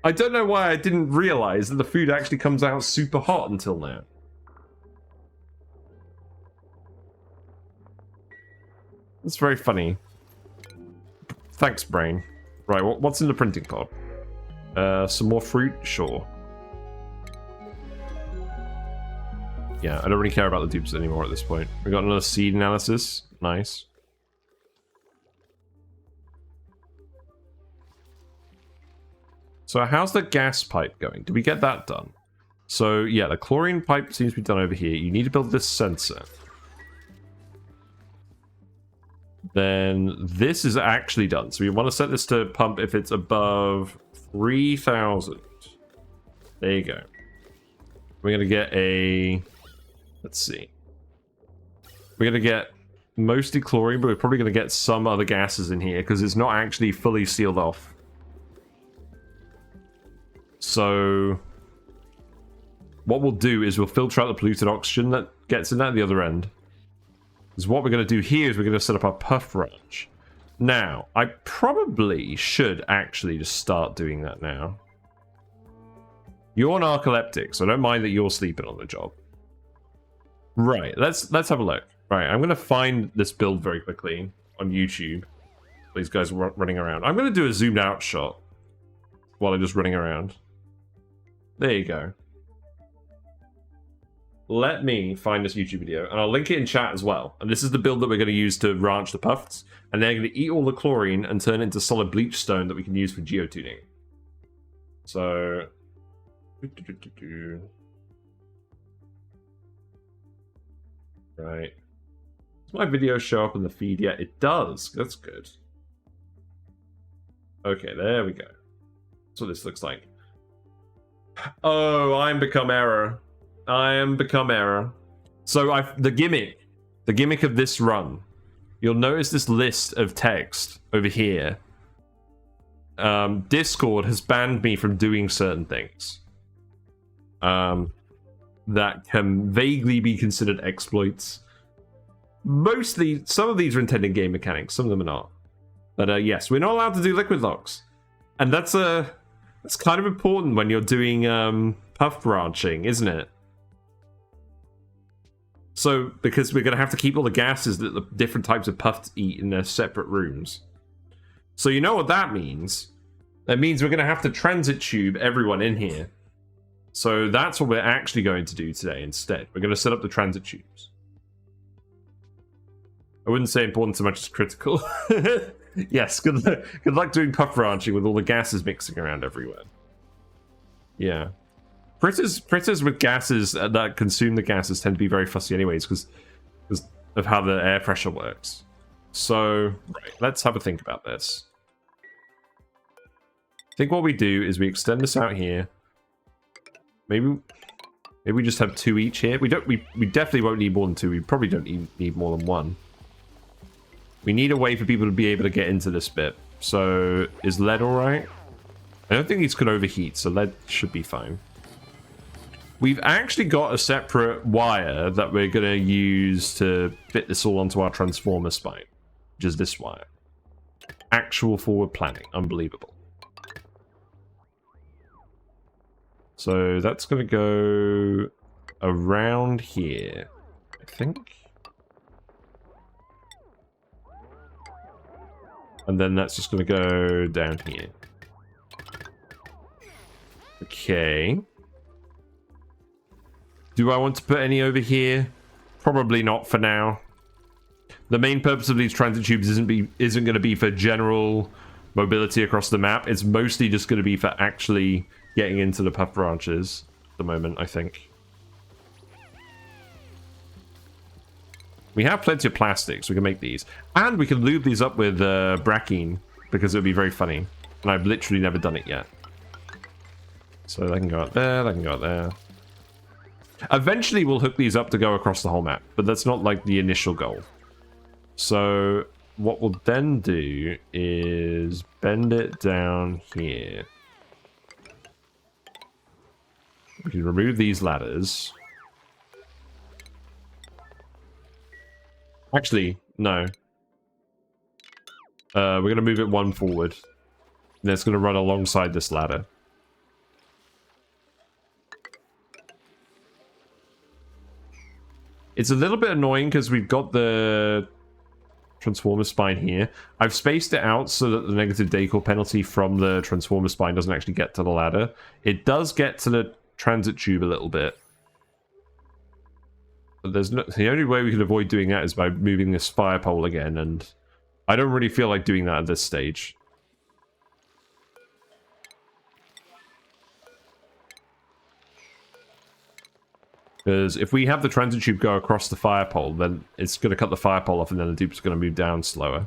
I don't know why I didn't realize that the food actually comes out super hot until now. That's very funny. Thanks, brain. Right, what's in the printing pod? Some more fruit? Sure. Yeah, I don't really care about the dupes anymore at this point. We got another seed analysis. Nice. So how's the gas pipe going? Did we get that done? So yeah, the chlorine pipe seems to be done over here. You need to build this sensor. Then this is actually done. So we want to set this to pump if it's above 3,000. There you go. We're going to get a... Let's see. We're going to get mostly chlorine, but we're probably going to get some other gases in here because it's not actually fully sealed off. So what we'll do is we'll filter out the polluted oxygen that gets in at the other end. Because what we're going to do here is we're going to set up our Puft ranch. Now, I probably should actually just start doing that now. You're an narcoleptic, so I don't mind that you're sleeping on the job. Right, let's have a look. Right, I'm going to find this build very quickly on YouTube. These guys running around. I'm going to do a zoomed out shot while I'm just running around. There you go. Let me find this YouTube video, and I'll link it in chat as well. And this is the build that we're going to use to ranch the Pufts, and they're going to eat all the chlorine and turn it into solid bleach stone that we can use for geotuning. So... Right. Does my video show up in the feed yet? It does. That's good. Okay, there we go. That's what this looks like. Oh, I'm become error. I am become error. So the gimmick of this run, you'll notice this list of text over here. Discord has banned me from doing certain things that can vaguely be considered exploits. Mostly, some of these are intended game mechanics, some of them are not. But yes, we're not allowed to do liquid locks, and that's kind of important when you're doing puff branching, isn't it? So, because we're going to have to keep all the gases that the different types of puffs eat in their separate rooms. So you know what that means? That means we're going to have to transit tube everyone in here. So that's what we're actually going to do today instead. We're going to set up the transit tubes. I wouldn't say important so much as critical. Yes, good luck doing puff branching with all the gases mixing around everywhere. Yeah. Fritters with gases that consume the gases tend to be very fussy anyways because of how the air pressure works. So, right, let's have a think about this. I think what we do is we extend this out here. Maybe we just have 2 each here. We definitely won't need more than 2. We probably don't need more than 1. We need a way for people to be able to get into this bit. So, is lead alright? I don't think these could overheat, so lead should be fine. We've actually got a separate wire that we're going to use to fit this all onto our transformer spine, which is this wire. Actual forward planning. Unbelievable. So that's going to go around here, I think. And then that's just going to go down here. Okay. Do I want to put any over here? Probably not for now. The main purpose of these transit tubes isn't going to be for general mobility across the map. It's mostly just going to be for actually getting into the puff branches at the moment, I think. We have plenty of plastics. We can make these. And we can lube these up with Brackene, because it would be very funny. And I've literally never done it yet. So that can go out there, that can go out there. Eventually we'll hook these up to go across the whole map, but that's not like the initial goal. So what we'll then do is bend it down here. We can remove these ladders. Actually, no. We're going to move it 1 forward. And it's going to run alongside this ladder. It's a little bit annoying because we've got the transformer spine here. I've spaced it out so that the negative decor penalty from the transformer spine doesn't actually get to the ladder. It does get to the transit tube a little bit. But there's no, the only way we can avoid doing that is by moving this fire pole again, and I don't really feel like doing that at this stage. Because if we have the transit tube go across the fire pole, then it's going to cut the fire pole off and then the dupe's going to move down slower.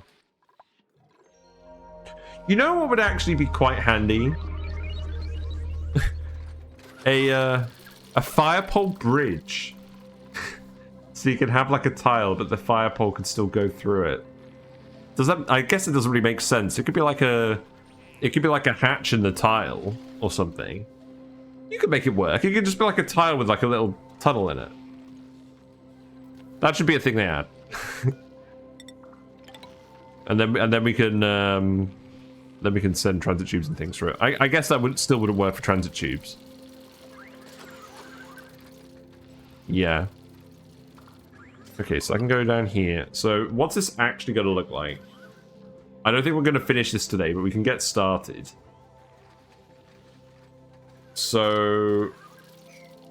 You know what would actually be quite handy? A fire pole bridge. So you can have like a tile, but the fire pole can still go through it. Does that? I guess it doesn't really make sense. It could be like a hatch in the tile or something. You could make it work. It could just be like a tile with like a little tunnel in it. That should be a thing they add. and then we can send transit tubes and things through it. I guess that still wouldn't work for transit tubes. Yeah. Okay, so I can go down here. So what's this actually going to look like? I don't think we're going to finish this today, but we can get started. So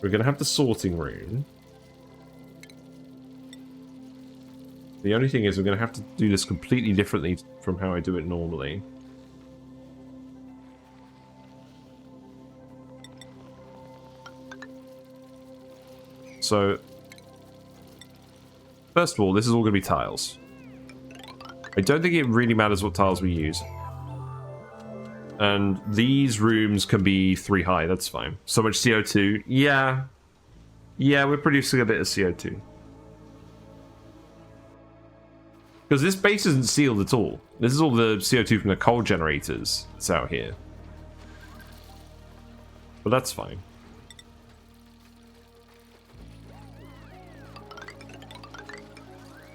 we're going to have the sorting room. The only thing is we're going to have to do this completely differently from how I do it normally. So, first of all, this is all going to be tiles. I don't think it really matters what tiles we use. And these rooms can be 3 high, that's fine. So much CO2. Yeah. Yeah, we're producing a bit of CO2. Because this base isn't sealed at all. This is all the CO2 from the coal generators that's out here. But that's fine.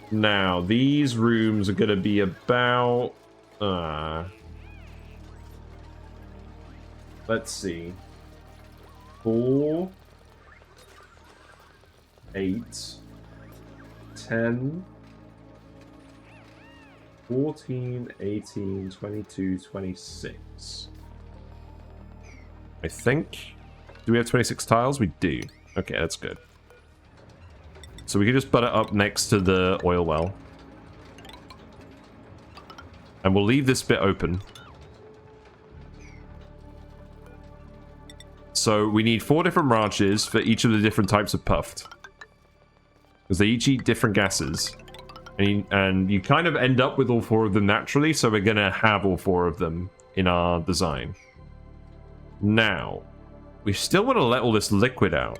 Now, these rooms are going to be about... let's see. 4... 8... 10... 14, 18, 22, 26. I think. Do we have 26 tiles? We do. Okay, that's good. So we can just put it up next to the oil well. And we'll leave this bit open. So we need 4 different branches for each of the different types of puft. Because they each eat different gases. And you kind of end up with all 4 of them naturally, so we're going to have all 4 of them in our design. Now, we still want to let all this liquid out.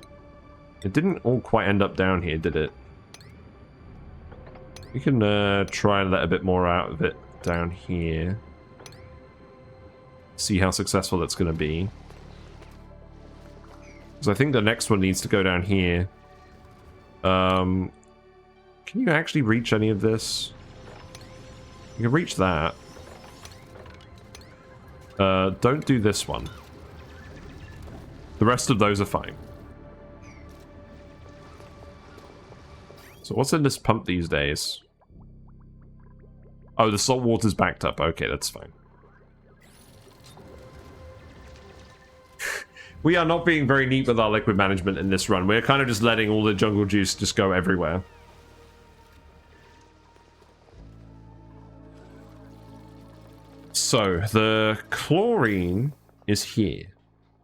It didn't all quite end up down here, did it? We can try and let a bit more out of it down here. See how successful that's going to be. Because I think the next one needs to go down here. Can you actually reach any of this? You can reach that. Don't do this one. The rest of those are fine. So what's in this pump these days? Oh, the salt water's backed up. Okay, that's fine. We are not being very neat with our liquid management in this run. We're kind of just letting all the jungle juice just go everywhere. So, the chlorine is here.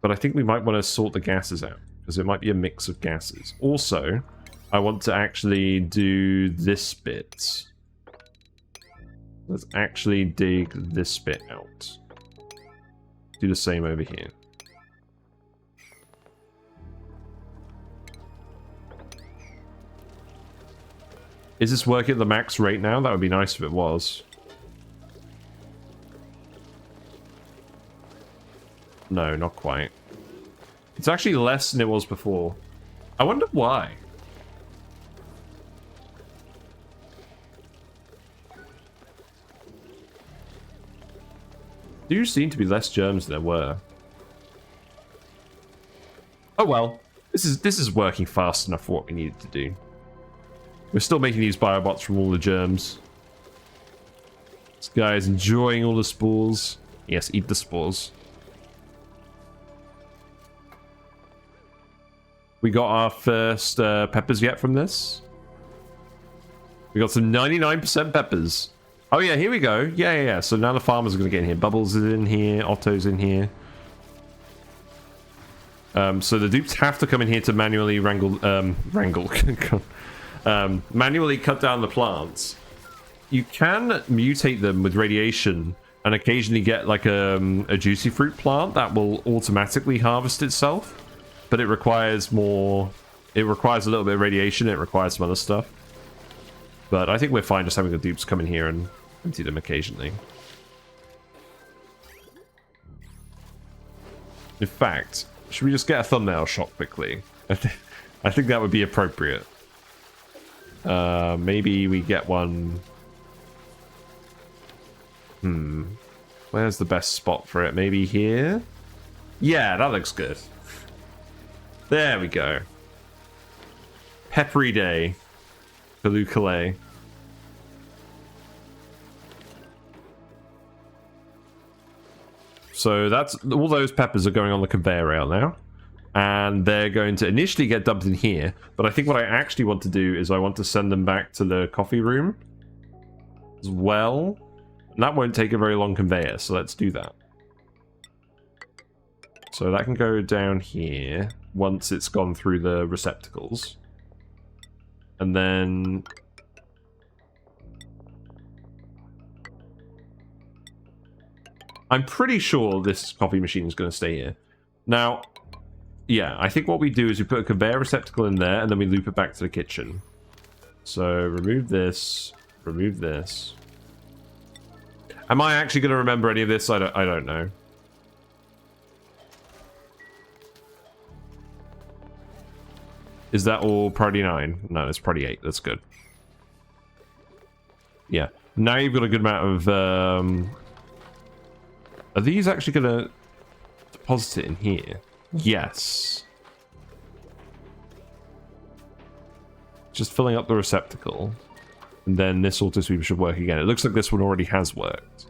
But I think we might want to sort the gases out. Because it might be a mix of gases. Also, I want to actually do this bit. Let's actually dig this bit out. Do the same over here. Is this working at the max rate now? That would be nice if it was. No, not quite. It's actually less than it was before. I wonder why. There do seem to be less germs than there were. Oh well. This is working fast enough for what we needed to do. We're still making these biobots from all the germs. This guy is enjoying all the spores. Yes, eat the spores. We got our first peppers yet from this. We got some 99% peppers. Oh yeah, here we go. Yeah. So now the farmers are going to get in here. Bubbles is in here. Otto's in here. So the dupes have to come in here to manually manually cut down the plants. You can mutate them with radiation and occasionally get like a juicy fruit plant that will automatically harvest itself, but it requires more It requires a little bit of radiation. It requires some other stuff. But I think we're fine just having the dupes come in here and empty them occasionally. In fact, should we just get a thumbnail shot quickly? I think that would be appropriate. Maybe we get one... Where's the best spot for it? Maybe here? Yeah, that looks good. There we go. Peppery day. Calais. So that's all those peppers are going on the conveyor rail now. And they're going to initially get dumped in here. But I think what I actually want to do is I want to send them back to the coffee room as well. And that won't take a very long conveyor, so let's do that. So that can go down here once it's gone through the receptacles. And then... I'm pretty sure this coffee machine is going to stay here. Now, yeah, I think what we do is we put a conveyor receptacle in there, and then we loop it back to the kitchen. So, remove this. Remove this. Am I actually going to remember any of this? I don't know. Is that all priority 9? No, it's priority 8. That's good. Yeah. Now you've got a good amount of... Are these actually going to deposit it in here? Yes. Just filling up the receptacle. And then this auto sweeper should work again. It looks like this one already has worked.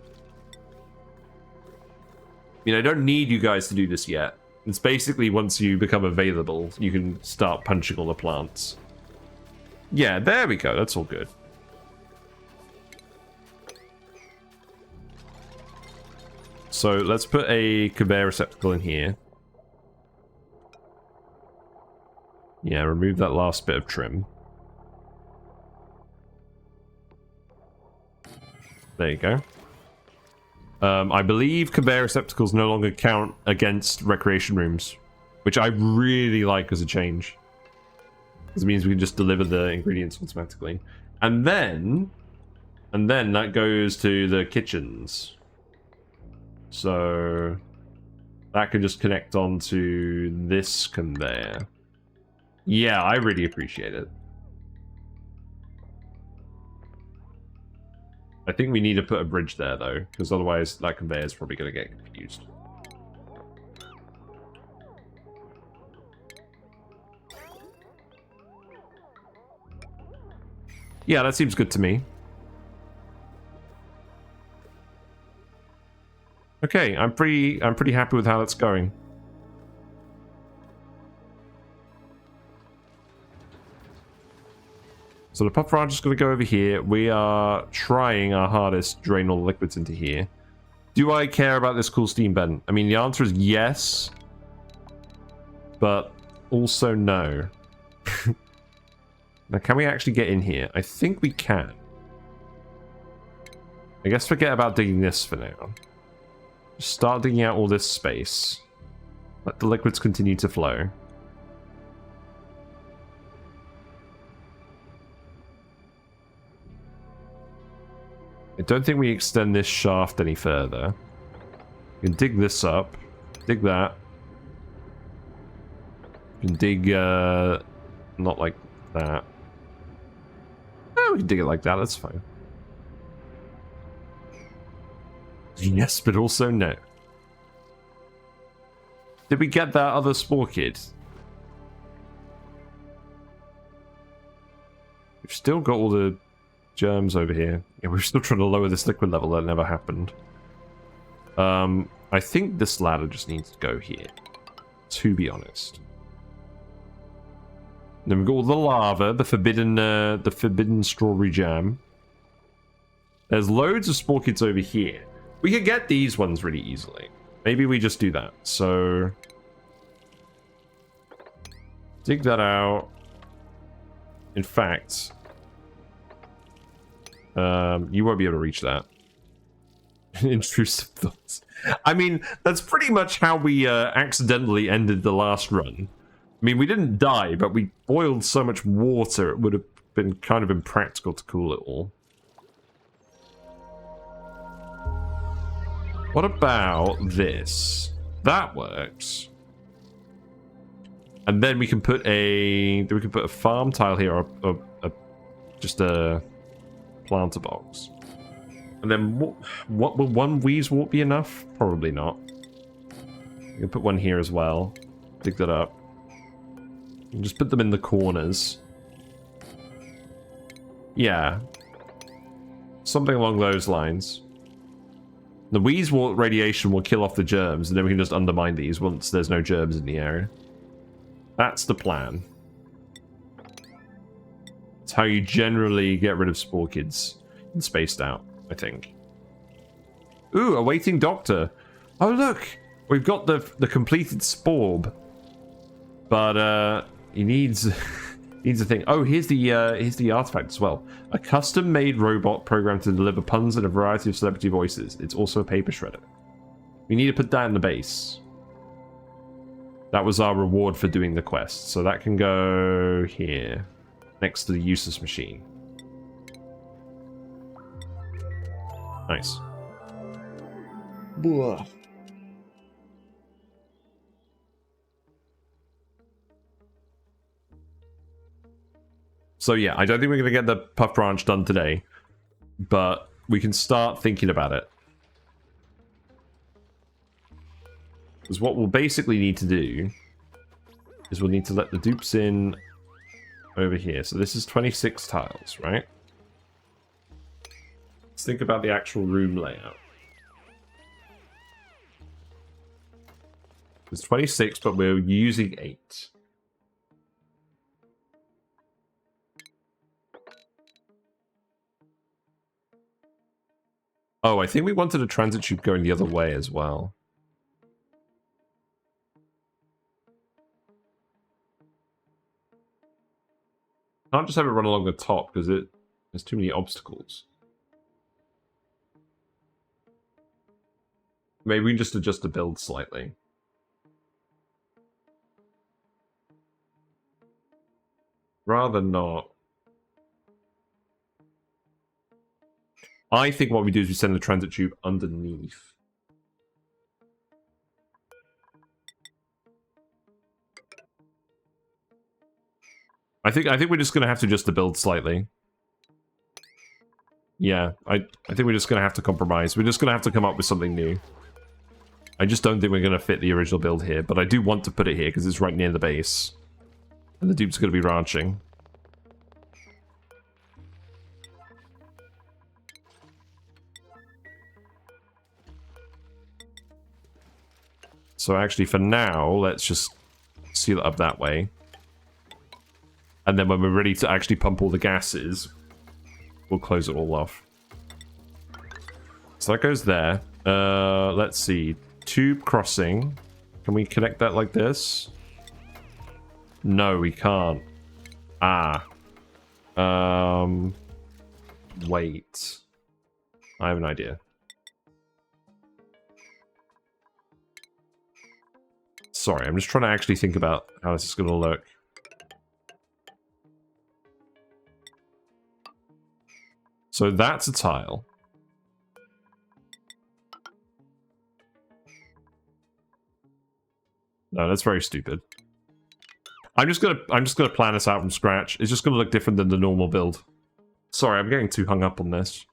I don't need you guys to do this yet. It's basically once you become available, you can start punching all the plants. Yeah, there we go. That's all good. So let's put a conveyor receptacle in here. Yeah, remove that last bit of trim. There you go. I believe conveyor receptacles no longer count against recreation rooms, which I really like as a change. Because it means we can just deliver the ingredients automatically. And then that goes to the kitchens. So that can just connect onto this conveyor. Yeah, I really appreciate it. I think we need to put a bridge there, though, because otherwise that conveyor is probably going to get confused. Yeah, that seems good to me. Okay, I'm pretty happy with how that's going. So the puffer are just going to go over here. We are trying our hardest to drain all the liquids into here. Do I care about this cool steam vent? I mean, the answer is yes. But also no. Now, can we actually get in here? I think we can. I guess forget about digging this for now. Just start digging out all this space. Let the liquids continue to flow. I don't think we extend this shaft any further. We can dig this up. Dig that. We can dig, not like that. Oh, we can dig it like that, that's fine. Yes, but also no. Did we get that other spore kid? We've still got all the germs over here. Yeah, we're still trying to lower this liquid level. That never happened. I think this ladder just needs to go here, to be honest. Then we've got all the lava, the forbidden strawberry jam. There's loads of spore kits over here. We could get these ones really easily. Maybe we just do that. So dig that out. In fact, you won't be able to reach that. Intrusive thoughts. I mean, that's pretty much how we accidentally ended the last run. I mean, we didn't die, but we boiled so much water it would have been kind of impractical to cool it all. What about this? That works. And then we can put a farm tile here, or just a planter box. And then what will one Weeze wart be enough? Probably not. You can put one here as well. Dig that up. And just put them in the corners. Yeah. Something along those lines. The Weeze wart radiation will kill off the germs, and then we can just undermine these once there's no germs in the area. That's the plan. It's how you generally get rid of spore kids and spaced out, I think. Ooh, a waiting doctor. Oh look, we've got the completed sporb, but he needs needs a thing. Oh, here's the artifact as well. A custom-made robot programmed to deliver puns in a variety of celebrity voices. It's also a paper shredder. We need to put that in the base. That was our reward for doing the quest, so that can go here, next to the Oasisse machine. Nice. Blah. So yeah, I don't think we're going to get the Puff branch done today, but we can start thinking about it. Because what we'll basically need to do is we'll need to let the dupes in over here. So this is 26 tiles, right? Let's think about the actual room layout. It's 26, but we're using 8. Oh, I think we wanted a transit tube going the other way as well. Can't just have it run along the top because there's too many obstacles. Maybe we can just adjust the build slightly. Rather not. I think what we do is we send the transit tube underneath. I think we're just gonna have to adjust the build slightly. Yeah, I think we're just gonna have to compromise. We're just gonna have to come up with something new. I just don't think we're gonna fit the original build here, but I do want to put it here because it's right near the base. And the dupe's gonna be ranching. So actually, for now, let's just seal it up that way. And then when we're ready to actually pump all the gases, we'll close it all off. So that goes there. Let's see. Tube crossing. Can we connect that like this? No, we can't. Ah. Wait. I have an idea. Sorry, I'm just trying to actually think about how this is going to look. So that's a tile. No, that's very stupid. I'm just gonna plan this out from scratch. It's just gonna look different than the normal build. Sorry, I'm getting too hung up on this.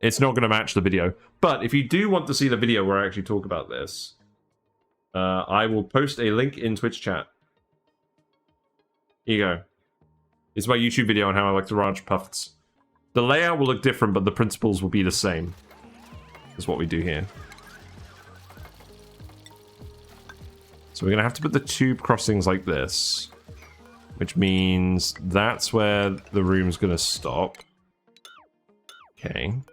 It's not gonna match the video. But if you do want to see the video where I actually talk about this, I will post a link in Twitch chat. Here you go. It's my YouTube video on how I like to ranch Pufts. The layout will look different, but the principles will be the same. That's what we do here. So we're going to have to put the tube crossings like this. Which means that's where the room's going to stop. Okay. And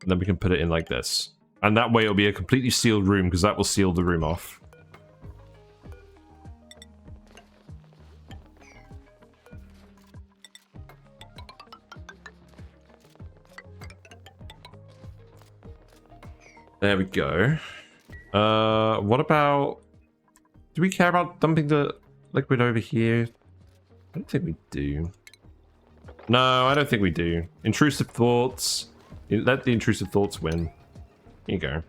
then we can put it in like this. And that way it'll be a completely sealed room, because that will seal the room off. There we go. What about... Do we care about dumping the liquid over here? I don't think we do. No, I don't think we do. Intrusive thoughts. Let the intrusive thoughts win. Here you go.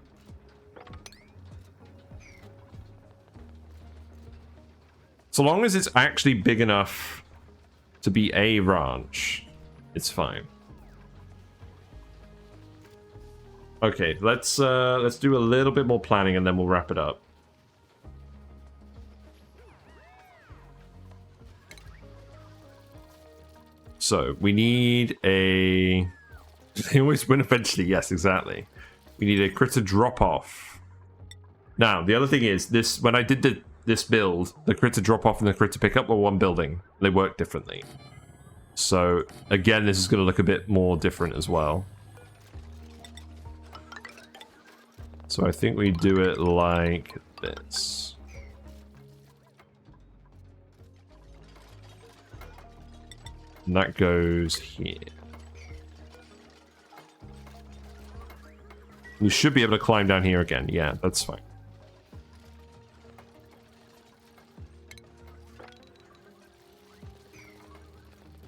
So long as it's actually big enough to be a ranch, it's fine. Okay, let's do a little bit more planning and then we'll wrap it up. So we need a... They always win eventually. Yes, exactly. We need a critter drop off. Now the other thing is this: when I did this build, the critter drop off and the critter pick up were one building. They work differently. So again, this is going to look a bit more different as well. So I think we do it like this. And that goes here. We should be able to climb down here again. Yeah, that's fine.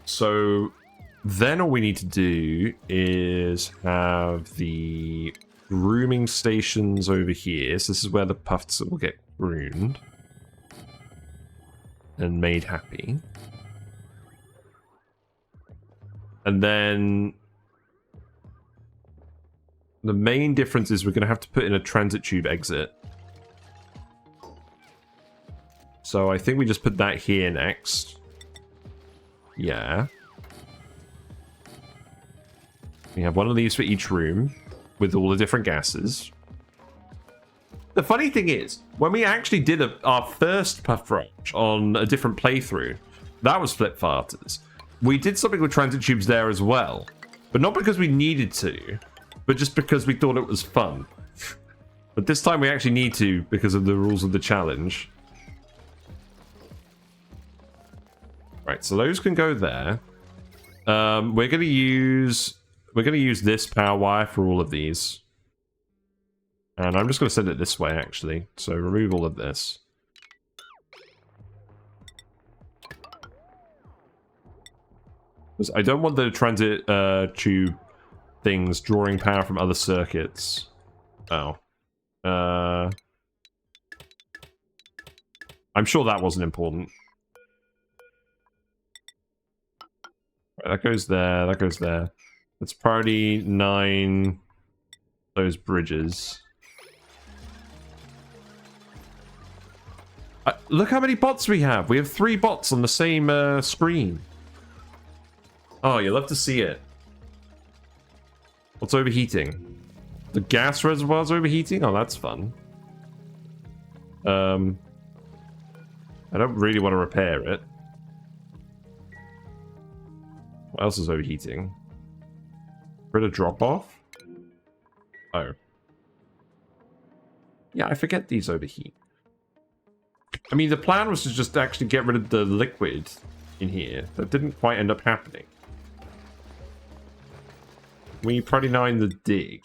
So then all we need to do is have the grooming stations over here. So this is where the Pufts will get groomed and made happy. And then the main difference is we're going to have to put in a transit tube exit. So I think we just put that here next. Yeah. We have one of these for each room with all the different gases. The funny thing is, when we actually did our first Puft ranch on a different playthrough, that was flip farters. We did something with transit tubes there as well, but not because we needed to, but just because we thought it was fun. But this time we actually need to because of the rules of the challenge. Right, so those can go there. We're gonna use this power wire for all of these. And I'm just gonna send it this way actually. So remove all of this. Because I don't want the transit tube things drawing power from other circuits. Oh. I'm sure that wasn't important. Right, that goes there, that goes there. Let's priority 9 those bridges. Look how many bots we have. We have 3 bots on the same screen. Oh, you love to see it. What's overheating? The gas reservoir's overheating? Oh, that's fun. I don't really want to repair it. What else is overheating? Critter drop off? Oh. Yeah, I forget these overheat. I mean, the plan was to just actually get rid of the liquid in here. That didn't quite end up happening. We probably 9 the dig.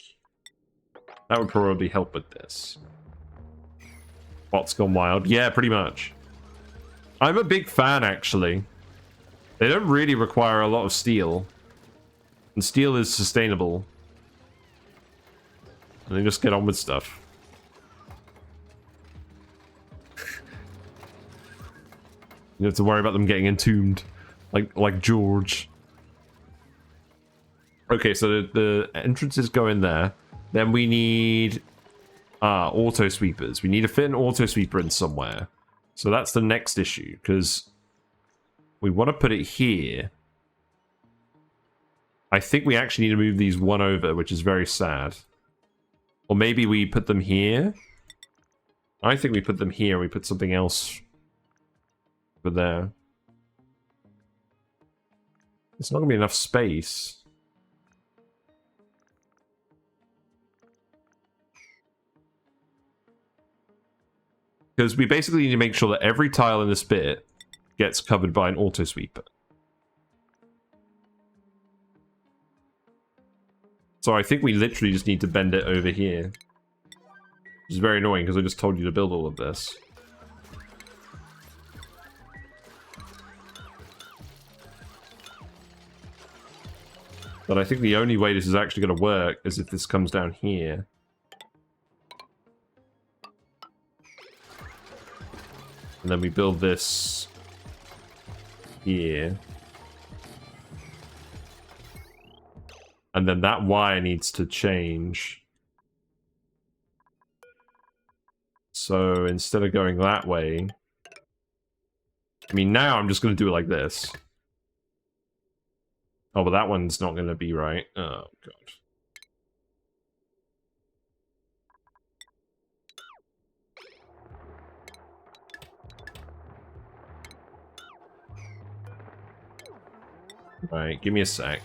That would probably help with this. Bots gone wild. Yeah, pretty much. I'm a big fan, actually. They don't really require a lot of steel. And steel is sustainable. And they just get on with stuff. You don't have to worry about them getting entombed. Like George. Okay, so the entrances go in there. Then we need auto sweepers. We need to fit an auto sweeper in somewhere. So that's the next issue, because we want to put it here. I think we actually need to move these one over, which is very sad. Or maybe we put them here. I think we put them here. We put something else for there. It's not going to be enough space. Because we basically need to make sure that every tile in this bit gets covered by an auto sweeper. So I think we literally just need to bend it over here. Which is very annoying because I just told you to build all of this. But I think the only way this is actually going to work is if this comes down here. And then we build this here. And then that wire needs to change. So instead of going that way... I mean, now I'm just going to do it like this. Oh, but that one's not going to be right. Oh, God. Right, give me a sec.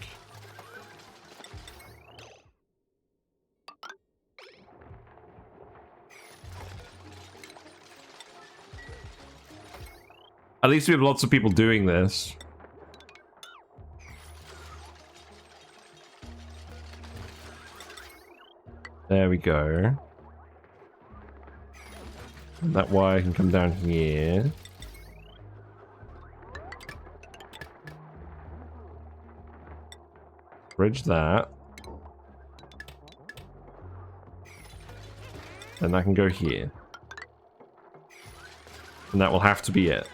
At least we have lots of people doing this. There we go. And that wire can come down here. Bridge that. And that can go here. And that will have to be it.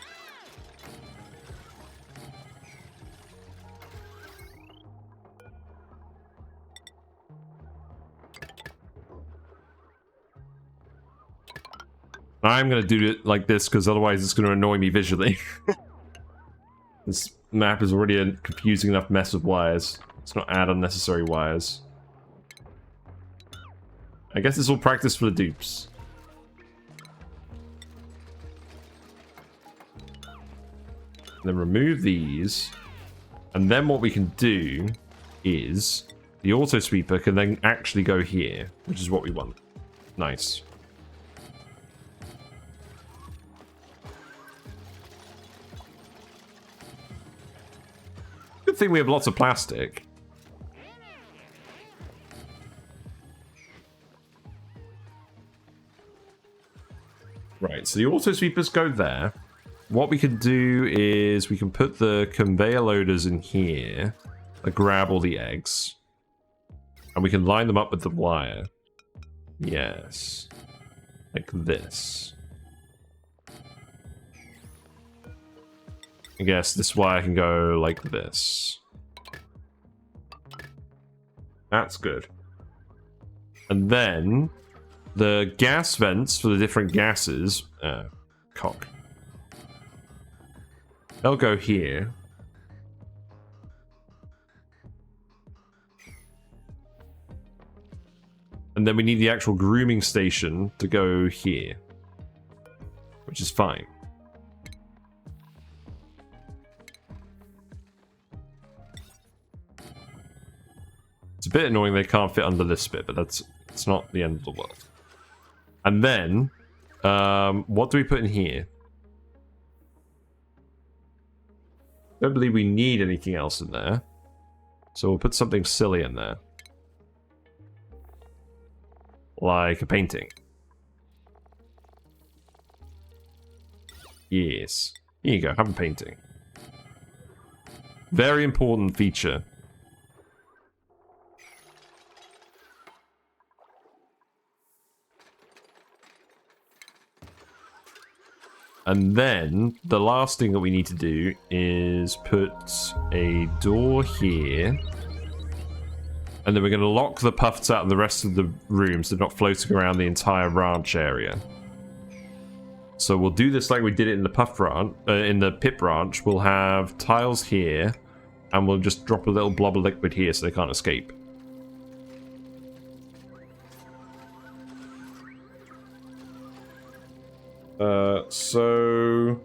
I'm going to do it like this because otherwise it's going to annoy me visually. This map is already a confusing enough mess of wires. Let's not add unnecessary wires. I guess it's all practice for the dupes. Then remove these. And then what we can do is the auto sweeper can then actually go here, which is what we want. Nice. Good thing we have lots of plastic. Right, so the auto sweepers go there. What we can do is we can put the conveyor loaders in here that grab all the eggs. And we can line them up with the wire. Yes. Like this. I guess this wire can go like this. That's good. And then the gas vents for the different gases, cock. They'll go here. And then we need the actual grooming station to go here. Which is fine. It's a bit annoying they can't fit under this bit, but it's not the end of the world. And then, what do we put in here? Don't believe we need anything else in there. So we'll put something silly in there. Like a painting. Yes. Here you go, have a painting. Very important feature. And then, the last thing that we need to do is put a door here. And then we're going to lock the Pufts out of the rest of the rooms so they're not floating around the entire ranch area. So we'll do this like we did it in the Puff ranch, in the Pip ranch. We'll have tiles here, and we'll just drop a little blob of liquid here so they can't escape. So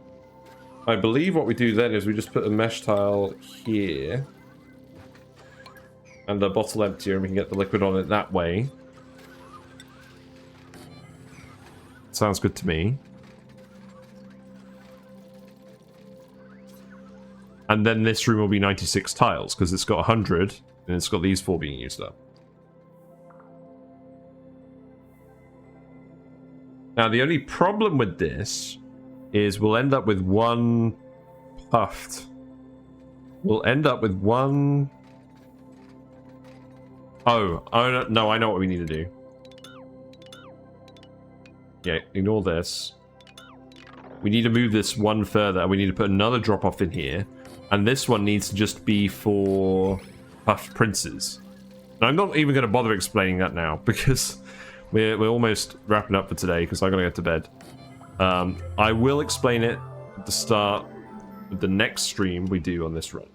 I believe what we do then is we just put a mesh tile here and a bottle emptier, and we can get the liquid on it that way. Sounds good to me. And then this room will be 96 tiles because it's got 100 and it's got these 4 being used up. Now, the only problem with this is we'll end up with one Puft. We'll end up with one... Oh, no, I know what we need to do. Yeah, ignore this. We need to move this one further. We need to put another drop-off in here. And this one needs to just be for Puft Princes. And I'm not even going to bother explaining that now, because we're almost wrapping up for today, because I got to get to bed. I will explain it at the start of the next stream we do on this run.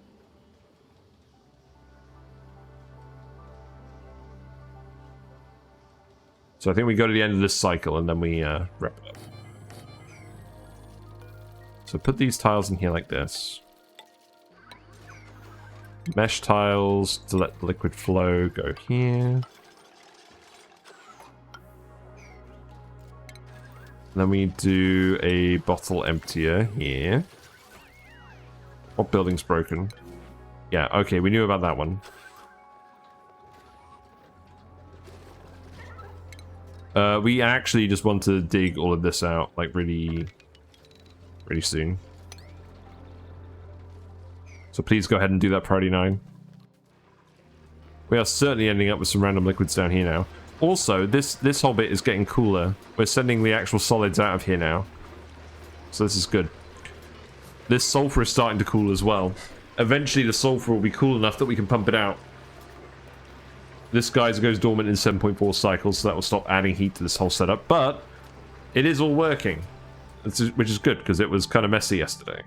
So I think we go to the end of this cycle and then we wrap it up. So put these tiles in here like this. Mesh tiles to let the liquid flow go here. Then we do a bottle emptier here. What building's broken? Yeah, okay, we knew about that one. We actually just want to dig all of this out, like, really soon. So please go ahead and do that, Priority 9. We are certainly ending up with some random liquids down here now. Also, this whole bit is getting cooler. We're sending the actual solids out of here now. So this is good. This sulfur is starting to cool as well. Eventually the sulfur will be cool enough that we can pump it out. This guy goes dormant in 7.4 cycles, so that will stop adding heat to this whole setup. But it is all working, which is good, because it was kind of messy yesterday.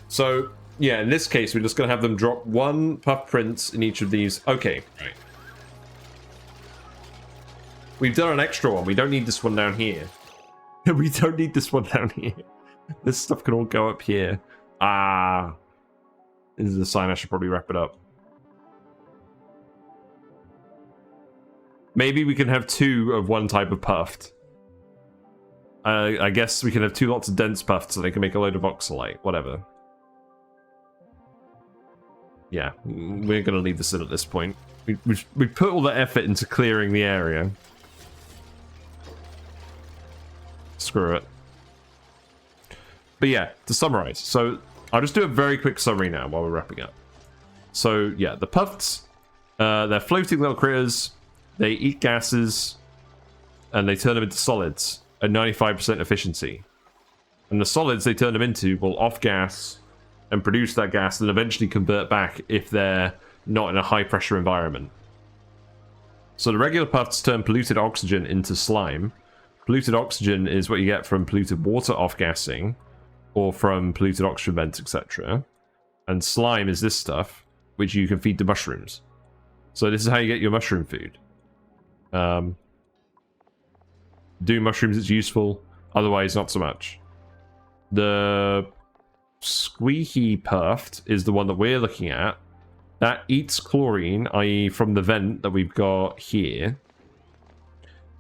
So, yeah, in this case, we're just going to have them drop one Puft Prince in each of these. Okay, right. We've done an extra one. We don't need this one down here. We don't need this one down here. This stuff can all go up here. Ah. This is a sign I should probably wrap it up. Maybe we can have two of one type of Puft. I guess we can have two lots of dense Puft so they can make a load of oxalate. Whatever. Yeah, we're going to leave this in at this point. We put all the effort into clearing the area. Screw it. But yeah, to summarize. So I'll just do a very quick summary now while we're wrapping up. So yeah, the Pufts, they're floating little critters. They eat gases, and they turn them into solids at 95% efficiency. And the solids they turn them into will off-gas and produce that gas and eventually convert back if they're not in a high-pressure environment. So the regular Pufts turn polluted oxygen into slime. Polluted oxygen is what you get from polluted water off-gassing, or from polluted oxygen vents, etc. And slime is this stuff, which you can feed to mushrooms. So this is how you get your mushroom food. Do mushrooms, it's useful. Otherwise, not so much. The squeaky Puft is the one that we're looking at. That eats chlorine, i.e. from the vent that we've got here.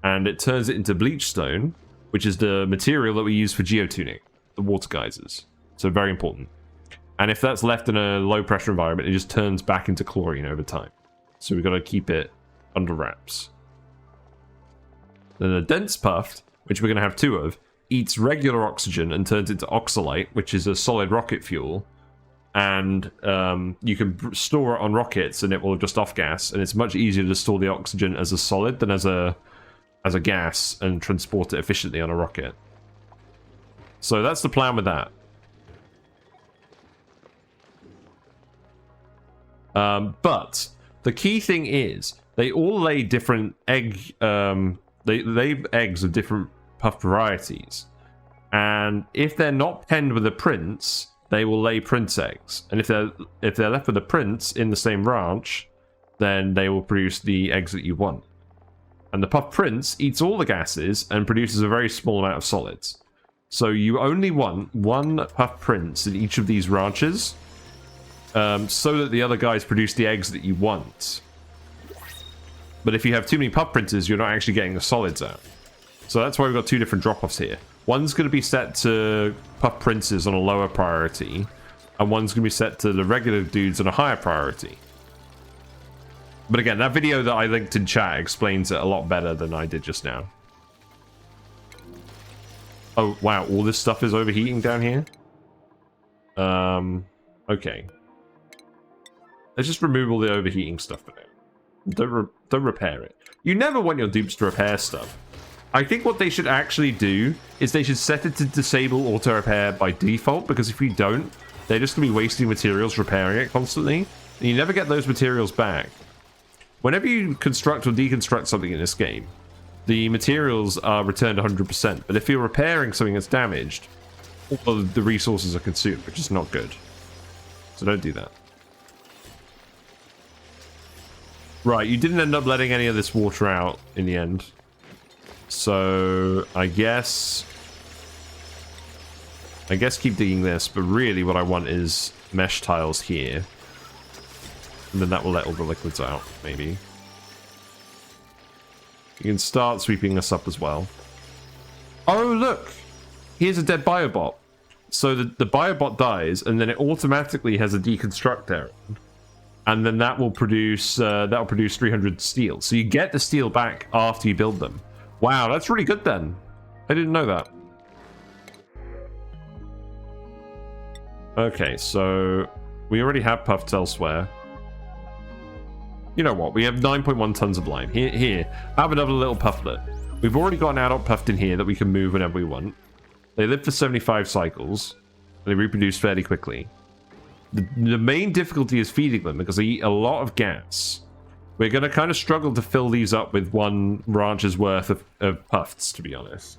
And it turns it into Bleach Stone, which is the material that we use for geotuning, the water geysers. So very important. And if that's left in a low pressure environment, it just turns back into chlorine over time. So we've got to keep it under wraps. Then the dense Puft, which we're going to have two of, eats regular oxygen and turns into oxalate, which is a solid rocket fuel. And you can store it on rockets and it will just off-gas. And it's much easier to store the oxygen as a solid than as a gas and transport it efficiently on a rocket. So that's the plan with that. But the key thing is they all lay different egg. They lay eggs of different Puft varieties, and if they're not penned with a prince, they will lay prince eggs. And if they're left with a prince in the same ranch, then they will produce the eggs that you want. And the Puft Prince eats all the gases and produces a very small amount of solids. So you only want one Puft Prince in each of these ranches, so that the other guys produce the eggs that you want. But if you have too many Puft Princes, you're not actually getting the solids out. So that's why we've got two different drop-offs here. One's going to be set to Puft Princes on a lower priority, and one's going to be set to the regular dudes on a higher priority. But again, that video that I linked in chat explains it a lot better than I did just now. Oh, wow, all this stuff is overheating down here? Okay. Let's just remove all the overheating stuff for now. Don't repair it. You never want your dupes to repair stuff. I think what they should actually do is they should set it to disable auto repair by default, because if you don't, they're just going to be wasting materials repairing it constantly, and you never get those materials back. Whenever you construct or deconstruct something in this game, the materials are returned 100%, but if you're repairing something that's damaged, all of the resources are consumed, which is not good. So don't do that. Right, you didn't end up letting any of this water out in the end. So I guess keep digging this, but really what I want is mesh tiles here. And then that will let all the liquids out, maybe. You can start sweeping this up as well. Oh, look! Here's a dead biobot. So the biobot dies, and then it automatically has a deconstruct error. And then that will produce 300 steel. So you get the steel back after you build them. Wow, that's really good then. I didn't know that. Okay, so we already have Puft elsewhere. You know what? We have 9.1 tons of lime. Here, have another little Puftlet. We've already got an adult Puft in here that we can move whenever we want. They live for 75 cycles. And they reproduce fairly quickly. The main difficulty is feeding them because they eat a lot of gas. We're going to kind of struggle to fill these up with one ranch's worth of Pufts, to be honest.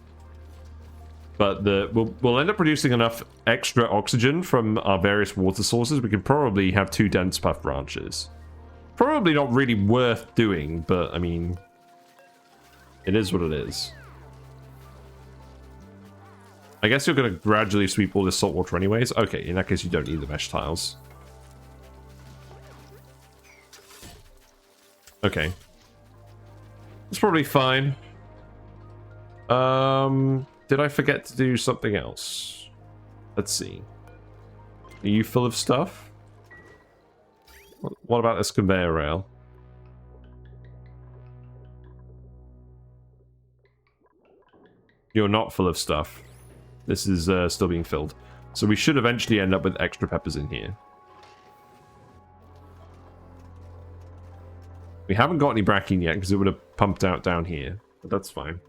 But we'll end up producing enough extra oxygen from our various water sources. We can probably have 2 dense Puft ranches. Probably not really worth doing, but I mean, it is what it is. I guess you're going to gradually sweep all this salt water anyways. Okay, in that case you don't need the mesh tiles. Okay. It's probably fine. Did I forget to do something else? Let's see. Are you full of stuff? What about this conveyor rail? You're not full of stuff. This is still being filled. So we should eventually end up with extra peppers in here. We haven't got any Brackene yet because it would have pumped out down here. But that's fine.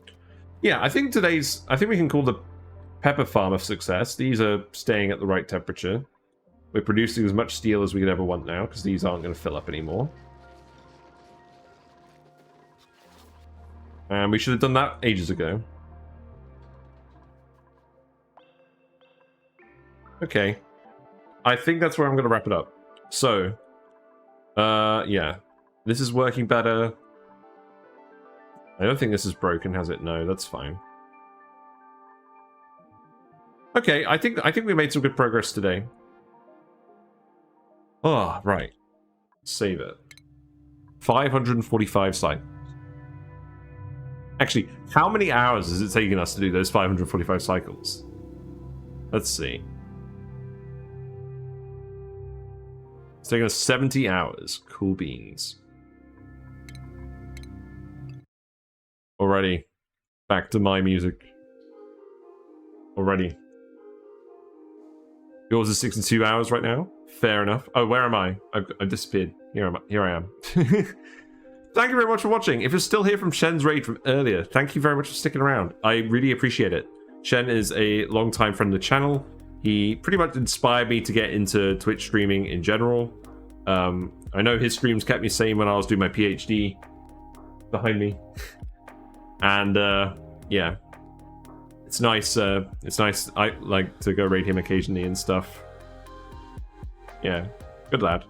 Yeah, I think we can call the pepper farm a success. These are staying at the right temperature. We're producing as much steel as we could ever want now because these aren't going to fill up anymore. And we should have done that ages ago. Okay. I think that's where I'm going to wrap it up. So, yeah. This is working better. I don't think this is broken, has it? No, that's fine. Okay, I think we made some good progress today. Oh, right. Save it. 545 cycles. Actually, how many hours is it taking us to do those 545 cycles? Let's see. It's taking us 70 hours. Cool beans. Alrighty. Back to my music. Already. Yours is 62 hours right now? Fair enough. Oh, where am I? I've disappeared. Here I am. Thank you very much for watching. If you're still here from Shen's raid from earlier, thank you very much for sticking around. I really appreciate it. Shen is a long-time friend of the channel. He pretty much inspired me to get into Twitch streaming in general. I know his streams kept me sane when I was doing my PhD behind me. And, yeah. It's nice. It's nice. I like to go raid him occasionally and stuff. Yeah, good lad.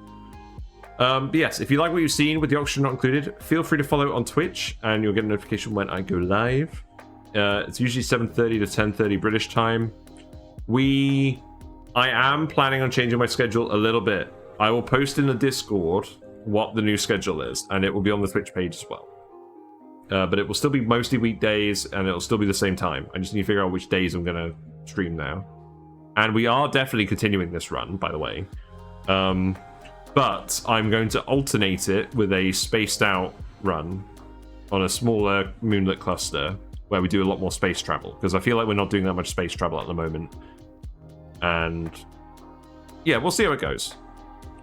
But yes, if you like what you've seen with the oxygen not included, feel free to follow on Twitch and you'll get a notification when I go live. It's usually 7:30 to 10:30 British time. I am planning on changing my schedule a little bit. I will post in the Discord what the new schedule is, and it will be on the Twitch page as well. But it will still be mostly weekdays, and it'll still be the same time. I just need to figure out which days I'm going to stream now. And we are definitely continuing this run, by the way. But I'm going to alternate it with a spaced out run on a smaller moonlit cluster where we do a lot more space travel, because I feel like we're not doing that much space travel at the moment. And yeah, we'll see how it goes.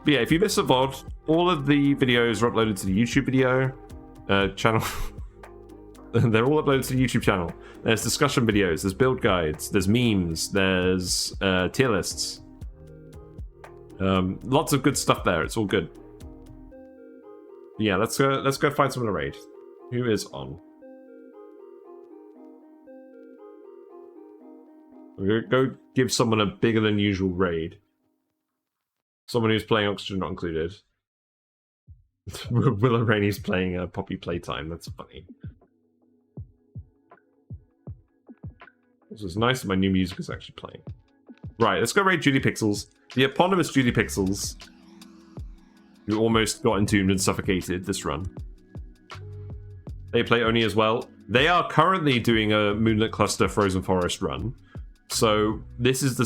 But yeah, if you missed the VOD, all of the videos are uploaded to the YouTube video channel. They're all uploaded to the YouTube channel. There's discussion videos, there's build guides, there's memes, there's tier lists. Lots of good stuff there. It's all good. Yeah, let's go find someone to raid. Who is on? We're gonna go give someone a bigger than usual raid. Someone who's playing Oxygen Not Included. Willow Rainey's playing Poppy Playtime. That's funny. This is nice that my new music is actually playing. Right, let's go raid Judy Pixels. The eponymous Judy Pixels, who almost got entombed and suffocated this run. They play ONI as well. They are currently doing a Moonlit Cluster Frozen Forest run. So this is the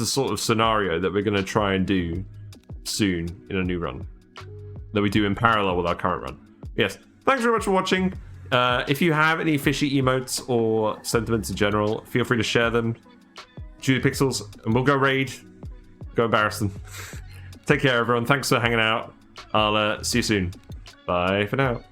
sort of scenario that we're going to try and do soon in a new run that we do in parallel with our current run. Yes, thanks very much for watching. If you have any fishy emotes or sentiments in general, feel free to share them. Judy Pixels, and we'll go raid. Go embarrass them. Take care, everyone. Thanks for hanging out. I'll see you soon. Bye for now.